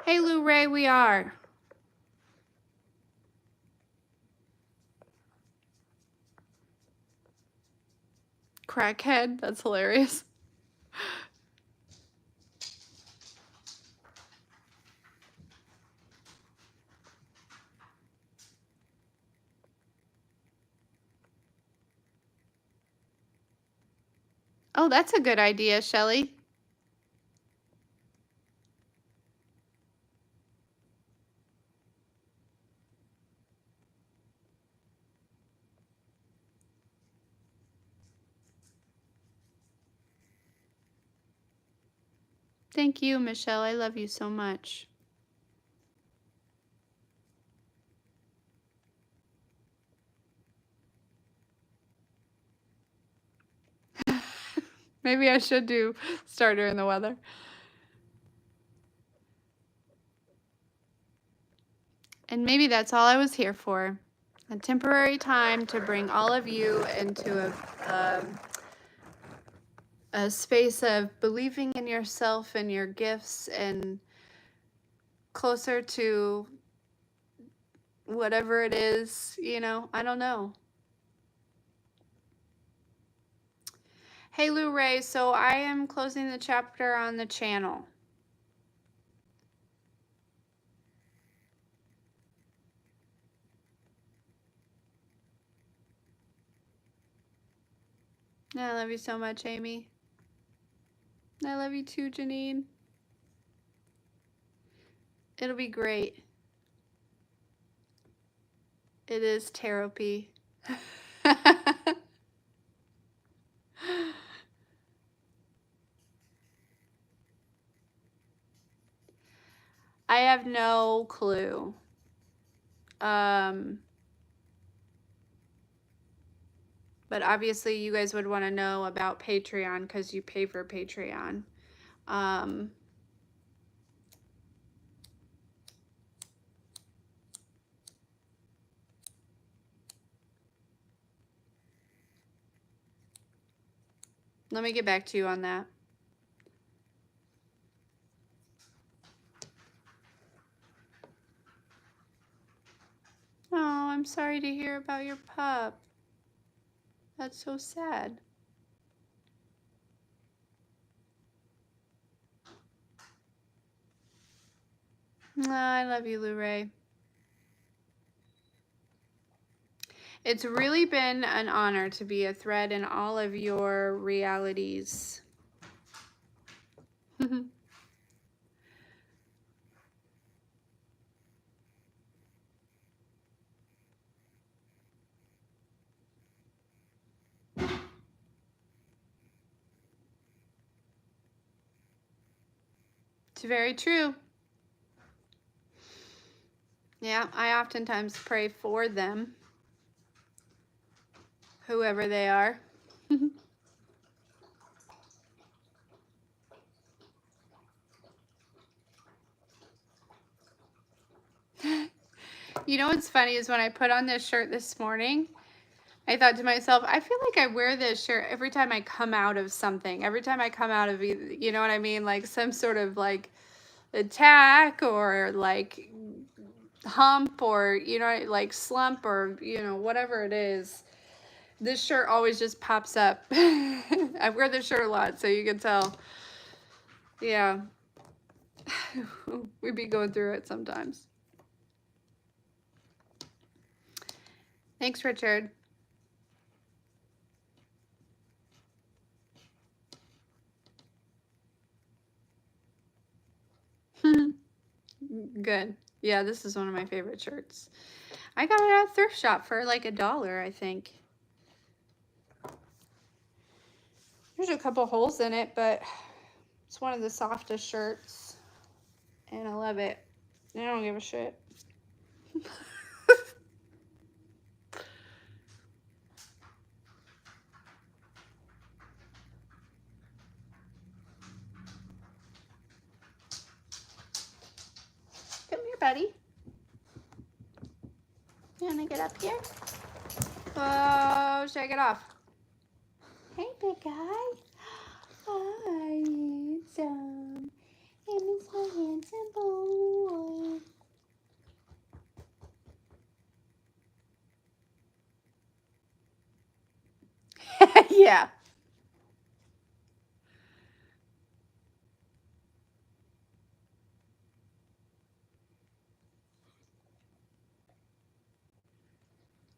Hey Lou Ray, we are. Crackhead, that's hilarious. Oh, that's a good idea, Shelly. Thank you, Michelle. I love you so much. Maybe I should do starter in the weather. And maybe that's all I was here for. A temporary time to bring all of you into a space of believing in yourself and your gifts, and closer to whatever it is, I don't know. Hey, Lou Ray, so I am closing the chapter on the channel. I love you so much, Amy. I love you too, Janine. It'll be great. It is therapy. I have no clue. But obviously you guys would want to know about Patreon because you pay for Patreon. Let me get back to you on that. Oh, I'm sorry to hear about your pup. That's so sad. Oh, I love you, Lou Ray. It's really been an honor to be a thread in all of your realities. It's very true. Yeah, I oftentimes pray for them, whoever they are. You know what's funny is when I put on this shirt this morning, I thought to myself, I feel like I wear this shirt every time I come out of something. Every time I come out of, you know what I mean? Like some sort of like attack or like hump or, you know, like slump or, you know, whatever it is. This shirt always just pops up. I wear this shirt a lot, so you can tell. Yeah. We'd be going through it sometimes. Thanks, Richard. Good. Yeah, this is one of my favorite shirts. I got it at a thrift shop for like $1, I think. There's a couple holes in it, but it's one of the softest shirts. And I love it. I don't give a shit. Come here, buddy. You wanna get up here? Oh, shake it off. Hey, big guy. Hi, handsome. And it's my handsome boy. Yeah.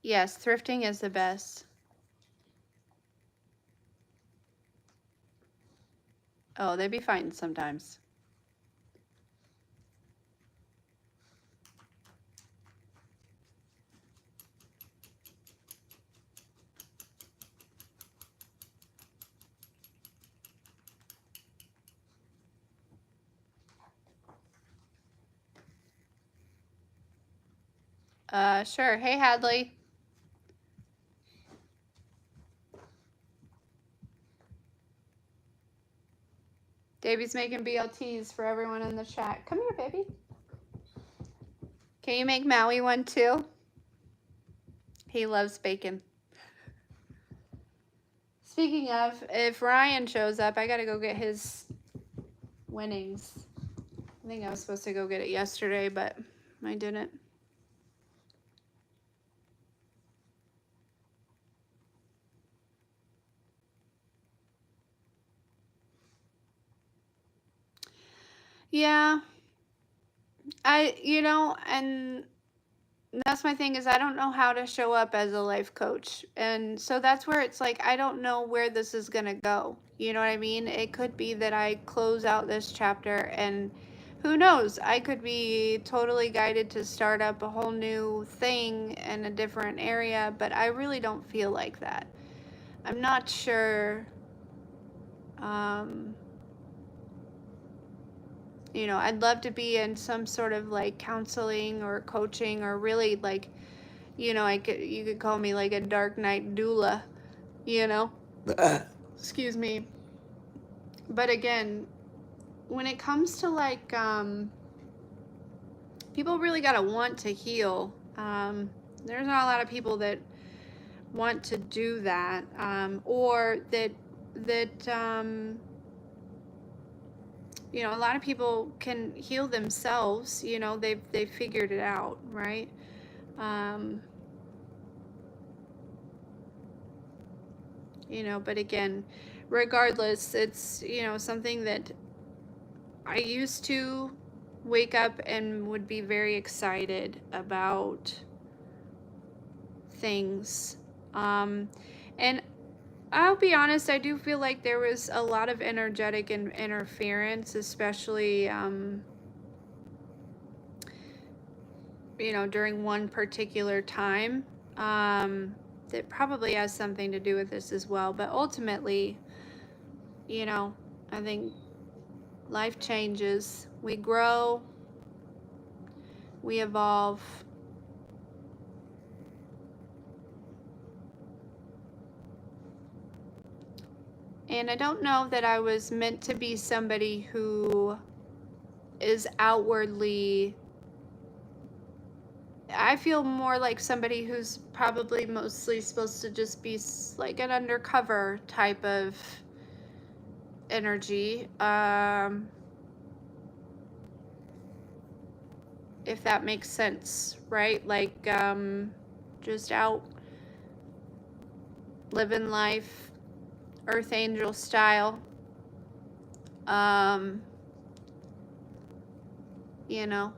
Yes, thrifting is the best. Oh, they be fighting sometimes. Sure. Hey, Hadley. Davey's making BLTs for everyone in the chat. Come here, baby. Can you make Maui one too? He loves bacon. Speaking of, if Ryan shows up, I gotta go get his winnings. I think I was supposed to go get it yesterday, but I didn't. Yeah, and that's my thing is I don't know how to show up as a life coach. And so that's where it's like, I don't know where this is going to go. You know what I mean? It could be that I close out this chapter and who knows? I could be totally guided to start up a whole new thing in a different area, but I really don't feel like that. I'm not sure. Um, I'd love to be in some sort of like counseling or coaching or really like, you could call me like a dark night doula, you know. Excuse me. But again, when it comes to like people really got to want to heal. There's not a lot of people that want to do that, or that a lot of people can heal themselves. They've figured it out, right? Um, but again, regardless, it's something that I used to wake up and would be very excited about things. And I'll be honest, I do feel like there was a lot of energetic interference, especially during one particular time. That probably has something to do with this as well. But ultimately, I think life changes. We grow, we evolve. And I don't know that I was meant to be somebody who is outwardly. I feel more like somebody who's probably mostly supposed to just be like an undercover type of energy. If that makes sense, right? Like, just out living life, Earth Angel style. Um, you know,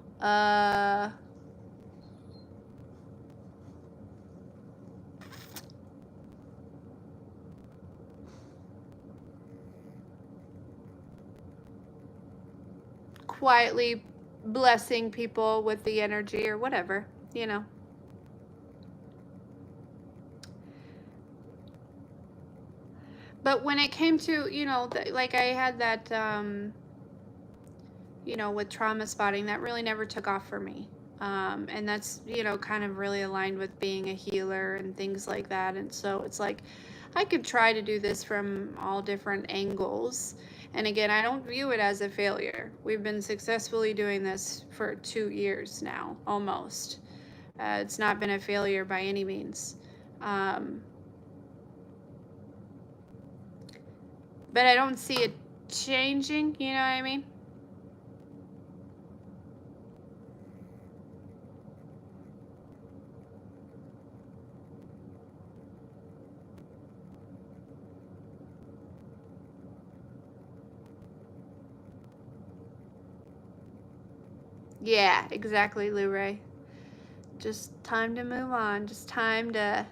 quietly blessing people with the energy or whatever, you know. But when it came to, like I had that, with trauma spotting, that really never took off for me. And that's, kind of really aligned with being a healer and things like that. And so it's like, I could try to do this from all different angles. And again, I don't view it as a failure. We've been successfully doing this for 2 years now, almost. It's not been a failure by any means. But I don't see it changing, you know what I mean? Yeah, exactly, Lou Ray. Just time to move on. Just time to.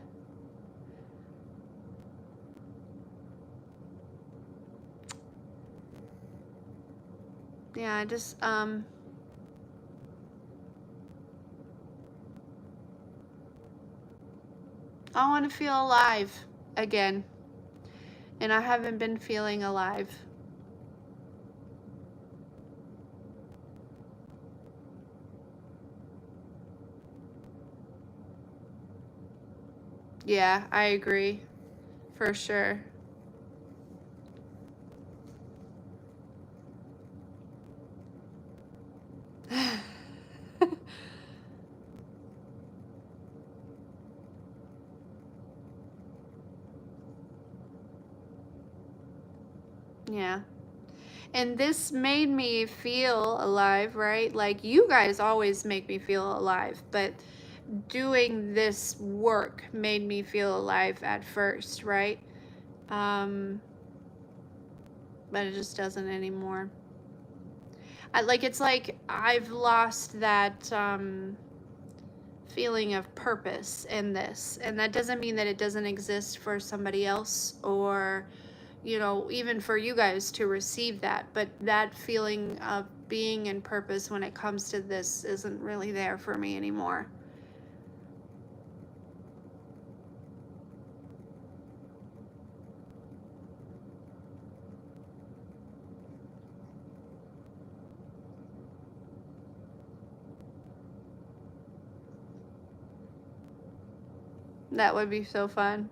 Yeah, just, I want to feel alive again. And I haven't been feeling alive. Yeah, I agree. For sure. Yeah. And this made me feel alive, right? Like, you guys always make me feel alive, but doing this work made me feel alive at first, right? But it just doesn't anymore. It's like I've lost that feeling of purpose in this, and that doesn't mean that it doesn't exist for somebody else, or even for you guys to receive that, but that feeling of being in purpose when it comes to this isn't really there for me anymore. That would be so fun.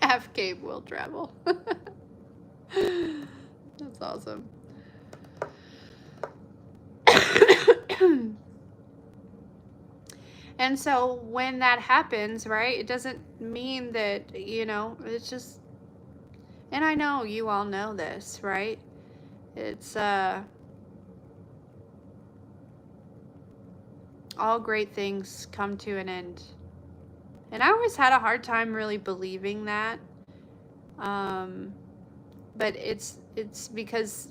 Half Cape will travel. That's awesome. And so when that happens, right, it doesn't mean that, it's just, and I know you all know this, right? It's all great things come to an end. And I always had a hard time really believing that. But it's because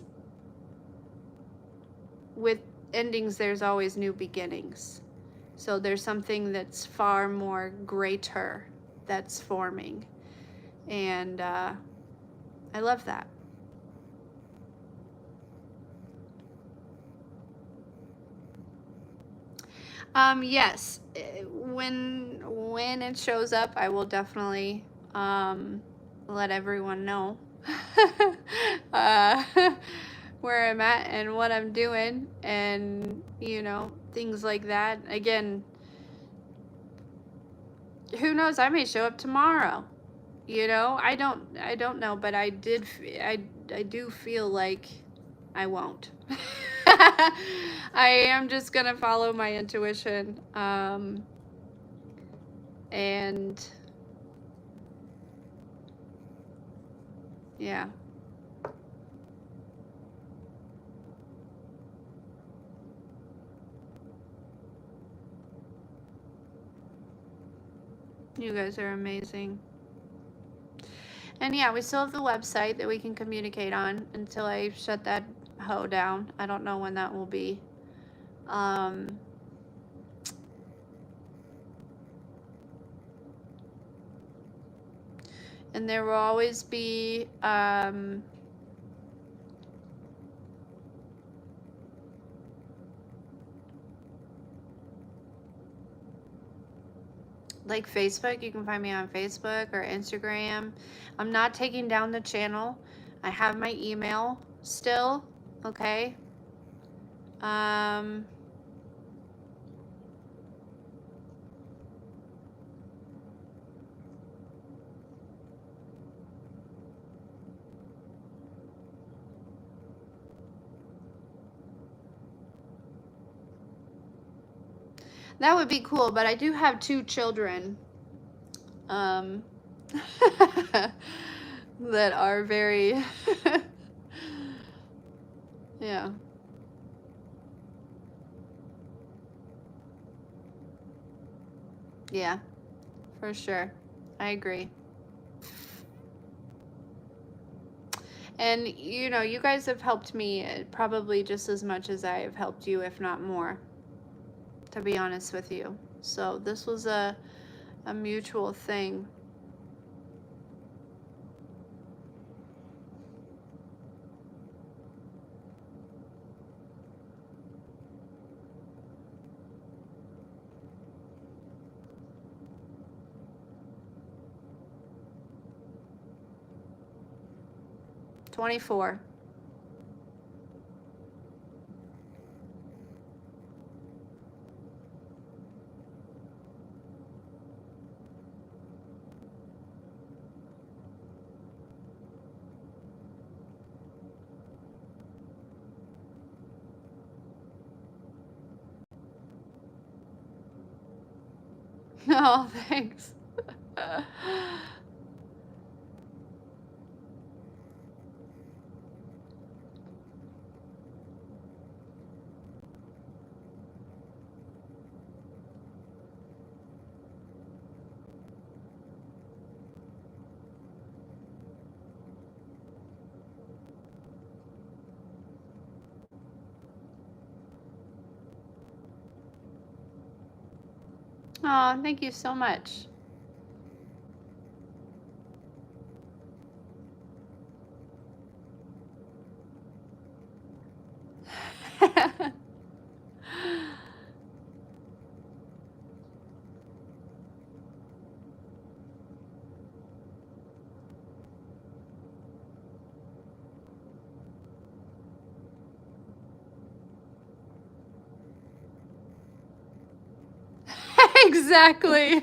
with endings, there's always new beginnings. So there's something that's far more greater that's forming. And I love that. Yes, when it shows up, I will definitely let everyone know where I'm at and what I'm doing, and things like that. Again, who knows? I may show up tomorrow. I don't know, but I do feel like I won't. I am just gonna follow my intuition, and yeah. You guys are amazing. And yeah, we still have the website that we can communicate on until I shut that hoe down. I don't know when that will be. And there will always be like Facebook. You can find me on Facebook or Instagram. I'm not taking down the channel. I have my email still, okay? That would be cool, but I do have 2 children that are very yeah. Yeah, for sure. I agree. And you guys have helped me probably just as much as I have helped you, if not more, to be honest with you. So this was a mutual thing. $24. No, thanks. Oh, thank you so much. Exactly.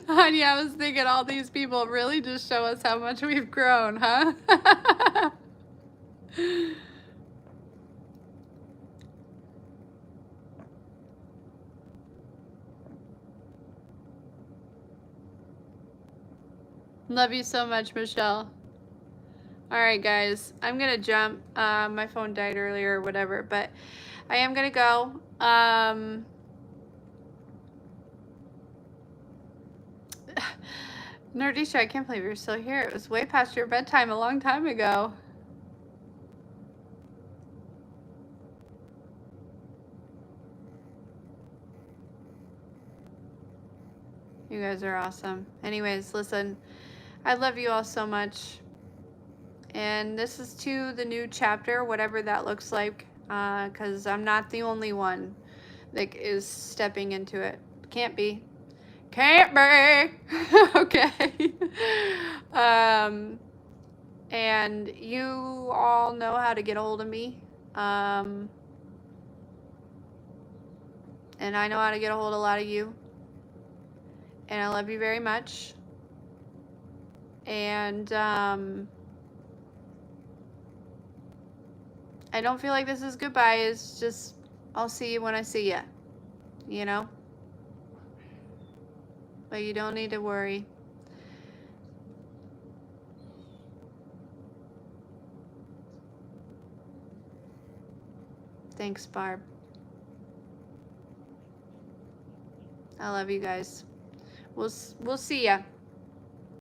Honey, I was thinking all these people really just show us how much we've grown, huh? Love you so much, Michelle. All right, guys, I'm gonna jump. My phone died earlier or whatever, but I am gonna go. Nerdisha, I can't believe you're still here. It was way past your bedtime a long time ago. You guys are awesome. Anyways, listen, I love you all so much. And this is to the new chapter, whatever that looks like, because I'm not the only one that is stepping into it. Can't be. Can't be. Okay. And you all know how to get a hold of me. And I know how to get a hold of a lot of you. And I love you very much. And I don't feel like this is goodbye. It's just, I'll see you when I see you. You know? But you don't need to worry. Thanks, Barb. I love you guys. We'll see ya.